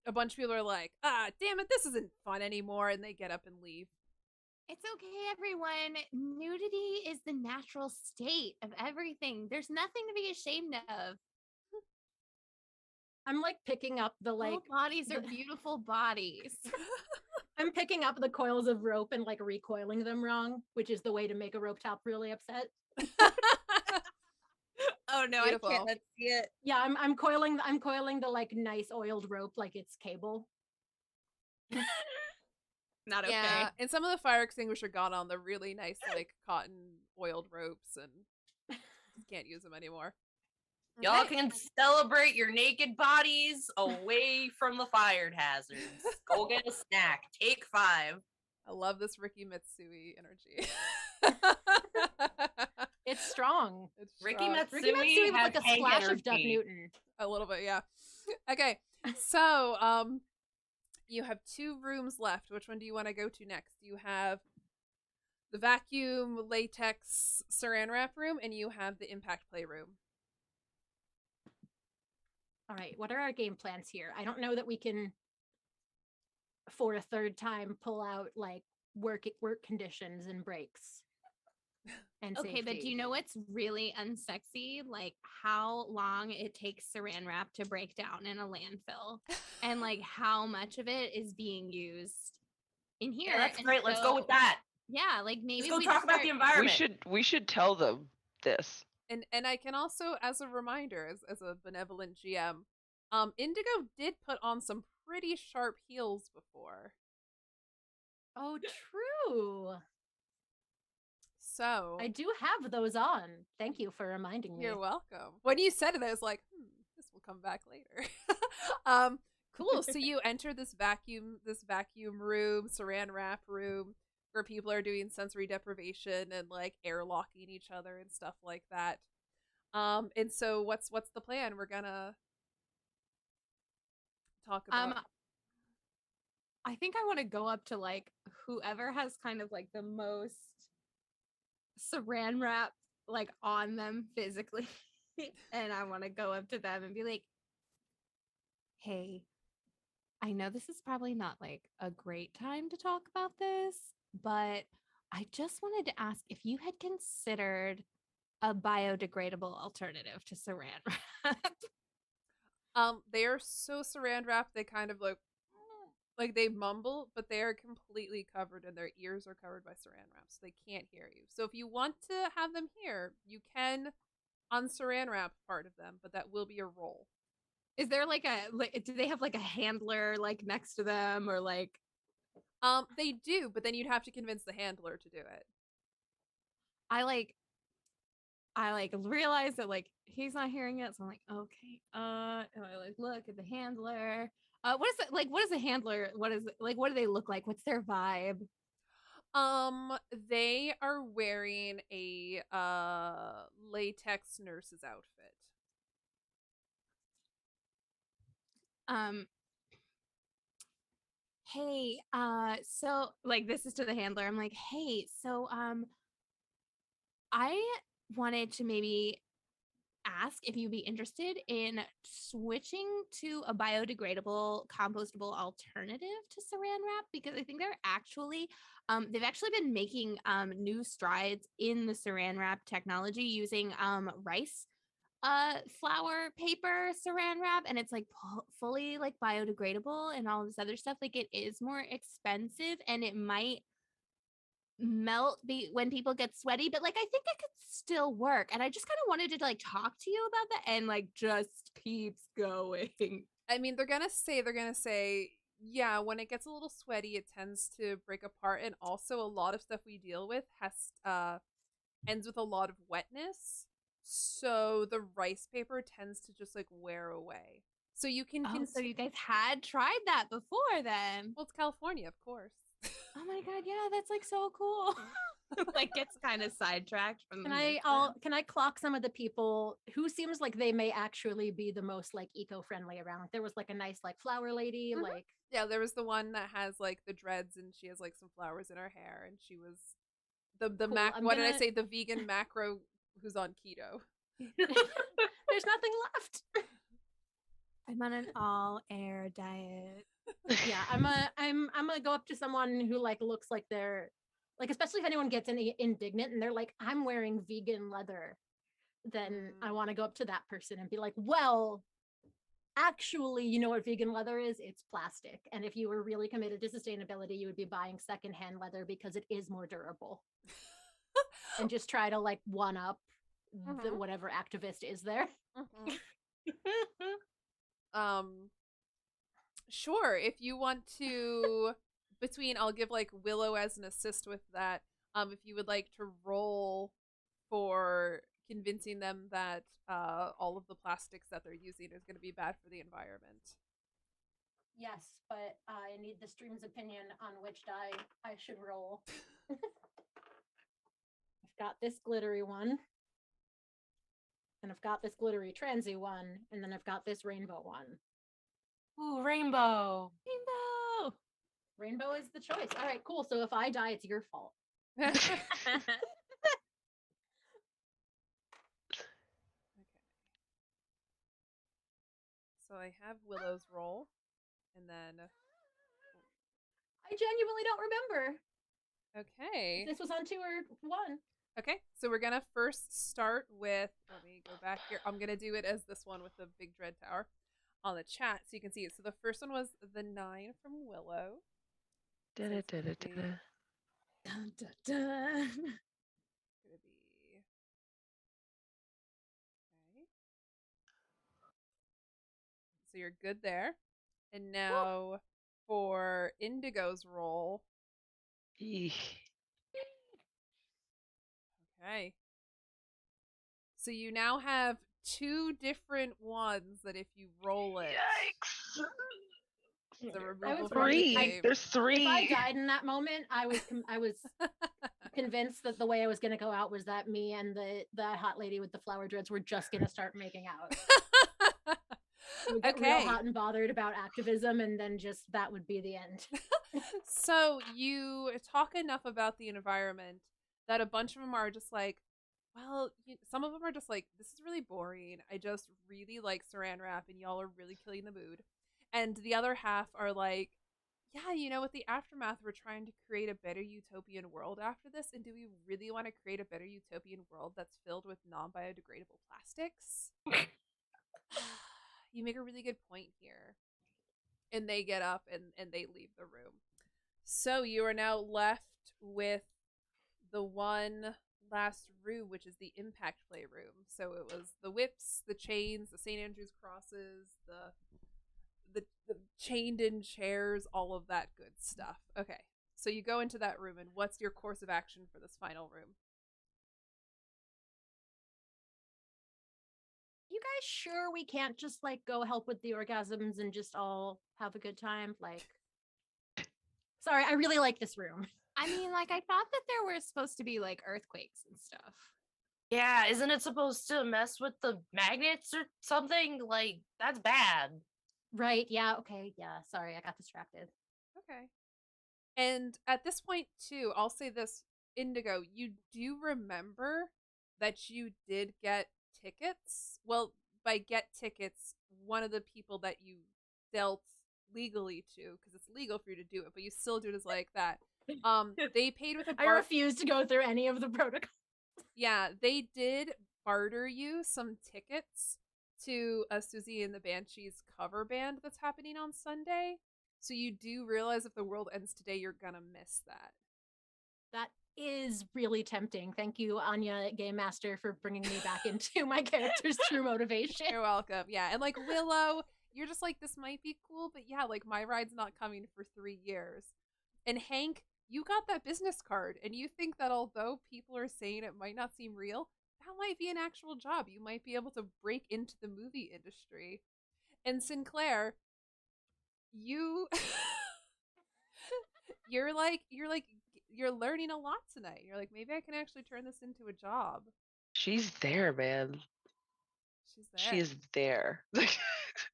A bunch of people are like, "Ah, damn it, this isn't fun anymore," and they get up and leave. It's okay, everyone. Nudity is the natural state of everything. There's nothing to be ashamed of. I'm like picking up the like All bodies are the- beautiful bodies. I'm picking up the coils of rope and like recoiling them wrong, which is the way to make a rope top really upset. Oh no, Beautiful. I can't see it. Yeah, I'm coiling the like nice oiled rope like it's cable. Not okay. Yeah, and some of the fire extinguisher got on the really nice like cotton oiled ropes and just can't use them anymore. Y'all Okay. can celebrate your naked bodies away from the fire hazards. Go get a snack. Take 5. I love this Ricky Mitsui energy. It's strong. It's Ricky strong. Ricky Matsui Matsui with has like a Hank splash of Duck energy. Newton. A little bit, yeah. Okay, so you have 2 rooms left. Which one do you want to go to next? You have the vacuum latex saran wrap room, and you have the impact playroom. All right, what are our game plans here? I don't know that we can, for a third time, pull out like work conditions and breaks. And Okay, but do you know what's really unsexy? Like how long it takes saran wrap to break down in a landfill and like how much of it is being used in here. Yeah, that's And great. Let's so- go with that. Yeah, like maybe Let's go we talk just about start- the environment. We should tell them this. And I can also, as a reminder, as a benevolent GM, Indigo did put on some pretty sharp heels before. Oh, true. So I do have those on. Thank you for reminding me. you're welcome. When you said it, I was like, this We'll come back later. Cool. So you enter this vacuum room, saran wrap room, where people are doing sensory deprivation and like airlocking each other and stuff like that. And so what's the plan? We're gonna talk about. I think I want to go up to like whoever has kind of like the most saran wrap like on them physically. And I want to go up to them and be like, hey, I know this is probably not like a great time to talk about this, but I just wanted to ask if you had considered a biodegradable alternative to saran wrap. They are so saran wrapped they kind of like they mumble, but they are completely covered and their ears are covered by saran wrap, so they can't hear you. So if you want to have them hear, you can unsaran wrap part of them, but that will be a roll. Is there like do they have like a handler like next to them or like? They do, but then you'd have to convince the handler to do it. I realize that like he's not hearing it, so I'm like, okay. And I like look at the handler. What is it like? What is a handler? What is it like? What do they look like? What's their vibe? They are wearing a latex nurse's outfit. Hey, so like this is to the handler. I'm like, hey, so I wanted to maybe ask if you'd be interested in switching to a biodegradable, compostable alternative to saran wrap because I think they've actually been making new strides in the saran wrap technology using rice flour paper saran wrap, and it's like fully like biodegradable and all this other stuff. Like it is more expensive and it might melt when people get sweaty, but like I think it could still work, and I just kind of wanted to like talk to you about that, and like just keeps going. I mean, they're gonna say yeah, when it gets a little sweaty it tends to break apart, and also a lot of stuff we deal with has ends with a lot of wetness, so the rice paper tends to just like wear away. So you can so you guys had tried that before then? Well, it's California, of course. Oh my god, yeah, that's like so cool. Like gets kind of sidetracked from Can I clock some of the people who seems like they may actually be the most like eco-friendly around? There was like a nice like flower lady, like yeah, there was the one that has like the dreads and she has like some flowers in her hair, and she was the Cool. what did I say? The vegan macro who's on keto. There's nothing left. I'm on an all air diet. Yeah, I'm gonna go up to someone who like looks like they're like, especially if anyone gets any indignant and they're like, I'm wearing vegan leather, then I want to go up to that person and be like, well, actually, you know what vegan leather is? It's plastic. And if you were really committed to sustainability, you would be buying secondhand leather because it is more durable. And just try to like one up the whatever activist is there. Sure, if you want to I'll give like Willow as an assist with that. If you would like to roll for convincing them that all of the plastics that they're using is going to be bad for the environment. Yes, but I need the stream's opinion on which die I should roll. I've got this glittery one, and I've got this glittery transy one, and then I've got this rainbow one. Ooh, rainbow. Rainbow is the choice. All right, cool. So if I die, it's your fault. Okay. So I have Willow's roll, and then I genuinely don't remember. okay. If this was on 2 or 1. Okay, so we're gonna first start with, let me go back here. I'm gonna do it as this one with the big dread tower on the chat so you can see it. So the first one was the 9 from Willow. Da, da, da, da, da. Dun, dun, dun. Gonna be okay. So you're good there. And now for Indigo's roll. Eesh. Okay. So you now have 2 different ones that if you roll it, Yikes. it's a I removal was from the Three. game. There's If I 3. died in that moment, I was convinced that the way I was going to go out was that me and the hot lady with the flower dreads were just going to start making out. We get real Okay. hot and bothered about activism, and then just that would be the end. So you talk enough about the environment that a bunch of them are just like, well, some of them are just like, this is really boring. I just really like saran wrap and y'all are really killing the mood. And the other half are like, yeah, with the aftermath, we're trying to create a better utopian world after this. And do we really want to create a better utopian world that's filled with non-biodegradable plastics? You make a really good point here. And they get up and they leave the room. So you are now left with the one last room, which is the impact play room. So it was the whips, the chains, the St. Andrew's crosses, the chained in chairs, all of that good stuff. Okay, so you go into that room, and what's your course of action for this final room? You guys sure we can't just like go help with the orgasms and just all have a good time? Like, sorry, I really like this room. I mean, like, I thought that there were supposed to be like earthquakes and stuff. Yeah, isn't it supposed to mess with the magnets or something? Like, that's bad. Right? Yeah. Okay. Yeah. Sorry, I got distracted. Okay. And at this point, too, I'll say this, Indigo, you do remember that you did get tickets. Well, by get tickets, one of the people that you dealt legally to, because it's legal for you to do it, but you still do it as like that. They paid with a I refuse to go through any of the protocols. Yeah, they did barter you some tickets to a Susie and the Banshees cover band that's happening on Sunday. So you do realize if the world ends today, you're gonna miss that. That is really tempting. Thank you, Anya Game Master, for bringing me back into my character's true motivation. You're welcome. Yeah, and like Willow, you're just like, this might be cool, but yeah, like my ride's not coming for 3 years. And Hank, you got that business card, and you think that although people are saying it might not seem real, that might be an actual job. You might be able to break into the movie industry. And Sinclair, you you're learning a lot tonight. You're like, maybe I can actually turn this into a job. She's there, man. She's there. She is there.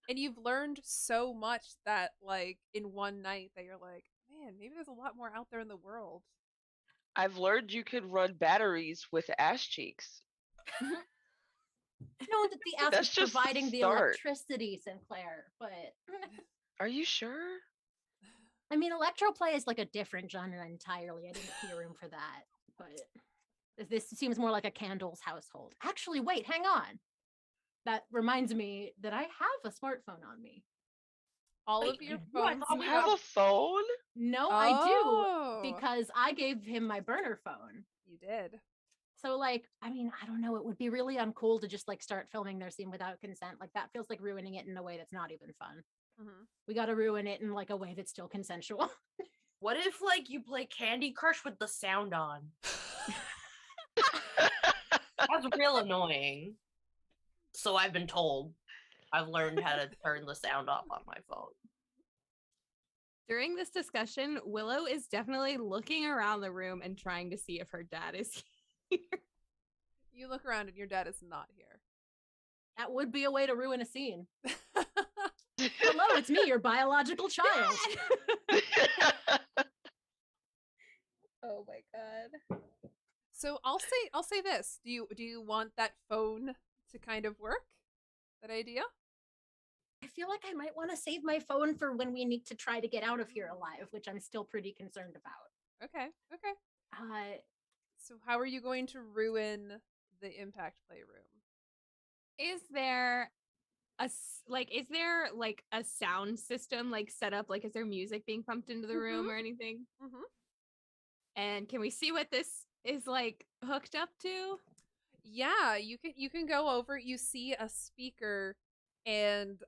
And you've learned so much that like in one night that you're like, man, maybe there's a lot more out there in the world. I've learned you can run batteries with ass cheeks. I know that the ass That's is just the providing the start. electricity, Sinclair, but Are you sure? I mean, electroplay is like a different genre entirely. I didn't see room for that, but this seems more like a Candles household. Actually, wait, hang on. That reminds me that I have a smartphone on me. All Wait, of your you do? I phones. thought You we have a phone? No, Oh. I do because I gave him my burner phone. You did. So, like, I mean, I don't know. It would be really uncool to just like start filming their scene without consent. Like, that feels like ruining it in a way that's not even fun. Mm-hmm. We got to ruin it in like a way that's still consensual. What if like you play Candy Crush with the sound on? That's real annoying. So I've been told. I've learned how to turn the sound off on my phone. During this discussion, Willow is definitely looking around the room and trying to see if her dad is here. You look around and your dad is not here. That would be a way to ruin a scene. Hello, it's me, your biological child. Oh my god. So I'll say this. Do you want that phone to kind of work? That idea? I feel like I might want to save my phone for when we need to try to get out of here alive, which I'm still pretty concerned about. Okay. So how are you going to ruin the impact playroom? Is there a sound system like set up? Like, is there music being pumped into the room or anything? Mm-hmm. And can we see what this is like hooked up to? Yeah, you can go over. You see a speaker, and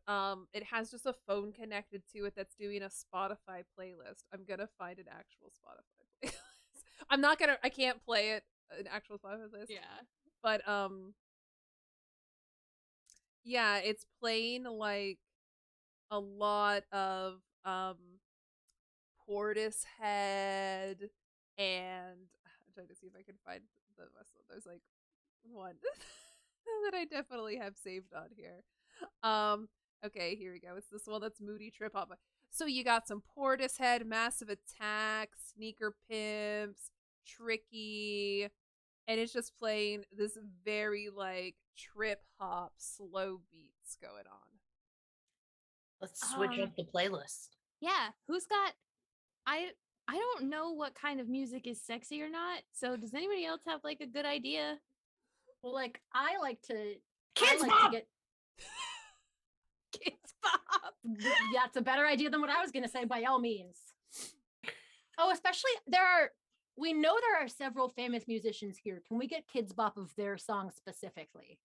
it has just a phone connected to it that's doing a Spotify playlist. I'm gonna find an actual Spotify playlist. I can't play it an actual Spotify playlist. Yeah. But Yeah, it's playing like a lot of Portishead, and I'm trying to see if I can find the rest of there's like one that I definitely have saved on here. Okay, here we go. It's this one that's Moody Trip Hop. So you got some Portishead, Massive Attack, Sneaker Pimps, Tricky, and it's just playing this very like trip hop slow beats going on. Let's switch up the playlist. Yeah, who's got I don't know what kind of music is sexy or not. So does anybody else have like a good idea? Well, like I like to Kids I like Bop! to get Kids Bop. that's a better idea than what I was gonna say by all means. Oh, especially we know there are several famous musicians here. Can we get Kids Bop of their song specifically?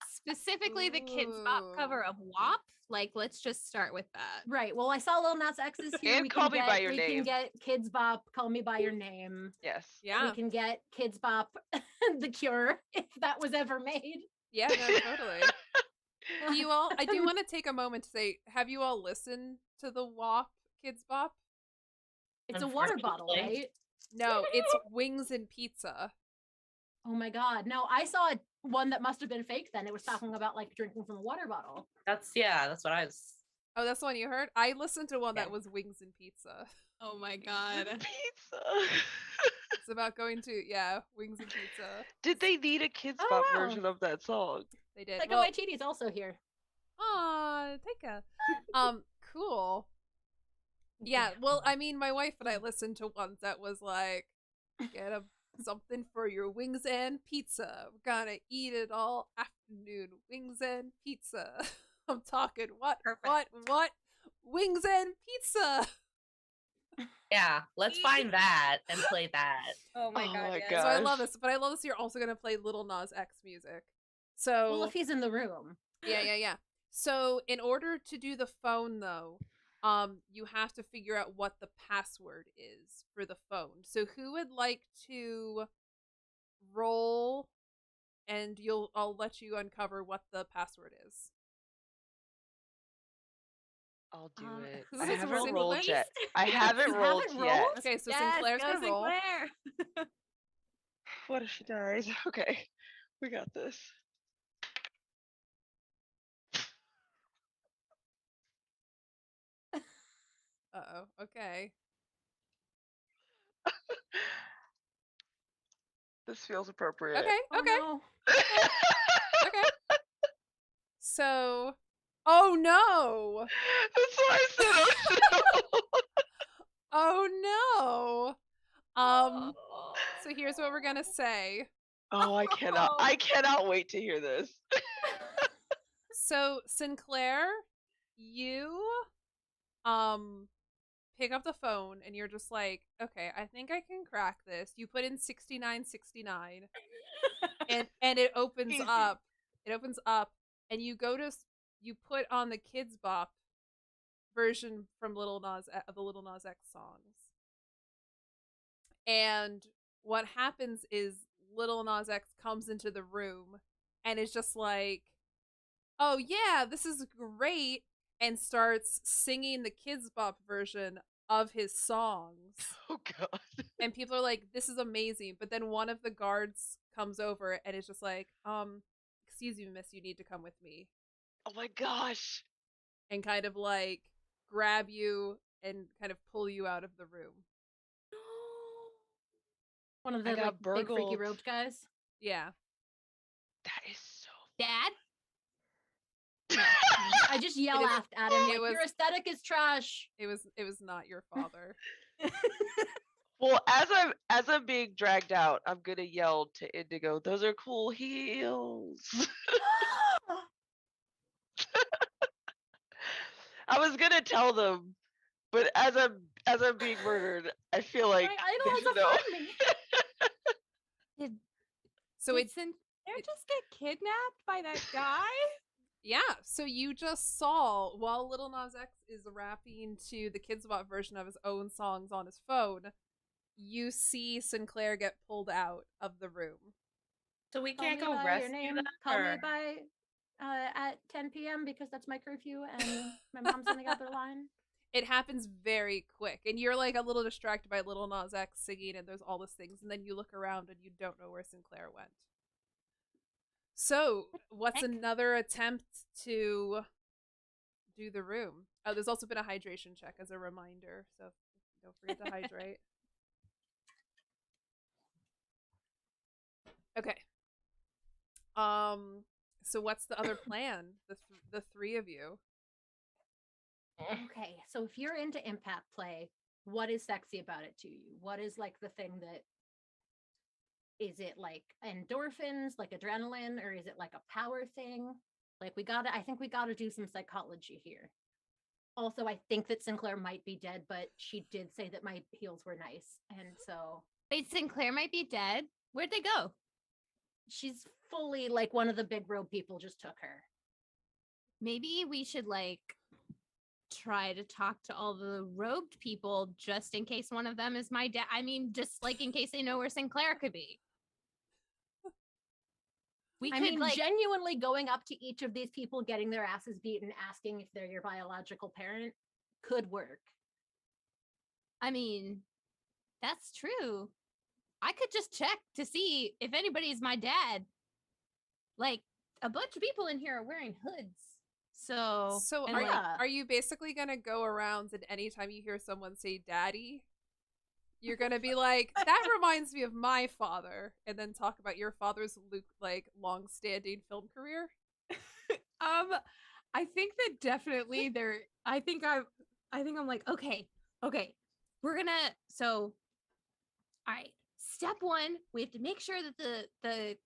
Specifically the Kids Bop cover of WAP. Like, let's just start with that. Right. Well, I saw Lil Nas X's here. And Call Me By Your we Name. can get Kids Bop, Call Me By Your Name. Yes. Yeah. We can get Kids Bop, The Cure, if that was ever made. Yeah, no, totally. I do want to take a moment to say, have you all listened to the WAP Kids Bop? It's a water bottle, Unfortunately. right? No, it's Wings and Pizza. Oh my God. No, I saw one that must have been fake then. It was talking about like drinking from a water bottle. That's what I was. Oh, that's the one you heard? I listened to one Yeah. that was Wings and Pizza. Oh my god. Pizza. It's about going to, Wings and Pizza. Did they need a Kids Oh, Bop wow. version of that song? They did. Like Well, Waititi is also here. aw, Taika. Cool. Yeah, well, I mean, my wife and I listened to one that was like, get something for your wings and pizza. We're gonna eat it all afternoon. Wings and pizza. I'm talking what? Wings and pizza. Yeah, let's find that and play that. Oh my Oh god. my yes. God. So I love this, but I love this. You're also gonna play Little Nas X music. So Well, if he's in the room. yeah. So in order to do the phone though, you have to figure out what the password is for the phone. So who would like to roll, and I'll let you uncover what the password is. I'll do it. who I is haven't rolling rolled with yet. me? I haven't you rolled haven't yet. rolled? Okay, so Yes, Sinclair's go gonna roll. Sinclair. What if she dies? Okay, we got this. Uh-oh. Okay. This feels appropriate. Okay. Oh, Okay. no. Okay. So, oh no. That's why I said oh Oh no. So here's what we're gonna say. no. Oh, I cannot wait to hear this. So Sinclair, you pick up the phone and you're just like, okay, I think I can crack this. You put in 6969 and it opens Easy. up. It opens up and you put on the Kids Bop version from the Little Nas X songs. And what happens is Little Nas X comes into the room and is just like, oh yeah, this is great, and starts singing the Kids Bop version of his songs. Oh god. And people are like, this is amazing. But then one of the guards comes over and is just like, excuse me, miss, you need to come with me. Oh my gosh. And kind of like grab you and kind of pull you out of the room. One of I the got like, big freaky burgled. robed guys. Yeah. That is so Dad? I just yell It is- at him. it Like, your was- aesthetic is trash. It was not your father. Well, as I'm being dragged out, I'm gonna yell to Indigo, those are cool heels. I was gonna tell them, but as I'm being murdered, I feel like My idol they has should know. affirmed me. So Did it Sinclair just get kidnapped by that guy? yeah, so you just saw while Little Nas X is rapping to the Kids Bop version of his own songs on his phone, you see Sinclair get pulled out of the room. So we Call can't me go by your rescue name. them. Call me or- by. at 10 p.m. because that's my curfew and my mom's on the other line. It happens very quick, and you're like a little distracted by Little Nas X singing, and there's all these things, and then you look around and you don't know where Sinclair went. So, what's Heck? another attempt to do the room? Oh, there's also been a hydration check as a reminder, so don't forget to hydrate. Okay. So what's the other plan? The three of you. Okay, so if you're into impact play, what is sexy about it to you? What is like the thing that is it like endorphins, like adrenaline, or is it like a power thing? Like I think we gotta do some psychology here. Also, I think that Sinclair might be dead, but she did say that my heels were nice. And so Wait, Sinclair might be dead. Where'd they go? she's fully like one of the big road people just took her. Maybe we should like try to talk to all the robed people just in case one of them is my dad. I mean, just like in case they know where Sinclair could be. We I could mean, like genuinely going up to each of these people, getting their asses beat and asking if they're your biological parent could work. I mean, that's true. I could just check to see if anybody's my dad. Like a bunch of people in here are wearing hoods. So and are, like are you basically gonna go around and anytime you hear someone say daddy, you're gonna be like, that reminds me of my father, and then talk about your father's long-standing film career? I think that definitely I think I'm like, okay, we're gonna all right. Step one, we have to make sure that the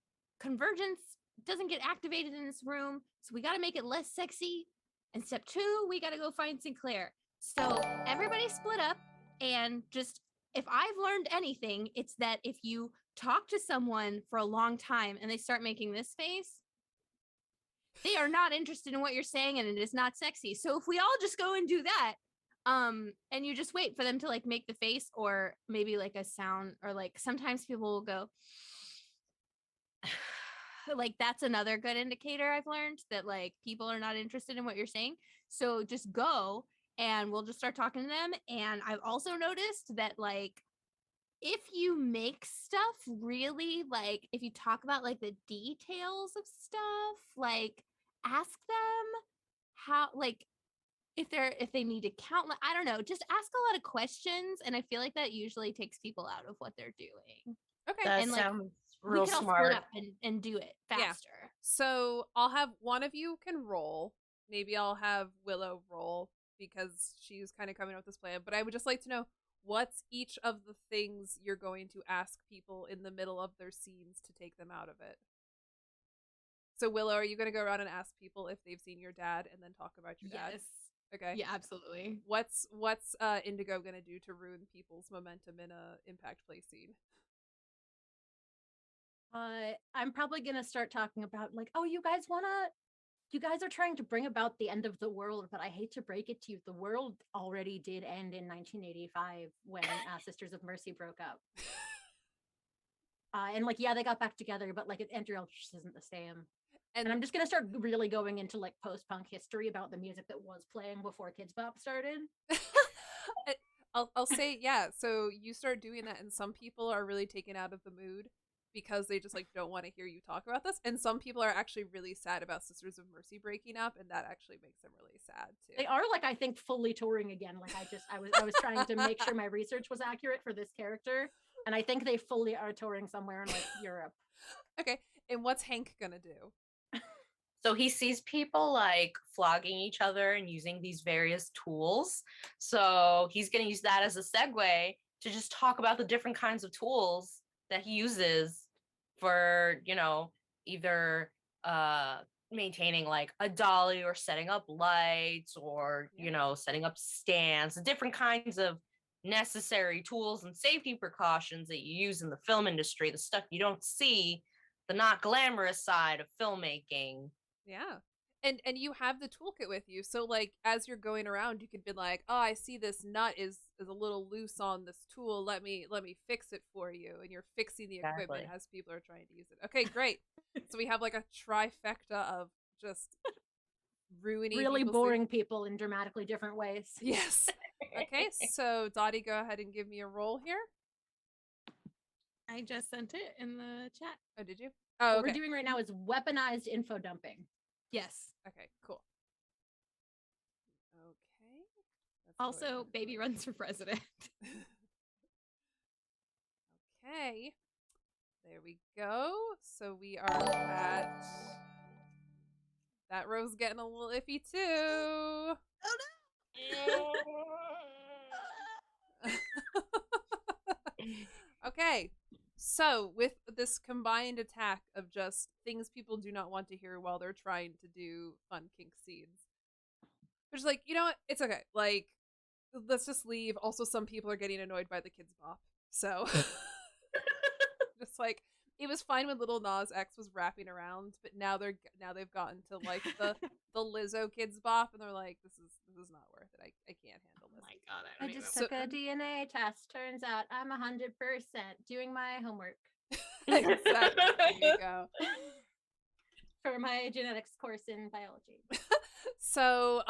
convergence doesn't get activated in this room. So we gotta make it less sexy. And step two, we gotta go find Sinclair. So everybody split up and just if I've learned anything, it's that if you talk to someone for a long time and they start making this face, they are not interested in what you're saying and it is not sexy. So if we all just go and do that, and you just wait for them to like make the face or maybe like a sound or like sometimes people will go like that's another good indicator I've learned that like people are not interested in what you're saying. So just go and we'll just start talking to them. And I've also noticed that like if you make stuff really like if you talk about like the details of stuff, like ask them how like if they need to count, I don't know, just ask a lot of questions and I feel like that usually takes people out of what they're doing. Okay. That and like sounds we real could all smart. split up and do it Yeah. faster. So I'll have one of you can roll. Maybe I'll have Willow roll because she's kind of coming up with this plan. But I would just like to know what's each of the things you're going to ask people in the middle of their scenes to take them out of it. So Willow, are you going to go around and ask people if they've seen your dad and then talk about your dad? Yes. Okay. Yeah, absolutely. What's Indigo gonna do to ruin people's momentum in a impact play scene? I'm probably gonna start talking about like, oh, you guys are trying to bring about the end of the world, but I hate to break it to you, the world already did end in 1985 when Sisters of Mercy broke up. And like, yeah, they got back together, but like, Andrew just isn't the same. And I'm just gonna start really going into like post-punk history about the music that was playing before Kids Bop started. I'll say, yeah, so you start doing that and some people are really taken out of the mood because they just like don't want to hear you talk about this, and some people are actually really sad about Sisters of Mercy breaking up, and that actually makes them really sad too. They are like, I think, fully touring again. Like I was trying to make sure my research was accurate for this character, and I think they fully are touring somewhere in like Europe. Okay, and what's Hank gonna do? So he sees people like flogging each other and using these various tools. So he's going to use that as a segue to just talk about the different kinds of tools that he uses for, either maintaining like a dolly or setting up lights or, setting up stands, different kinds of necessary tools and safety precautions that you use in the film industry, the stuff you don't see, the not glamorous side of filmmaking. Yeah. And you have the toolkit with you. So like as you're going around, you could be like, oh, I see this nut is a little loose on this tool. Let me fix it for you. And you're fixing the equipment as people are trying to use it. Okay, great. So we have like a trifecta of just ruining Really people's boring people in dramatically different ways. Yes. Okay, so Dottie, go ahead and give me a roll here. I just sent it in the chat. Oh, did you? Oh, What okay. we're doing right now is weaponized info dumping. Yes. Okay, cool. Okay. Let's go Also, ahead. baby runs for president. Okay. There we go. So we are at... That row's getting a little iffy too. Okay. So with this combined attack of just things people do not want to hear while they're trying to do fun kink scenes. Which is like, you know what? It's okay. Like, let's just leave. Also, some people are getting annoyed by the kids bop. So just like it was fine when Little Nas X was rapping around, but now they've gotten to like the Lizzo kids bop, and they're like, this is not worth it. I can't handle Oh this. my god, I just took a DNA test. Turns out I'm 100% doing my homework Exactly. There you go. for my genetics course in biology. So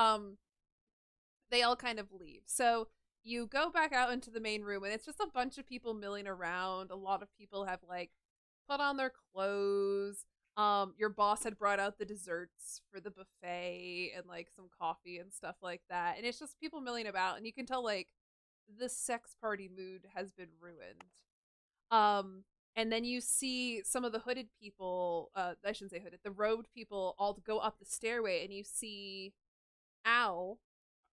they all kind of leave. So you go back out into the main room, and it's just a bunch of people milling around. A lot of people have like put on their clothes. Your boss had brought out the desserts for the buffet and like some coffee and stuff like that. And it's just people milling about, and you can tell like the sex party mood has been ruined. And then you see some of the hooded people, I shouldn't say hooded, the robed people all go up the stairway, and you see Al,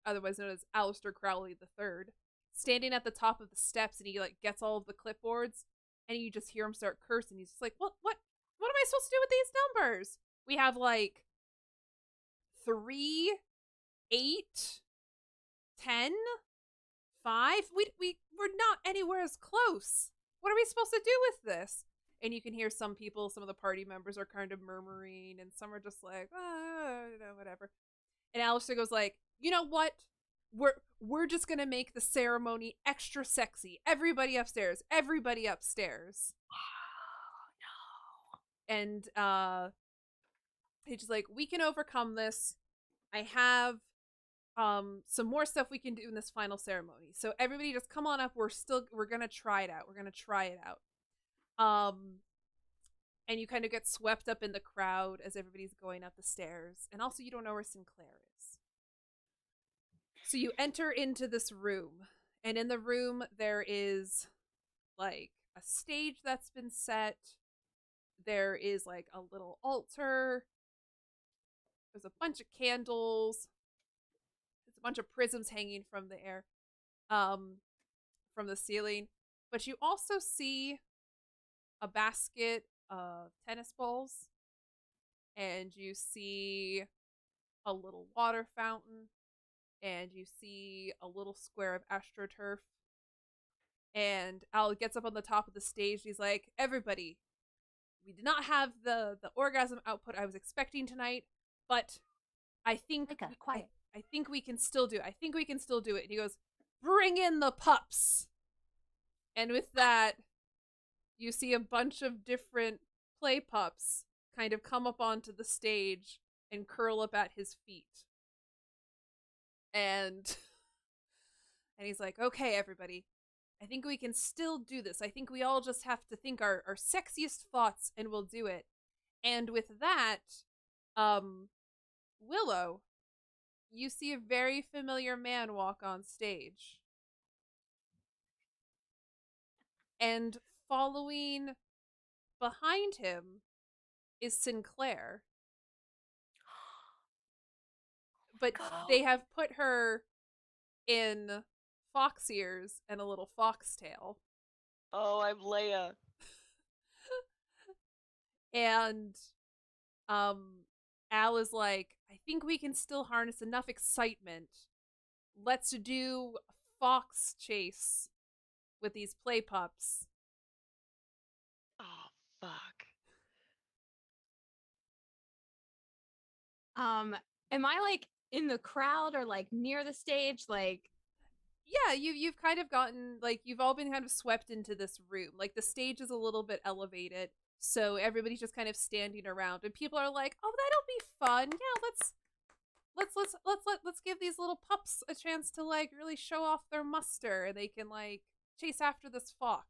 otherwise known as Aleister Crowley III, standing at the top of the steps, and he like gets all of the clipboards, and you just hear him start cursing. He's just like, what am I supposed to do with these numbers? We have like 3, 8, 10, 5. We're not anywhere as close. What are we supposed to do with this? And you can hear some of the party members are kind of murmuring, and some are just like, whatever. And Alistair goes like, you know what? We're just gonna make the ceremony extra sexy. Everybody upstairs. Everybody upstairs. Oh, no. And he's just like, we can overcome this. I have some more stuff we can do in this final ceremony. So everybody just come on up. We're gonna try it out. We're gonna try it out. And you kind of get swept up in the crowd as everybody's going up the stairs. And also you don't know where Sinclair is. So you enter into this room, and in the room there is like a stage that's been set. There is like a little altar. There's a bunch of candles. There's a bunch of prisms hanging from the air, from the ceiling. But you also see a basket of tennis balls, and you see a little water fountain, and you see a little square of astroturf. And Al gets up on the top of the stage. He's like, everybody, we did not have the orgasm output I was expecting tonight, but I think Quiet. I think we can still do it. I think we can still do it. And he goes, bring in the pups. And with that, you see a bunch of different play pups kind of come up onto the stage and curl up at his feet. And he's like, okay, everybody, I think we can still do this. I think we all just have to think our sexiest thoughts, and we'll do it. And with that, Willow, you see a very familiar man walk on stage. And following behind him is Sinclair. But they have put her in fox ears and a little foxtail. Oh, I'm Leia. And Al is like, I think we can still harness enough excitement. Let's do a fox chase with these play pups. Oh, fuck. Am I like in the crowd or like near the stage? Like, yeah, you've kind of gotten like you've all been kind of swept into this room. Like the stage is a little bit elevated, So everybody's just kind of standing around, and people are like, "Oh, that'll be fun. Yeah, let's give these little pups a chance to like really show off their muster, and they can like chase after this fox."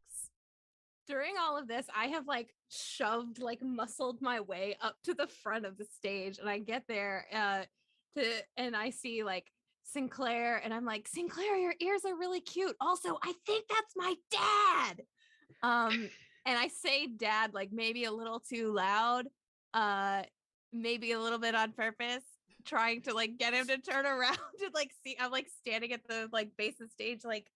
During all of this, I have like shoved, like muscled my way up to the front of the stage, and I get there and I see like Sinclair, and I'm like, Sinclair, your ears are really cute. Also, I think that's my dad. And I say dad like maybe a little too loud, maybe a little bit on purpose, trying to like get him to turn around and like see. I'm like standing at the like base of the stage, like,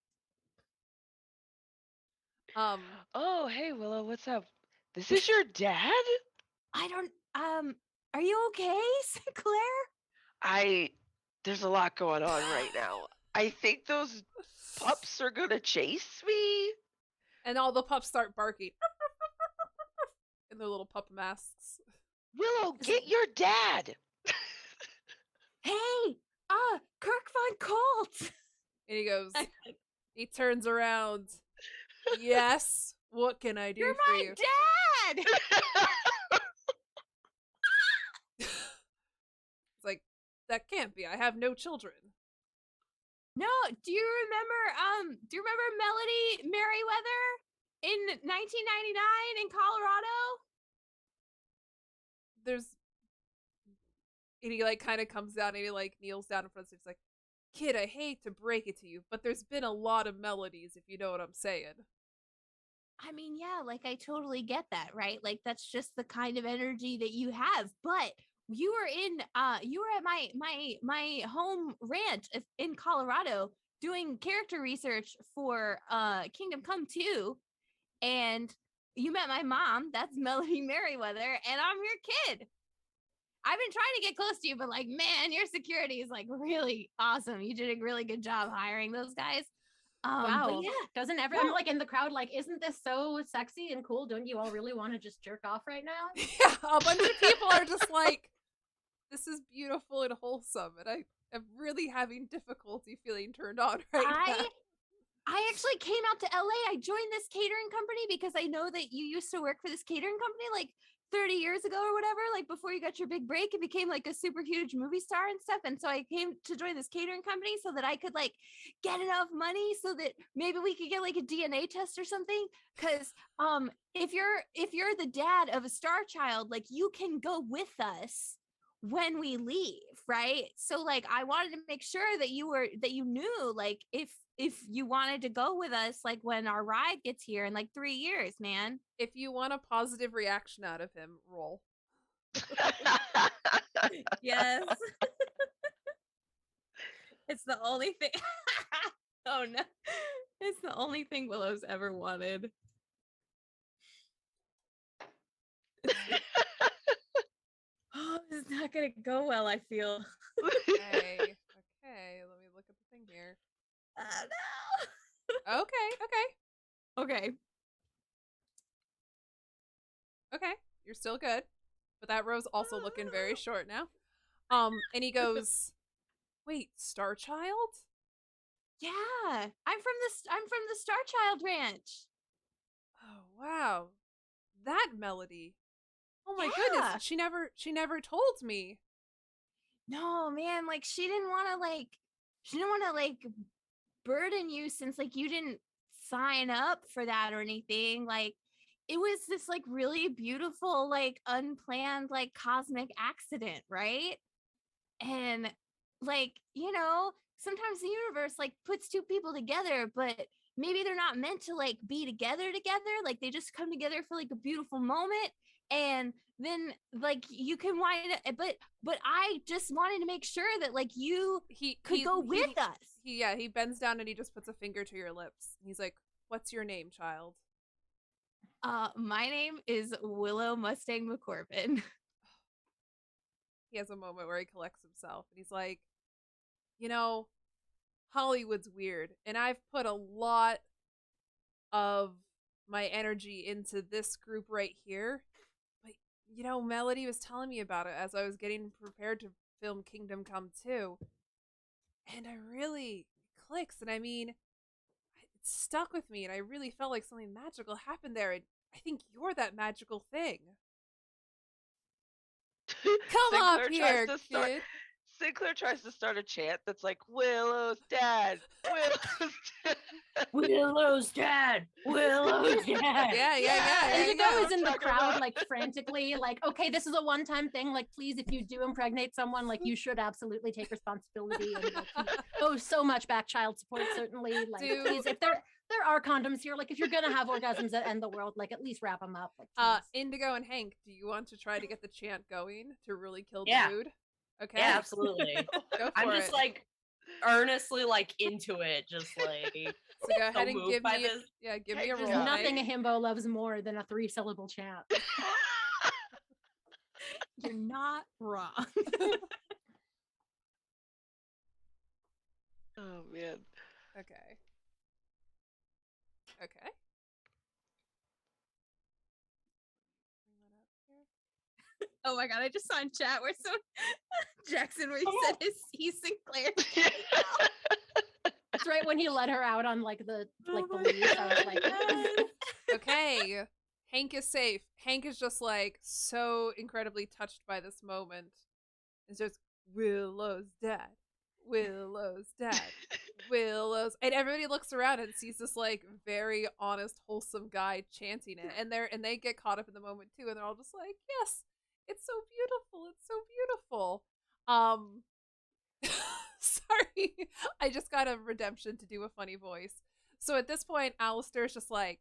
Oh, hey Willow, what's up? This is your dad? I don't are you okay, Sinclair? There's a lot going on right now. I think those pups are gonna chase me. And all the pups start barking in their little pup masks. Willow, get your dad. Hey, Kirk von Colt. And he goes, he turns around. Yes, what can I do You're for my you? dad. It's like, that can't be. I have no children. No, do you remember Melody Merriweather in 1999 in Colorado? And he like kind of comes down and he like kneels down in front of us. He's like, kid, I hate to break it to you, but there's been a lot of melodies, if you know what I'm saying. I mean, yeah, like I totally get that, right? Like that's just the kind of energy that you have. But you were at my home ranch in Colorado doing character research for Kingdom Come 2, and you met my mom. That's Melody Merriweather, and I'm your kid. I've been trying to get close to you, but like, man, your security is like really awesome. You did a really good job hiring those guys. Wow. But yeah, Doesn't everyone like in the crowd like, isn't this so sexy and cool? Don't you all really want to just jerk off right now? Yeah, a bunch of people are just like, this is beautiful and wholesome, and I am really having difficulty feeling turned on right now. I actually came out to LA. I joined this catering company because I know that you used to work for this catering company like 30 years ago or whatever, like before you got your big break and became like a super huge movie star and stuff. And so I came to join this catering company so that I could like get enough money so that maybe we could get like a DNA test or something. Cause if you're the dad of a star child, like you can go with us when we leave, right? So like I wanted to make sure that you knew like if you wanted to go with us like when our ride gets here in like 3 years, man. If you want a positive reaction out of him, roll. Yes. It's the only thing. Oh no. It's the only thing Willow's ever wanted. Oh, this is not gonna go well, I feel. Okay, let me look at the thing here. Oh Okay. no. Okay, you're still good. But that row's also looking very short now. And he goes, wait, Star Child? Yeah. I'm from the Star Child Ranch. Oh, wow. That Melody. Oh my Yeah. goodness, she never told me. No, man, like she didn't want to like burden you since like you didn't sign up for that or anything. Like it was this like really beautiful like unplanned like cosmic accident, right? And like, you know, sometimes the universe like puts two people together, but maybe they're not meant to like be together, like they just come together for like a beautiful moment, and then like you can wind up, but I just wanted to make sure that like you could go with us. He bends down and he just puts a finger to your lips. He's like, what's your name, child? My name is Willow Mustang McCorbin. He has a moment where he collects himself and he's like, you know, Hollywood's weird, and I've put a lot of my energy into this group right here. But, you know, Melody was telling me about it as I was getting prepared to film Kingdom Come 2. And I really clicks, and I mean, it stuck with me, and I really felt like something magical happened there. And I think you're that magical thing. Come up here, kid. Sinclair tries to start a chant that's like, Willow's dad, Willow's dad. Willow's dad. Willow's dad. Yeah. Indigo is in the Talking crowd, about- like frantically, like, okay, this is a one-time thing. Like, please, if you do impregnate someone, like, you should absolutely take responsibility. And like, oh, so much back child support, certainly. Like, please, if there are condoms here, like, if you're gonna have orgasms that end the world, like, at least wrap them up. Like, please. Indigo and Hank, do you want to try to get the chant going to really kill the Yeah. mood? Okay. Yeah, absolutely. Go for I'm just it. like earnestly like into it, just like So go ahead and moved give by me this. give me a There's roll. Yeah. nothing a Hank. himbo loves more than a 3-syllable chant. You're not wrong. Oh man. Okay. Oh my god, I just saw in chat where so Jackson where he said he's Sinclair. That's right when he let her out on like the leash. I was like, Okay. Hank is safe. Hank is just like so incredibly touched by this moment. It's just Willow's dad. Willow's dad. Willow's, and everybody looks around and sees this like very honest, wholesome guy chanting it. And they get caught up in the moment too, and they're all just like, yes, it's so beautiful. It's so beautiful. Sorry. I just got a redemption to do a funny voice. So at this point, Alistair's just like,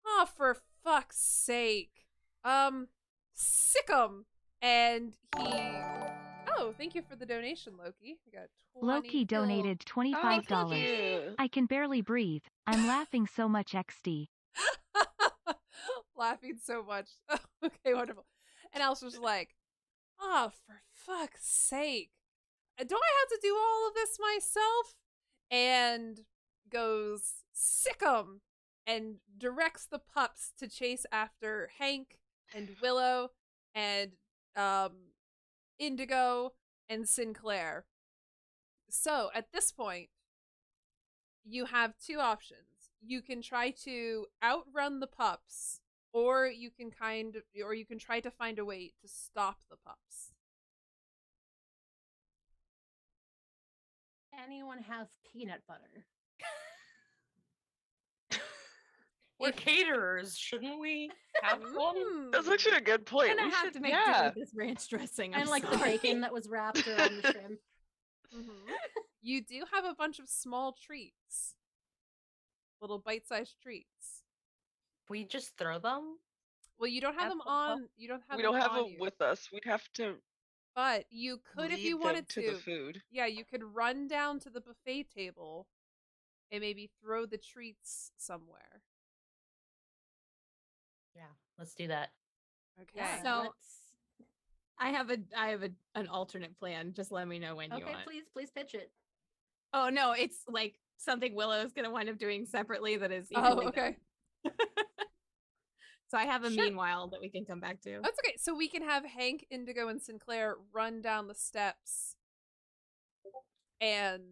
oh, for fuck's sake. Sick 'em. And he... Oh, thank you for the donation, Loki. I got 20 Loki gold. donated $25. Thank you. I can barely breathe. I'm laughing so much XD. Laughing so much. Okay, wonderful. And Alice was like, oh, for fuck's sake. Do I have to do all of this myself? And goes, sick 'em, and directs the pups to chase after Hank and Willow and Indigo and Sinclair. So at this point, you have two options. You can try to outrun the pups, or you can try to find a way to stop the pups. anyone have peanut butter? We're caterers, shouldn't we have one? That's actually a good point. I'm gonna We have should, to make do yeah. with this ranch dressing. And I'm like the sorry. bacon that was wrapped around the shrimp. You do have a bunch of small treats, little bite-sized treats. We just throw them? Well, you don't have That's them the problem. on. You don't have. We them don't have on them you. with us. We'd have to But you could, if you lead wanted them to the food. Yeah, you could run down to the buffet table and maybe throw the treats somewhere. Yeah, let's do that. Okay. Yeah, So- let's- I have an alternate plan. Just let me know when you okay, want. please pitch it. Oh no, it's like something Willow's gonna wind up doing separately that is Oh, equally okay. bad. So I have a Sure. meanwhile that we can come back to. That's okay. So we can have Hank, Indigo, and Sinclair run down the steps and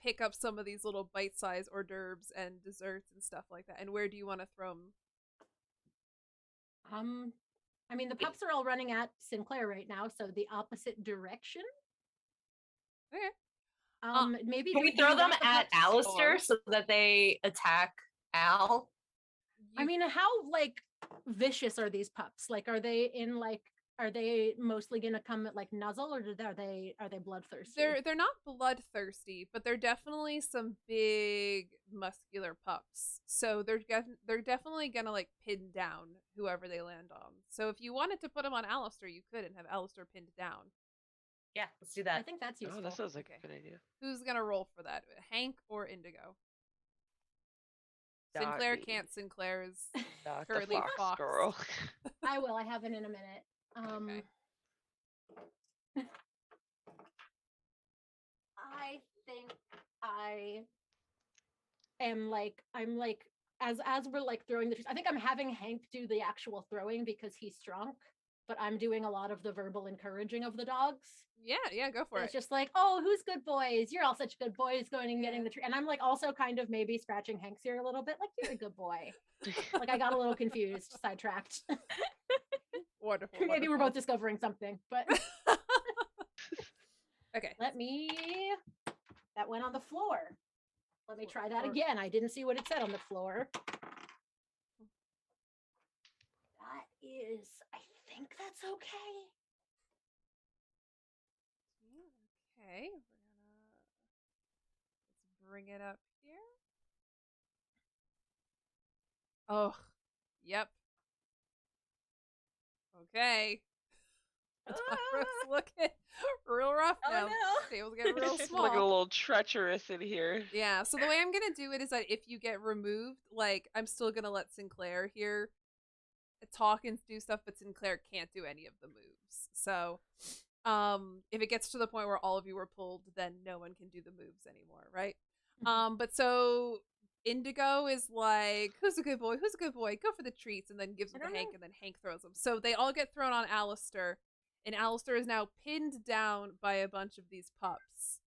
pick up some of these little bite-sized hors d'oeuvres and desserts and stuff like that. And where do you want to throw them? I mean, the pups are all running at Sinclair right now, so the opposite direction. Okay. Maybe Can we do throw you them want the at pups- Alistair so that they attack Al? I mean, how like vicious are these pups? Like, are they mostly gonna come at like nuzzle, or are they bloodthirsty? they're not bloodthirsty, but they're definitely some big muscular pups. So they're definitely gonna like pin down whoever they land on. So if you wanted to put them on Alistair, you could and have Alistair pinned down. Yeah, let's do I that. think that's useful. Oh, that sounds like Okay. a good idea. Who's gonna roll for that? Hank or Indigo? Sinclair Dottie. can't. Sinclair is Not the Curly fox, fox. girl. I will. I have it in a minute. Okay. I think I am I'm like as we're like throwing the trees. I think I'm having Hank do the actual throwing because he's strong, but I'm doing a lot of the verbal encouraging of the dogs. Yeah, go for It's it. just like, oh, who's good boys? You're all such good boys going and getting Yeah. the tree. And I'm like also kind of maybe scratching Hank's ear a little bit, like, you're a good boy. Like I got a little confused, sidetracked. Wonderful. Maybe we're wonderful. both discovering something, but Okay. that went on the floor. Let me try that Floor. again. I didn't see what it said on the floor. That is, I think that's okay. Okay, let's bring it up here. Oh, yep. Okay. The top's looking real rough now. no. Table's getting real It's small. like a little treacherous in here. Yeah, so the way I'm gonna do it is that if you get removed, like, I'm still gonna let Sinclair here talk and do stuff, but Sinclair can't do any of the moves. So, if it gets to the point where all of you are pulled, then no one can do the moves anymore, right? But so Indigo is like, who's a good boy? Who's a good boy? Go for the treats, and then gives them to Hank, and then Hank throws them. So they all get thrown on Alistair, and Alistair is now pinned down by a bunch of these pups.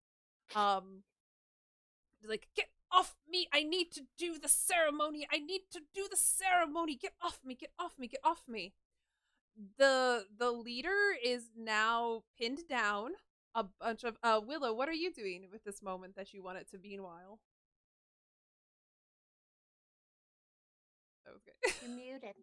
He's like, get off me! I need to do the ceremony! I need to do the ceremony! Get off me! Get off me! Get off me! The leader is now pinned down. A bunch of Willow, what are you doing with this moment that you want it to meanwhile? That was good. You're muted.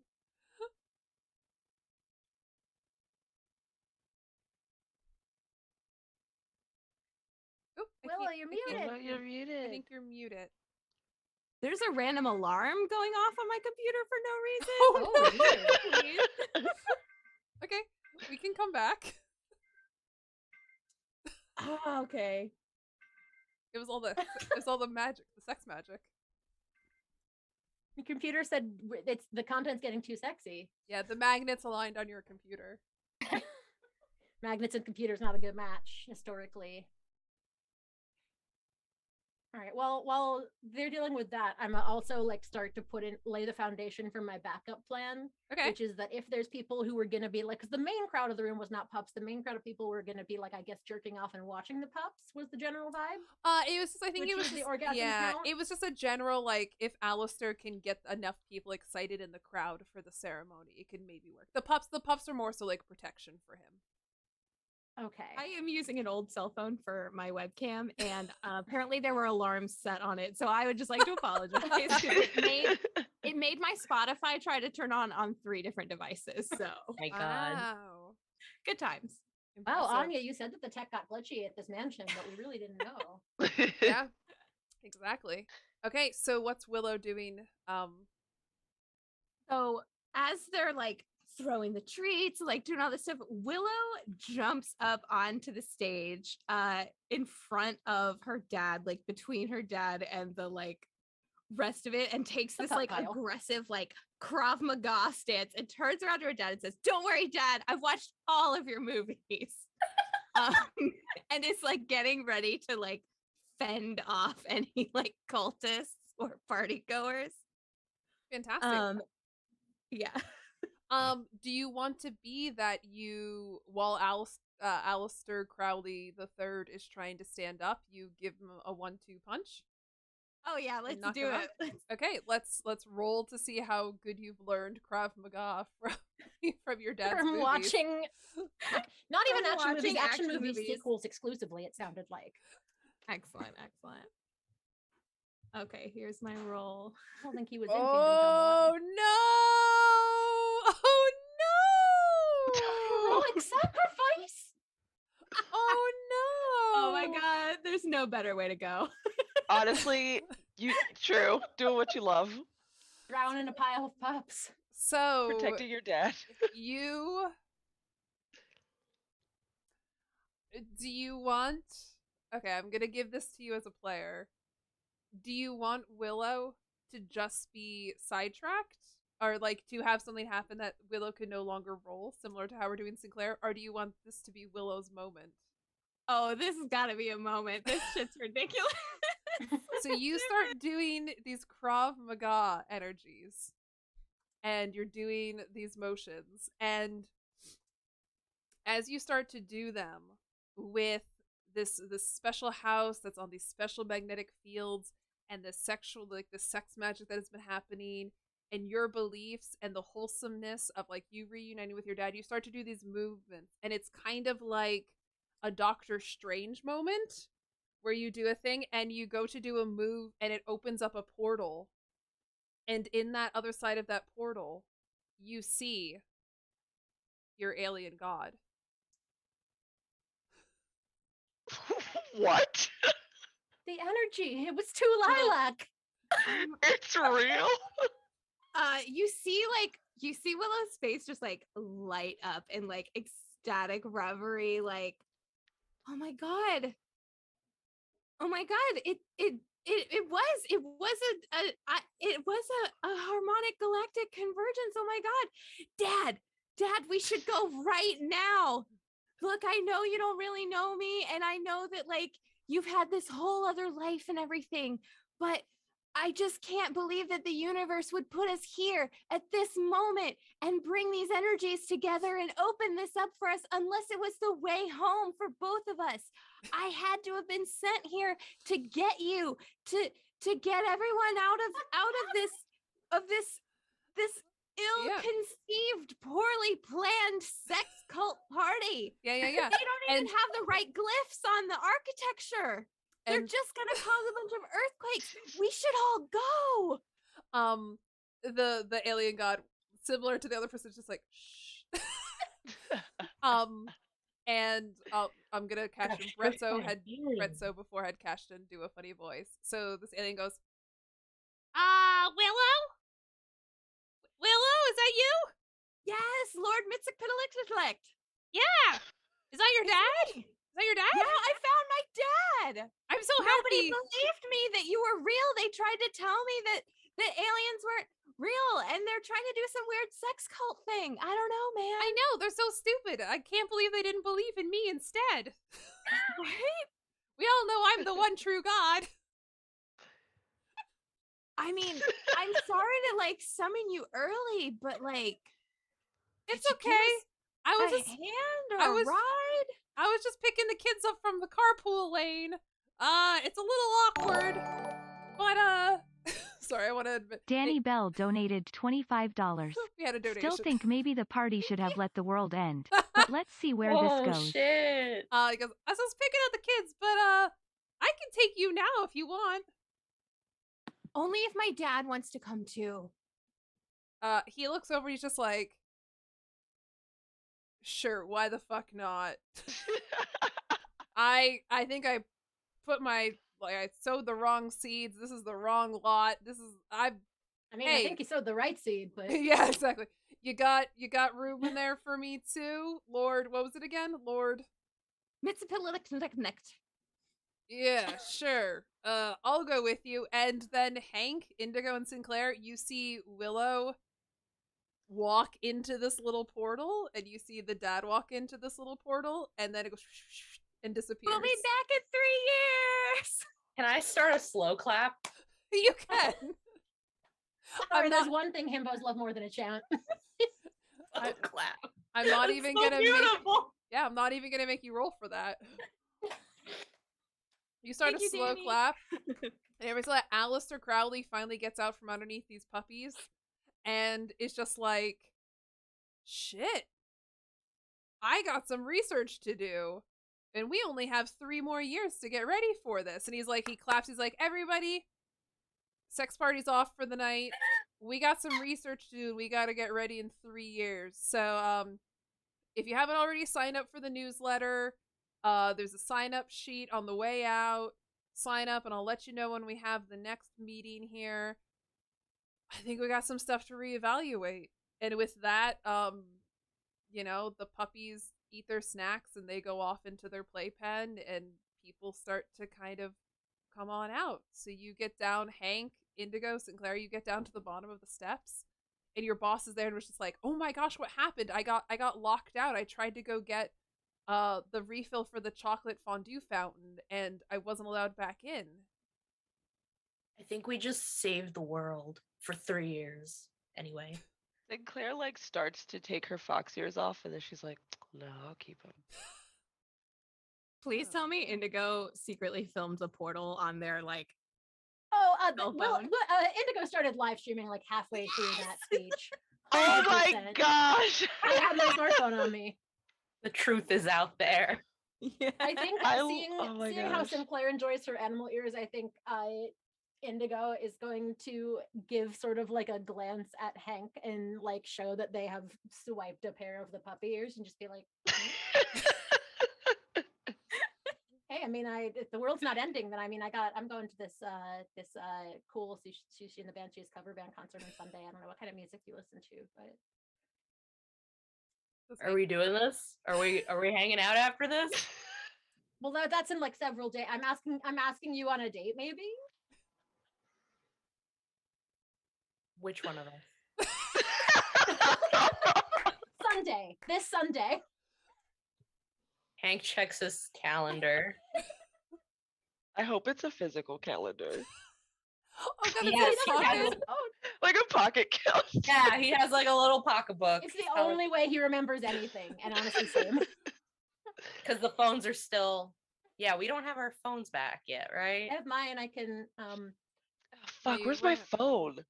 Oop, Willow, you're muted. Willow, you're I muted. think you're muted. There's a random alarm going off on my computer for no reason. Oh, no. Please. Okay, we can come back. Oh, okay. It was all the magic, the sex magic. The computer said it's the content's getting too sexy. Yeah, the magnets aligned on your computer. Magnets and computers not a good match historically. All right. Well, while they're dealing with that, I'm also like start to lay the foundation for my backup plan, Okay. which is that if there's people who were going to be like, because the main crowd of the room was not pups, the main crowd of people were going to be like, I guess, jerking off and watching the pups was the general vibe. It was just, I think Which it was is the just, orgasm yeah, count? it was just a general, like, if Alistair can get enough people excited in the crowd for the ceremony, it could maybe work. The pups are more so like protection for him. Okay. I am using an old cell phone for my webcam, and apparently there were alarms set on it. So I would just like to apologize. 'Cause it made my Spotify try to turn on 3 different devices. So My God. Wow. good times. Wow, Impressive. Anya, you said that the tech got glitchy at this mansion, but we really didn't know. Yeah, exactly. Okay, so what's Willow doing? So as they're like throwing the treats, like doing all this stuff, Willow jumps up onto the stage in front of her dad, like between her dad and the like rest of it, and takes The this pup like pile. aggressive like Krav Maga stance and turns around to her dad and says, "Don't worry, Dad, I've watched all of your movies." um, and it's like getting ready to like fend off any like cultists or party goers. Fantastic. Yeah. Do you want to be that you, while Alistair Crowley the Third is trying to stand up, you give him a 1-2 punch? Oh yeah, let's knock do him out? it. Okay, let's roll to see how good you've learned Krav Maga from your dad's From movies. watching, not even From action movies, watching action action movies movies. sequels exclusively, it sounded like. Excellent. Okay, here's my roll. I don't think he was in Kingdom Oh Come 1. no! Oh no! Heroic sacrifice? Oh no! Oh my god, there's no better way to go. Honestly, true. Doing what you love. Drown in a pile of pups. So Protecting your dad. do you want? Okay, I'm gonna give this to you as a player. Do you want Willow to just be sidetracked? Or like to have something happen that Willow could no longer roll, similar to how we're doing Sinclair? Or do you want this to be Willow's moment? Oh, this has got to be a moment. This shit's ridiculous. So you start doing these Krav Maga energies, and you're doing these motions, and as you start to do them with this special house that's on these special magnetic fields and the sexual, like the sex magic that has been happening, and your beliefs and the wholesomeness of like you reuniting with your dad, you start to do these movements, and it's kind of like a Doctor Strange moment where you do a thing and you go to do a move and it opens up a portal, and in that other side of that portal you see your alien god. What? The energy. It was too lilac. It's real. You see Willow's face just like light up in like ecstatic reverie, like, oh my god, it was a harmonic galactic convergence. Oh my god, dad, we should go right now. Look, I know you don't really know me, and I know that like you've had this whole other life and everything, but I just can't believe that the universe would put us here at this moment and bring these energies together and open this up for us unless it was the way home for both of us. I had to have been sent here to get you, to get everyone out of this ill-conceived, poorly planned sex cult party. Yeah. They don't even have the right glyphs on the architecture. They're just gonna cause a bunch of earthquakes. We should all go. The alien god, similar to the other person, just like shh. And I'm gonna cash in. Bretso before had cashed in do a funny voice. So this alien goes, Willow, is that you? Yes, Lord Mitzikpidaliktlikt. Yeah. Is that your dad? Is that your dad? Yeah, I found my dad. I'm so Nobody happy. believed me that you were real. They tried to tell me that aliens weren't real, and they're trying to do some weird sex cult thing. I don't know, man. I know, they're so stupid. I can't believe they didn't believe in me instead. Right? We all know I'm the one true god. I mean, I'm sorry to like summon you early, but like, It's could you give okay. us I was a just hand or I a was- ride? I was just picking the kids up from the carpool lane. It's a little awkward. But sorry, I want to admit Danny Bell donated $25. we had a donation. Still think maybe the party should have let the world end. But let's see where this Oh goes. shit! He goes, I was picking up the kids, but I can take you now if you want. Only if my dad wants to come too. He looks over, he's just like, sure, why the fuck not? I think I put I sowed the wrong seeds. This is the wrong lot. I mean, Hey. I think you sowed the right seed, but Yeah, exactly. You got room in there for me too, Lord. What was it again, Lord? Mitzikpidaliktlikt. Yeah, sure. I'll go with you. And then Hank, Indigo, and Sinclair, you see Willow walk into this little portal, and you see the dad walk into this little portal, and then it goes and disappears. We'll be back in 3 years. Can I start a slow clap? You can. Sorry, I'm there's not. one thing himbos love more than a chant. Slow clap. I'm not That's even so gonna make. beautiful. Yeah, I'm not even gonna make you roll for that. You start Thank a you, slow Danny. clap, and every so Alistair Crowley finally gets out from underneath these puppies, and it's just like, shit. I got some research to do, and we only have 3 more years to get ready for this. And he's like, he claps. He's like, everybody, sex party's off for the night. We got some research to do. We got to get ready in 3 years. So, if you haven't already signed up for the newsletter, there's a sign up sheet on the way out. Sign up, and I'll let you know when we have the next meeting here. I think we got some stuff to reevaluate. And with that, the puppies eat their snacks and they go off into their playpen, and people start to kind of come on out. So you get down, Hank, Indigo, Sinclair, you get down to the bottom of the steps, and your boss is there and was just like, oh my gosh, what happened? I got locked out. I tried to go get the refill for the chocolate fondue fountain, and I wasn't allowed back in. I think we just saved the world for 3 years. Anyway. Sinclair like starts to take her fox ears off, and then she's like, no, I'll keep him. Please tell me Indigo secretly filmed the portal on their like. Oh, Cell well, phone. Indigo started live streaming like halfway through that speech. Oh my 100%. gosh! I had my smartphone on me. The truth is out there. Yeah. I think oh my seeing how gosh. Sinclair enjoys her animal ears, I think Indigo is going to give sort of like a glance at Hank and like show that they have swiped a pair of the puppy ears and just be like, hey, I mean, if the world's not ending, then I mean, I'm going to this cool Sushi and the Banshees cover band concert on Sunday. I don't know what kind of music you listen to, but Are we doing this? Are we hanging out after this? well, that's in like several days. I'm asking you on a date, maybe. Which one of us? Sunday. This Sunday. Hank checks his calendar. I hope it's a physical calendar. Oh god, Yes, it's he so has, pocket. Like a pocket calendar. yeah, he has like a little pocketbook. It's the only way he remembers anything, and honestly, same. Because the phones are still. Yeah, we don't have our phones back yet, right? I have mine. I can Fuck, You where's my went- phone?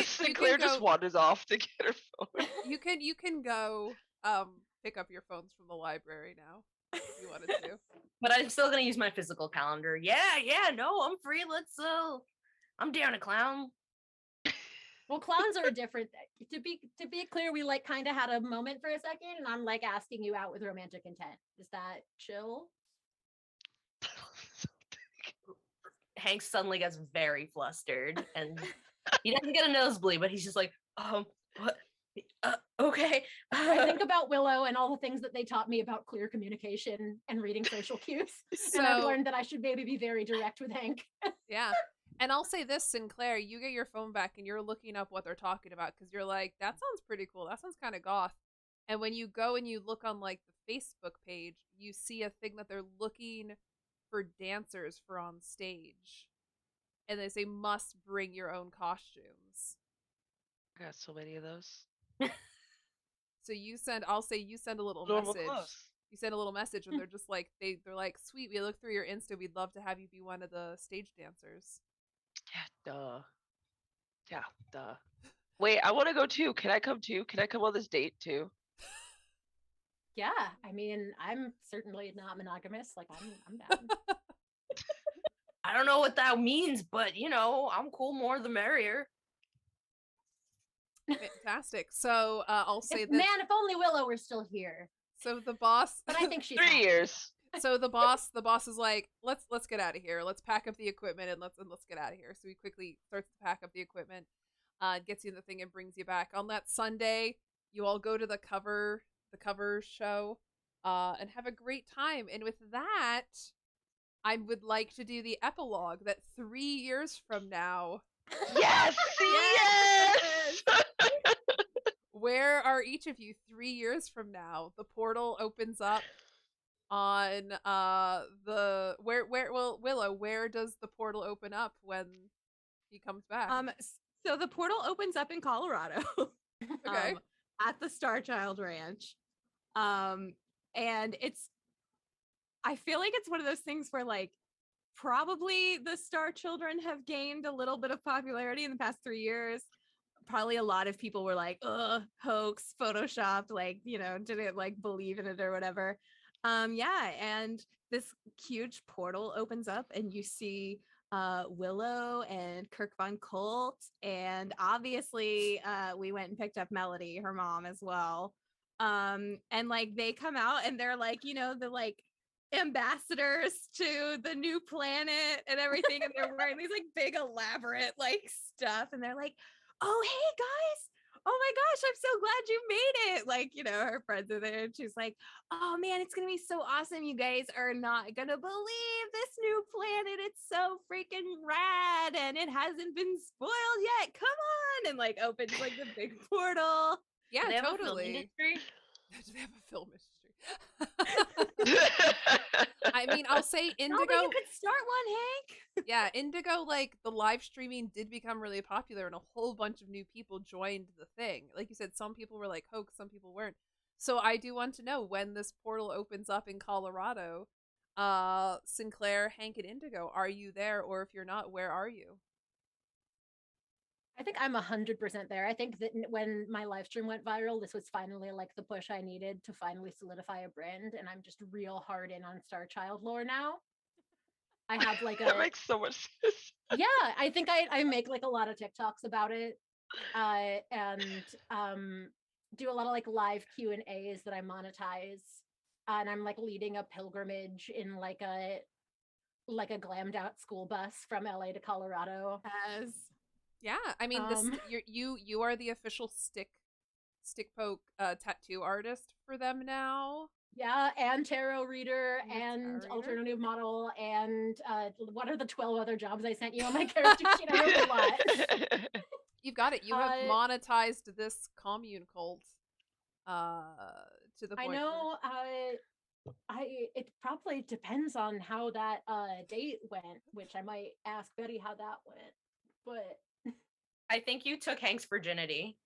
Sinclair just go, wanders off to get her phone. you can go pick up your phones from the library now if you wanted to. But I'm still gonna use my physical calendar. Yeah, no, I'm free. Let's I'm down to clown. Well, clowns are a different. To be clear, we like kind of had a moment for a second, and I'm like asking you out with romantic intent. Is that chill? Hank suddenly gets very flustered, and he doesn't get a nosebleed, but he's just like, what? Okay. I think about Willow and all the things that they taught me about clear communication and reading social cues, and I've So learned that I should maybe be very direct with Hank. yeah. And I'll say this, Sinclair, you get your phone back and you're looking up what they're talking about because you're like, that sounds pretty cool. That sounds kind of goth. And when you go and you look on like the Facebook page, you see a thing that they're looking for dancers for on stage. And they say must bring your own costumes. I got so many of those. So you send a little Normal message. clothes. You send a little message and they're just like they're like, sweet, we looked through your Insta, we'd love to have you be one of the stage dancers. Yeah, duh. Yeah, duh. Wait, I want to go too. Can I come too? Can I come on this date too? Yeah, I mean, I'm certainly not monogamous. Like, I'm down. I don't know what that means, but I'm cool. More the merrier. Fantastic. So I'll say that. Man, if only Willow were still here. So the boss. But I think she's 3 happy. years. So the boss is like, let's get out of here. Let's pack up the equipment and let's get out of here. So he quickly starts to pack up the equipment, gets you in the thing and brings you back. On that Sunday, you all go to the cover show, and have a great time. And with that, I would like to do the epilogue that 3 years from now. Yes! Yes! Where are each of you 3 years from now? The portal opens up on Willow, where does the portal open up when he comes back? So the portal opens up in Colorado. Okay. At the Starchild Ranch. And I feel like it's one of those things where like probably the Star Children have gained a little bit of popularity in the past 3 years. Probably a lot of people were like, ugh, hoax, photoshopped, like, didn't like believe in it or whatever. Yeah, and this huge portal opens up and you see Willow and Kirk Von Colt, and obviously we went and picked up Melody, her mom, as well. And like they come out and they're like, the like ambassadors to the new planet and everything, and they're wearing these like big elaborate like stuff, and they're like, oh hey guys, oh my gosh, I'm so glad you made it. Like, her friends are there and she's like, oh man, it's gonna be so awesome. You guys are not gonna believe this new planet. It's so freaking rad and it hasn't been spoiled yet. Come on. And like opens like the big portal. Yeah, Do they have a film totally. industry? Do they have a film industry? I mean, I'll say Indigo. No, but you could start one, Hank. Yeah, Indigo, like the live streaming did become really popular and a whole bunch of new people joined the thing. Like you said, some people were like hoax, some people weren't. So I do want to know when this portal opens up in Colorado. Sinclair, Hank, and Indigo, are you there? Or if you're not, where are you? I think I'm 100% there. I think that when my live stream went viral, this was finally like the push I needed to finally solidify a brand, and I'm just real hard in on Star Child lore now. I have like That makes so much sense. yeah, I think I make like a lot of TikToks about it, and do a lot of like live Q&As that I monetize, and I'm like leading a pilgrimage in like a glammed out school bus from LA to Colorado. Yes. Yeah, I mean, you are the official stick poke tattoo artist for them now. Yeah, and tarot reader and tarot reader? alternative model and what are the 12 other jobs I sent you on my character sheet? I wrote a lot. You've got it. You have monetized this commune cult to the point. I know. It probably depends on how that date went, which I might ask Betty how that went. But I think you took Hank's virginity.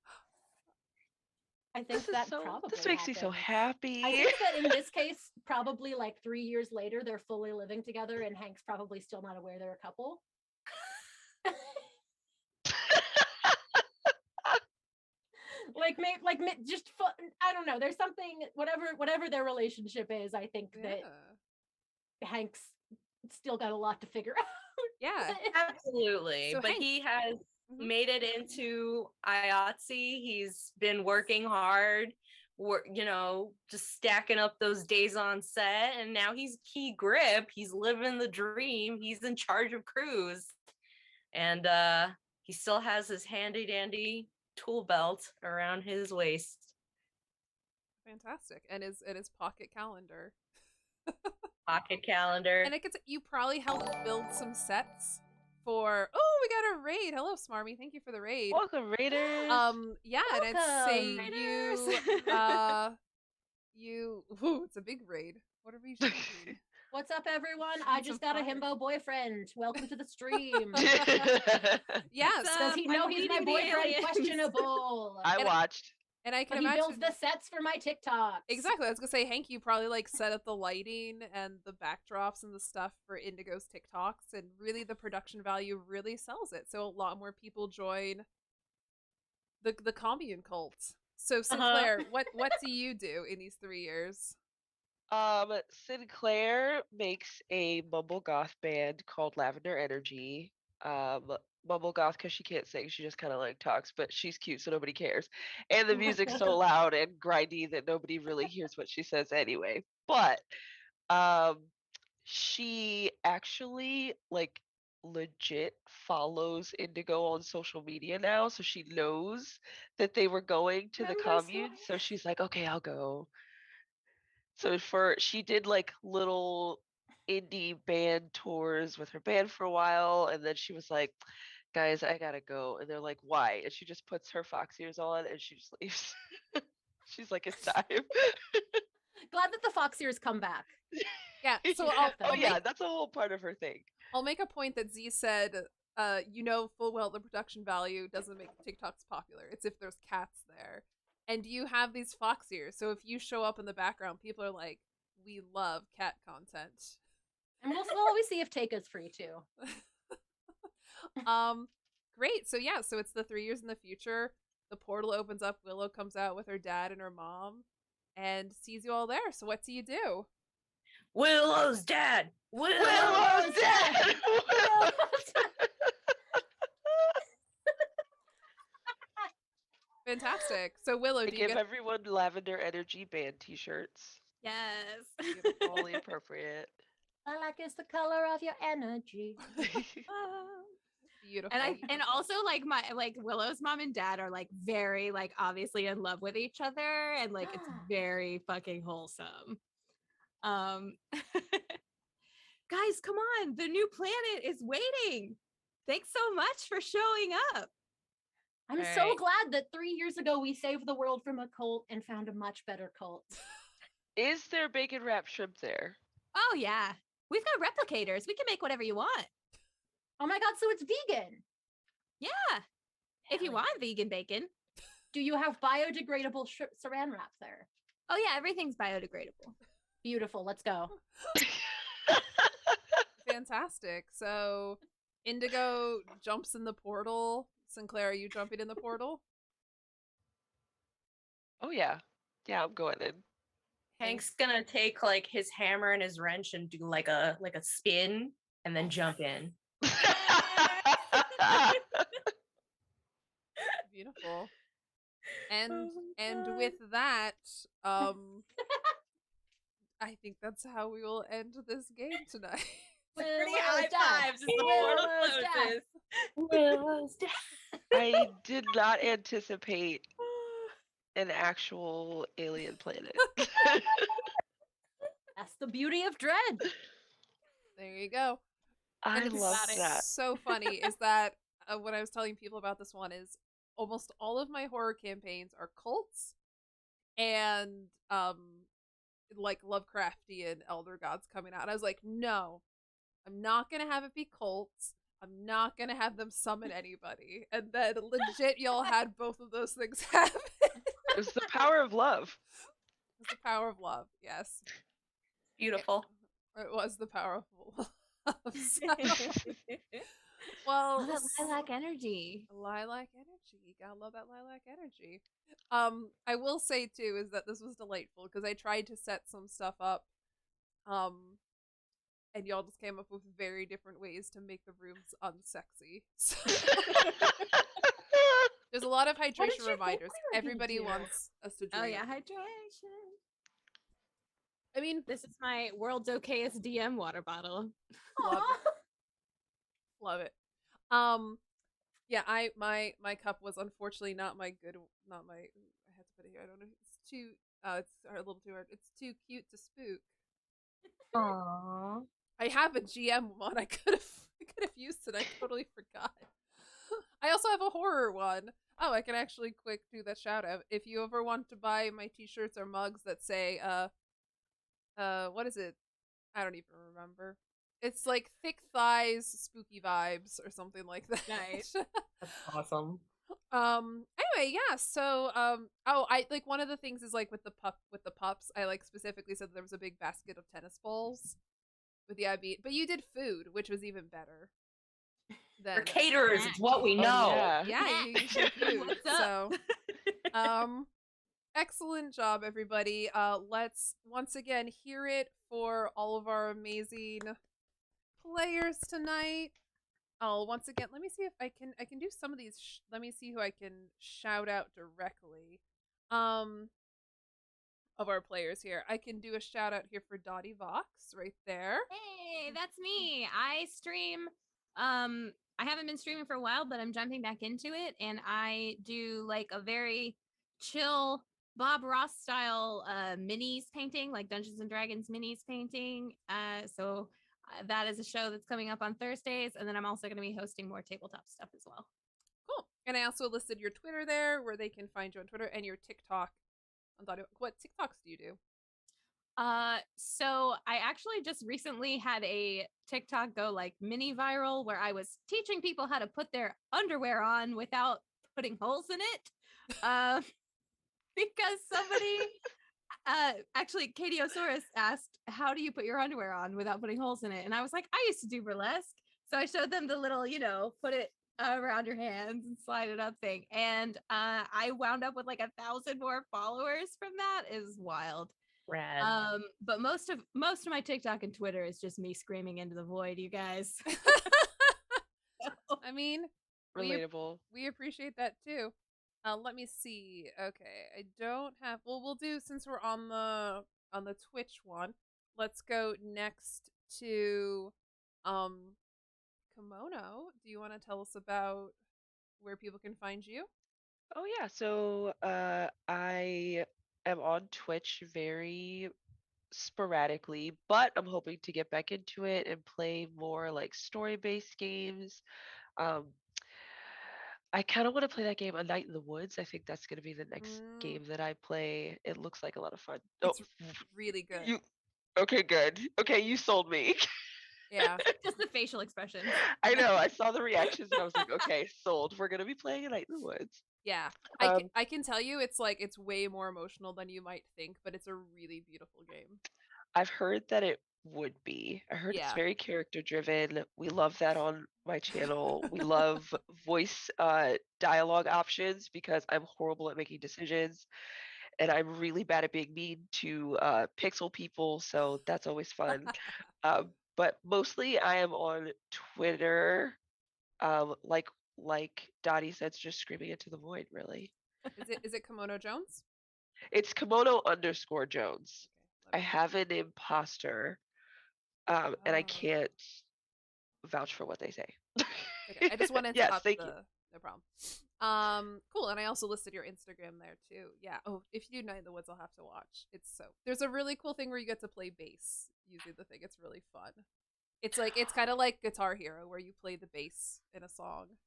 I think that probably this makes me so happened. happy. I think that in this case, probably like 3 years later, they're fully living together, and Hank's probably still not aware they're a couple. Just I don't know. There's something, whatever their relationship is. I think that Hank's still got a lot to figure out. Yeah, absolutely. So but Hank, he has made it into IATSE. He's been working hard, just stacking up those days on set, and now he's key grip. He's living the dream. He's in charge of crews, and he still has his handy dandy tool belt around his waist. Fantastic. And his pocket calendar. Pocket calendar. And you probably helped build some sets for we got a raid. Hello, Smarmy. Thank you for the raid. Welcome, Raiders. Yeah, and it's say it's a big raid. What are we shooting? What's up, everyone? I just got a himbo boyfriend. Welcome to the stream. Yes. Does he know he's my boyfriend? Questionable. I watched. And I can he imagine builds the sets for my TikToks. Exactly. I was gonna say, Hank, you probably like set up the lighting and the backdrops and the stuff for Indigo's TikToks, and really the production value really sells it. So a lot more people join the commune cult. So Sinclair, what do you do in these 3 years? Sinclair makes a mumble goth band called Lavender Energy. Mumble goth because she can't sing, she just kind of like talks, but she's cute, so nobody cares. And the music's so loud and grindy that nobody really hears what she says anyway. But she actually like legit follows Indigo on social media now, so she knows that they were going to the commune. So she's like, okay, I'll go. So she did like little indie band tours with her band for a while, and then she was like, guys, I gotta go. And they're like, why? And she just puts her fox ears on and she just leaves. She's like, it's time. Glad that the fox ears come back. Yeah, so that's a whole part of her thing. I'll make a point that Z said, full well the production value doesn't make TikToks popular. It's if there's cats there. And you have these fox ears, so if you show up in the background, people are like, we love cat content. And we'll always see if Take is free too. Great. So yeah, so it's the 3 years in the future. The portal opens up. Willow comes out with her dad and her mom and sees you all there. So what do you do? Willow's dad. Willow's dad. Fantastic. So Willow, do you give everyone Lavender Energy band t-shirts? Yes. Totally appropriate. I like it's the color of your energy. Beautiful. And also like Willow's mom and dad are like very like obviously in love with each other, and like it's very fucking wholesome. Guys, come on, the new planet is waiting. Thanks so much for showing up. I'm so glad that 3 years ago we saved the world from a cult and found a much better cult. Is there bacon wrapped shrimp there? Oh yeah, we've got replicators. We can make whatever you want. Oh my god, so it's vegan. Yeah. If you want vegan bacon. Do you have biodegradable saran wrap there? Oh yeah, everything's biodegradable. Beautiful. Let's go. Fantastic. So Indigo jumps in the portal. Sinclair, are you jumping in the portal? Oh yeah. Yeah, I'm going in. Hank's gonna take like his hammer and his wrench and do like a spin and then jump in. Beautiful. And Oh my and God. with that, I think that's how we will end this game tonight. Pretty Willow's high death. fives as the portal Willow's death. closes. Willow's death. I did not anticipate an actual alien planet. That's the beauty of Dread. There you go. I And it's love that. so funny is that when I was telling people about this one is almost all of my horror campaigns are cults and like Lovecraftian elder gods coming out. And I was like, no, I'm not gonna have it be cults. I'm not gonna have them summon anybody. And then legit y'all had both of those things happen. It was the power of love. It's the power of love, yes. Beautiful. It was the power of love. So, well, Oh, that lilac energy. lilac energy. You gotta love that lilac energy. I will say too is that this was delightful because I tried to set some stuff up, and y'all just came up with very different ways to make the rooms unsexy. So there's a lot of did you hydration think reminders. we were gonna Everybody do? wants us to drink. Oh yeah, hydration. I mean, This is my world's okayest DM water bottle. love love it. Yeah, my cup was unfortunately not my good, not my. I had to put it here. I don't know. It's too. It's a little too hard. It's too cute to spook. Aww. I have a GM one. I could have used it. I totally forgot. I also have a horror one. Oh, I can actually quick do that shout out. If you ever want to buy my t-shirts or mugs that say what is it? I don't even remember. It's like thick thighs, spooky vibes, or something like that. Nice. That's awesome. Anyway, yeah, so oh, I like one of the things is like with the pups, I like specifically said that there was a big basket of tennis balls with the IB, but you did food, which was even better. For caterers, it's what we Oh, know. Yeah, you did food. What's So excellent job, everybody. Let's once again hear it for all of our amazing players tonight. Oh, once again, let me see if I can do some of these. Let me see who I can shout out directly. Of our players here, I can do a shout out here for Dottie Vox right there. Hey, that's me. I stream. I haven't been streaming for a while, but I'm jumping back into it, and I do like a very chill Bob Ross style minis painting, like Dungeons and Dragons minis painting. So that is a show that's coming up on Thursdays, and then I'm also going to be hosting more tabletop stuff as well. Cool. And I also listed your Twitter there, where they can find you on Twitter, and your TikTok. What TikToks do you do? So I actually just recently had a TikTok go like mini viral where I was teaching people how to put their underwear on without putting holes in it. Because somebody actually Katie Osoris asked, how do you put your underwear on without putting holes in it? And I was like, I used to do burlesque. So I showed them the little, put it around your hands and slide it up thing. And I wound up with like 1,000 more followers from that. Is wild. Rad. But most of my TikTok and Twitter is just me screaming into the void, you guys. I mean, Relatable. we appreciate that too. Let me see. Okay, I don't have. Well, we'll do since we're on the Twitch one. Let's go next to Kimono. Do you want to tell us about where people can find you? Oh yeah, so I am on Twitch very sporadically, but I'm hoping to get back into it and play more like story-based games. Um, I kind of want to play that game, A Night in the Woods. I think that's going to be the next game that I play. It looks like a lot of fun. It's really good. You okay? Good. Okay, you sold me. Yeah. Just the facial expression. I know. I saw the reactions and I was like, okay, sold. We're gonna be playing A Night in the Woods. Yeah, Um, I can tell you it's like it's way more emotional than you might think, but it's a really beautiful game. I've heard that it would be. I heard it's Yeah. very character driven. We love that on my channel. We love voice dialogue options because I'm horrible at making decisions and I'm really bad at being mean to pixel people, so that's always fun. But mostly I am on Twitter, like Dottie said, just screaming into the void, really. Is it Kimono Jones? It's Kimono_Jones. Okay, I have an imposter, and I Oh. can't vouch for what they say. Okay, I just wanted to Yes, up thank the you. no problem. Cool, and I also listed your Instagram there too. Yeah. Oh, if you do Night in the Woods, I'll have to watch. There's a really cool thing where you get to play bass using the thing. It's really fun. It's kind of like Guitar Hero where you play the bass in a song.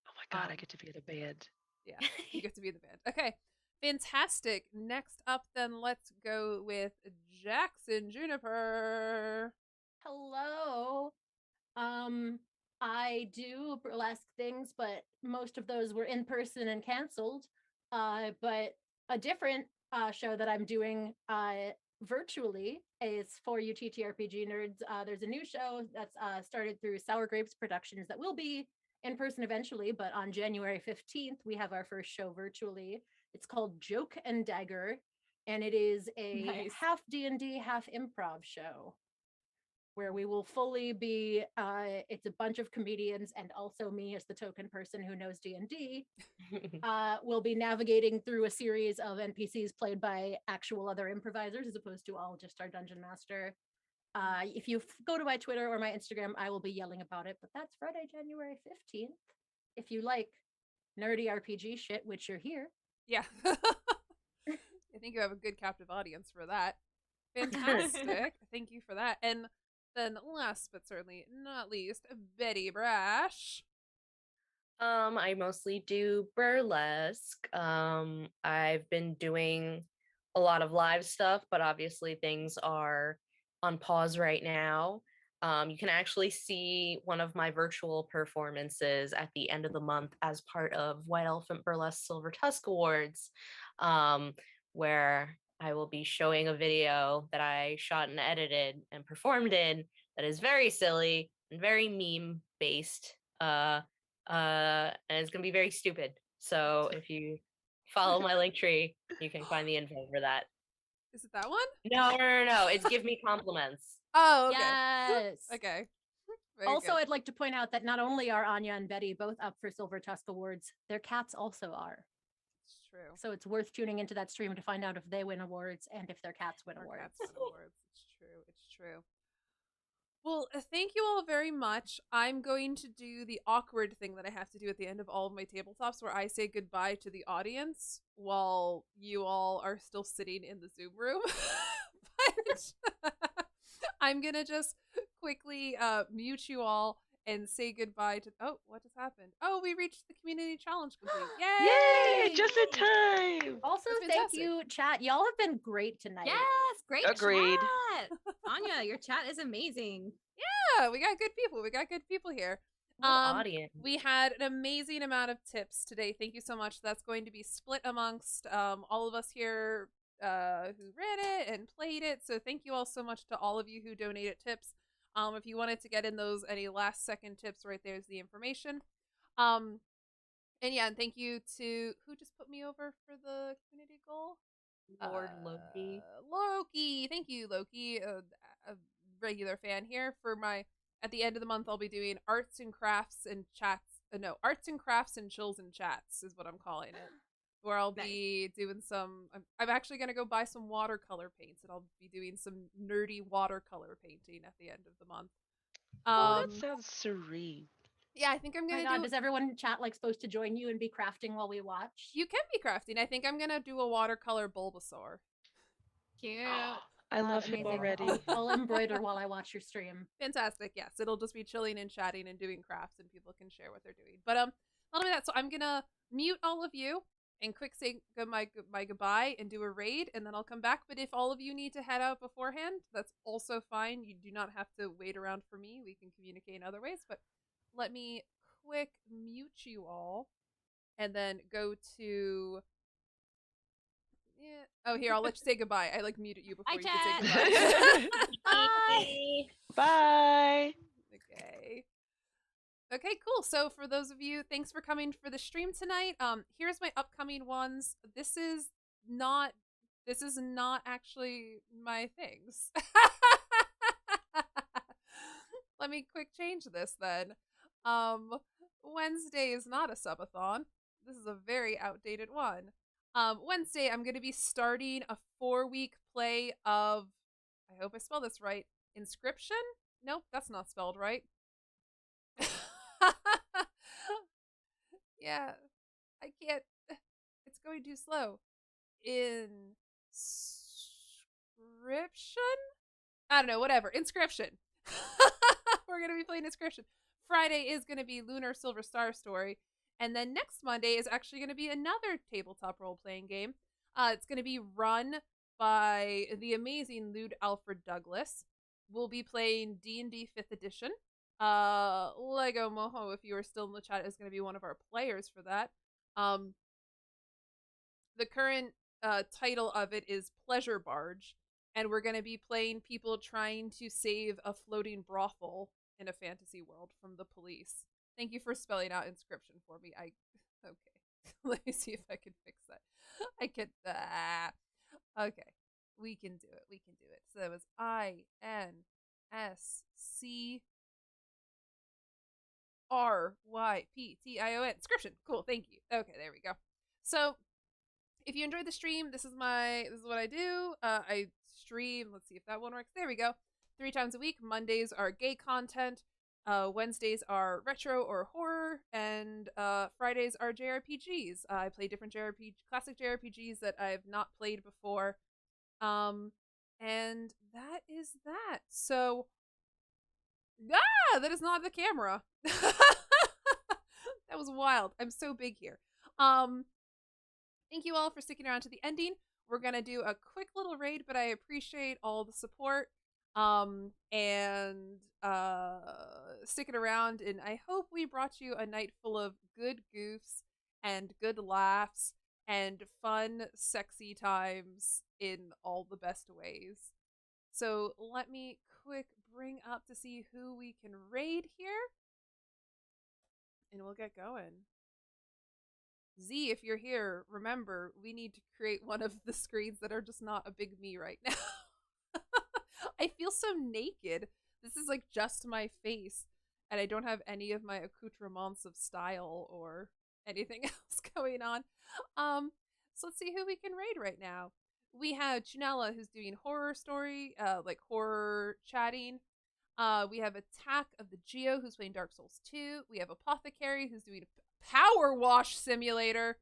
Oh my god, I Um, get to be in a band. yeah, you get to be in the band. Okay, fantastic. Next up, then let's go with Jackson Juniper. Hello. I do burlesque things, but most of those were in person and canceled. But a different show that I'm doing virtually is for you TTRPG nerds. There's a new show that's started through Sour Grapes Productions that will be in person eventually, but on January 15th, we have our first show virtually. It's called Joke and Dagger, and it is a Nice. half D&D, half improv show where we will fully be it's a bunch of comedians and also me as the token person who knows D&D. We'll be navigating through a series of NPCs played by actual other improvisers as opposed to all just our dungeon master. If you go to my Twitter or my Instagram, I will be yelling about it, but that's Friday, January 15th. If you like nerdy RPG shit, which you're here. Yeah. I think you have a good captive audience for that. Fantastic. Thank you for that. And then last but certainly not least, Betty Brash. I mostly do burlesque. I've been doing a lot of live stuff, but obviously things are on pause right now. You can actually see one of my virtual performances at the end of the month as part of White Elephant Burlesque Silver Tusk Awards, where I will be showing a video that I shot and edited and performed in that is very silly and very meme based. And it's gonna be very stupid. So if you follow my link tree, you can find the info for that. Is it that one? No. It's give me compliments. Oh, okay. Yes. Okay. Very Also, good. I'd like to point out that not only are Anya and Betty both up for Silver Tusk Awards, their cats also are. It's true. So it's worth tuning into that stream to find out if they win awards and if their cats win Our awards. cats win awards. It's true. It's true. Well, thank you all very much. I'm going to do the awkward thing that I have to do at the end of all of my tabletops where I say goodbye to the audience while you all are still sitting in the Zoom room. But I'm going to just quickly mute you all and say goodbye to. Oh, what just happened? Oh, we reached the community challenge complete. Yay! Yay! Just in time. Also, That's thank fantastic. you, chat. Y'all have been great tonight. Yes, great Agreed. chat. Anya, your chat is amazing. Yeah, we got good people. We got good people here. What audience. We had an amazing amount of tips today. Thank you so much. That's going to be split amongst all of us here who ran it and played it. So thank you all so much to all of you who donated tips. If you wanted to get in those any last second tips, right there's the information. And yeah, and thank you to who just put me over for the community goal. Lord Loki. Loki, thank you, Loki. A regular fan here for my. At the end of the month, I'll be doing arts and crafts and chats. No, arts and crafts and chills and chats is what I'm calling it. Where I'll be doing some. I'm actually gonna go buy some watercolor paints, and I'll be doing some nerdy watercolor painting at the end of the month. Oh, that sounds serene. Yeah, I think I'm Oh my gonna God, does everyone in chat like supposed to join you and be crafting while we watch? You can be crafting. I think I'm gonna do a watercolor Bulbasaur. Cute. I love him Amazing. already. I'll embroider while I watch your stream. Fantastic. Yes, it'll just be chilling and chatting and doing crafts, and people can share what they're doing. But not only that, so I'm gonna mute all of you and quick say my goodbye and do a raid, and then I'll come back. But if all of you need to head out beforehand, that's also fine. You do not have to wait around for me. We can communicate in other ways. But let me quick mute you all. and then go to. Yeah. Oh, here, I'll let you say goodbye. I like muted you before Hi, you could say chat. goodbye. Bye. Okay. Okay, cool. So for those of you, thanks for coming for the stream tonight. Here's my upcoming ones. This is not actually my things. Let me quick change this then. Wednesday is not a subathon. This is a very outdated one. Wednesday, I'm going to be starting a 4-week play of, I hope I spell this right, Inscription? Nope, that's not spelled right. Yeah, I can't. It's going too slow. Inscription? I don't know, whatever. Inscription. We're going to be playing Inscription. Friday is going to be Lunar Silver Star Story. And then next Monday is actually going to be another tabletop role-playing game. It's going to be run by the amazing Lude Alfred Douglas. We'll be playing D&D 5th edition. Lego Moho, if you are still in the chat, is going to be one of our players for that. The current title of it is Pleasure Barge, and we're going to be playing people trying to save a floating brothel in a fantasy world from the police. Thank you for spelling out Inscription for me. Okay. Let me see if I can fix that. I can. Okay. We can do it. So that was INSCRYPTION. Inscription. Cool. Thank you. Okay, there we go. So if you enjoyed the stream, this is what I do. I stream. Let's see if that one works. There we go. 3 times a week. Mondays are gay content. Wednesdays are retro or horror, and Fridays are JRPGs. I play different classic JRPGs that I've not played before. And that is that. So, that is not the camera. That was wild. I'm so big here. Thank you all for sticking around to the ending. We're gonna do a quick little raid, but I appreciate all the support. And sticking around, and I hope we brought you a night full of good goofs and good laughs and fun, sexy times in all the best ways. So let me quick bring up to see who we can raid here, and we'll get going. Z, if you're here, remember, we need to create one of the screens that are just not a big me right now. I feel so naked. This is like just my face, and I don't have any of my accoutrements of style or anything else going on. So let's see who we can raid right now. We have Janella, who's doing horror story, like horror chatting. We have Attack of the Geo, who's playing Dark Souls 2. We have Apothecary, who's doing Power Wash Simulator.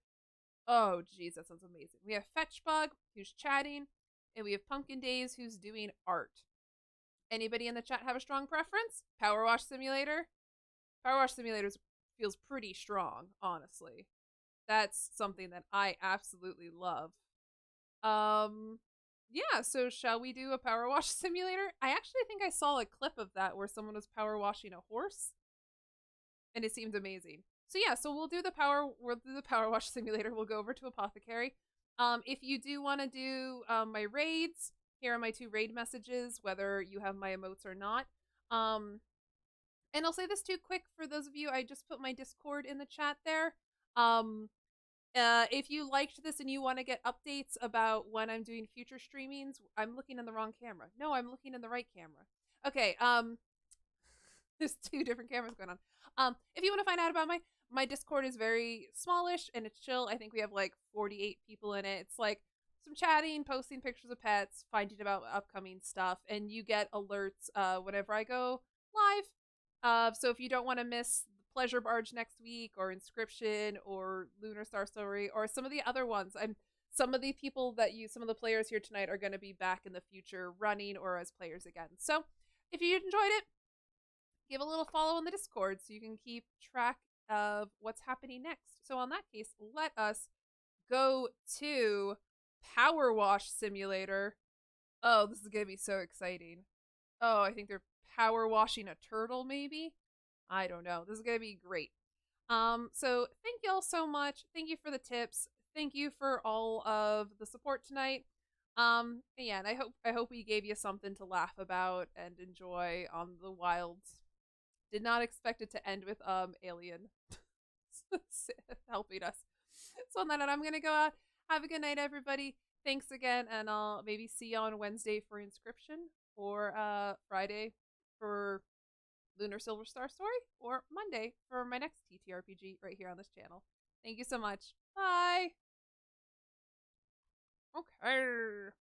Oh, geez, that sounds amazing. We have Fetchbug, who's chatting. And we have Pumpkin Days, who's doing art. Anybody in the chat have a strong preference? Power Wash Simulator? Power Wash Simulator feels pretty strong, honestly. That's something that I absolutely love. Yeah, so shall we do a Power Wash Simulator? I actually think I saw a clip of that where someone was power washing a horse, and it seemed amazing. So yeah, so we'll do the Power Wash Simulator. We'll go over to Apothecary. If you do want to do my raids, here are my 2 raid messages, whether you have my emotes or not. And I'll say this too quick for those of you, I just put my Discord in the chat there. If you liked this and you want to get updates about when I'm doing future streamings, I'm looking in the wrong camera. No, I'm looking in the right camera. Okay, there's 2 different cameras going on. If you want to find out about my Discord is very smallish and it's chill. I think we have like 48 people in it. It's like some chatting, posting pictures of pets, finding about upcoming stuff, and you get alerts whenever I go live. So if you don't want to miss Pleasure Barge next week, or Inscription, or Lunar Star Story, or some of the other ones, some of the players here tonight are going to be back in the future running or as players again. So if you enjoyed it, give a little follow on the Discord so you can keep track of what's happening next. So on that case, let us go to Power Wash Simulator. Oh, this is gonna be so exciting. Oh, I think they're power washing a turtle, maybe? I don't know. This is gonna be great. So thank y'all so much. Thank you for the tips. Thank you for all of the support tonight. And yeah, and I hope we gave you something to laugh about and enjoy on the wilds. Did not expect it to end with alien helping us. So on that note, I'm gonna go out. Have a good night, everybody. Thanks again, and I'll maybe see you on Wednesday for Inscription, or Friday for Lunar Silver Star Story, or Monday for my next TTRPG right here on this channel. Thank you so much. Bye. Okay.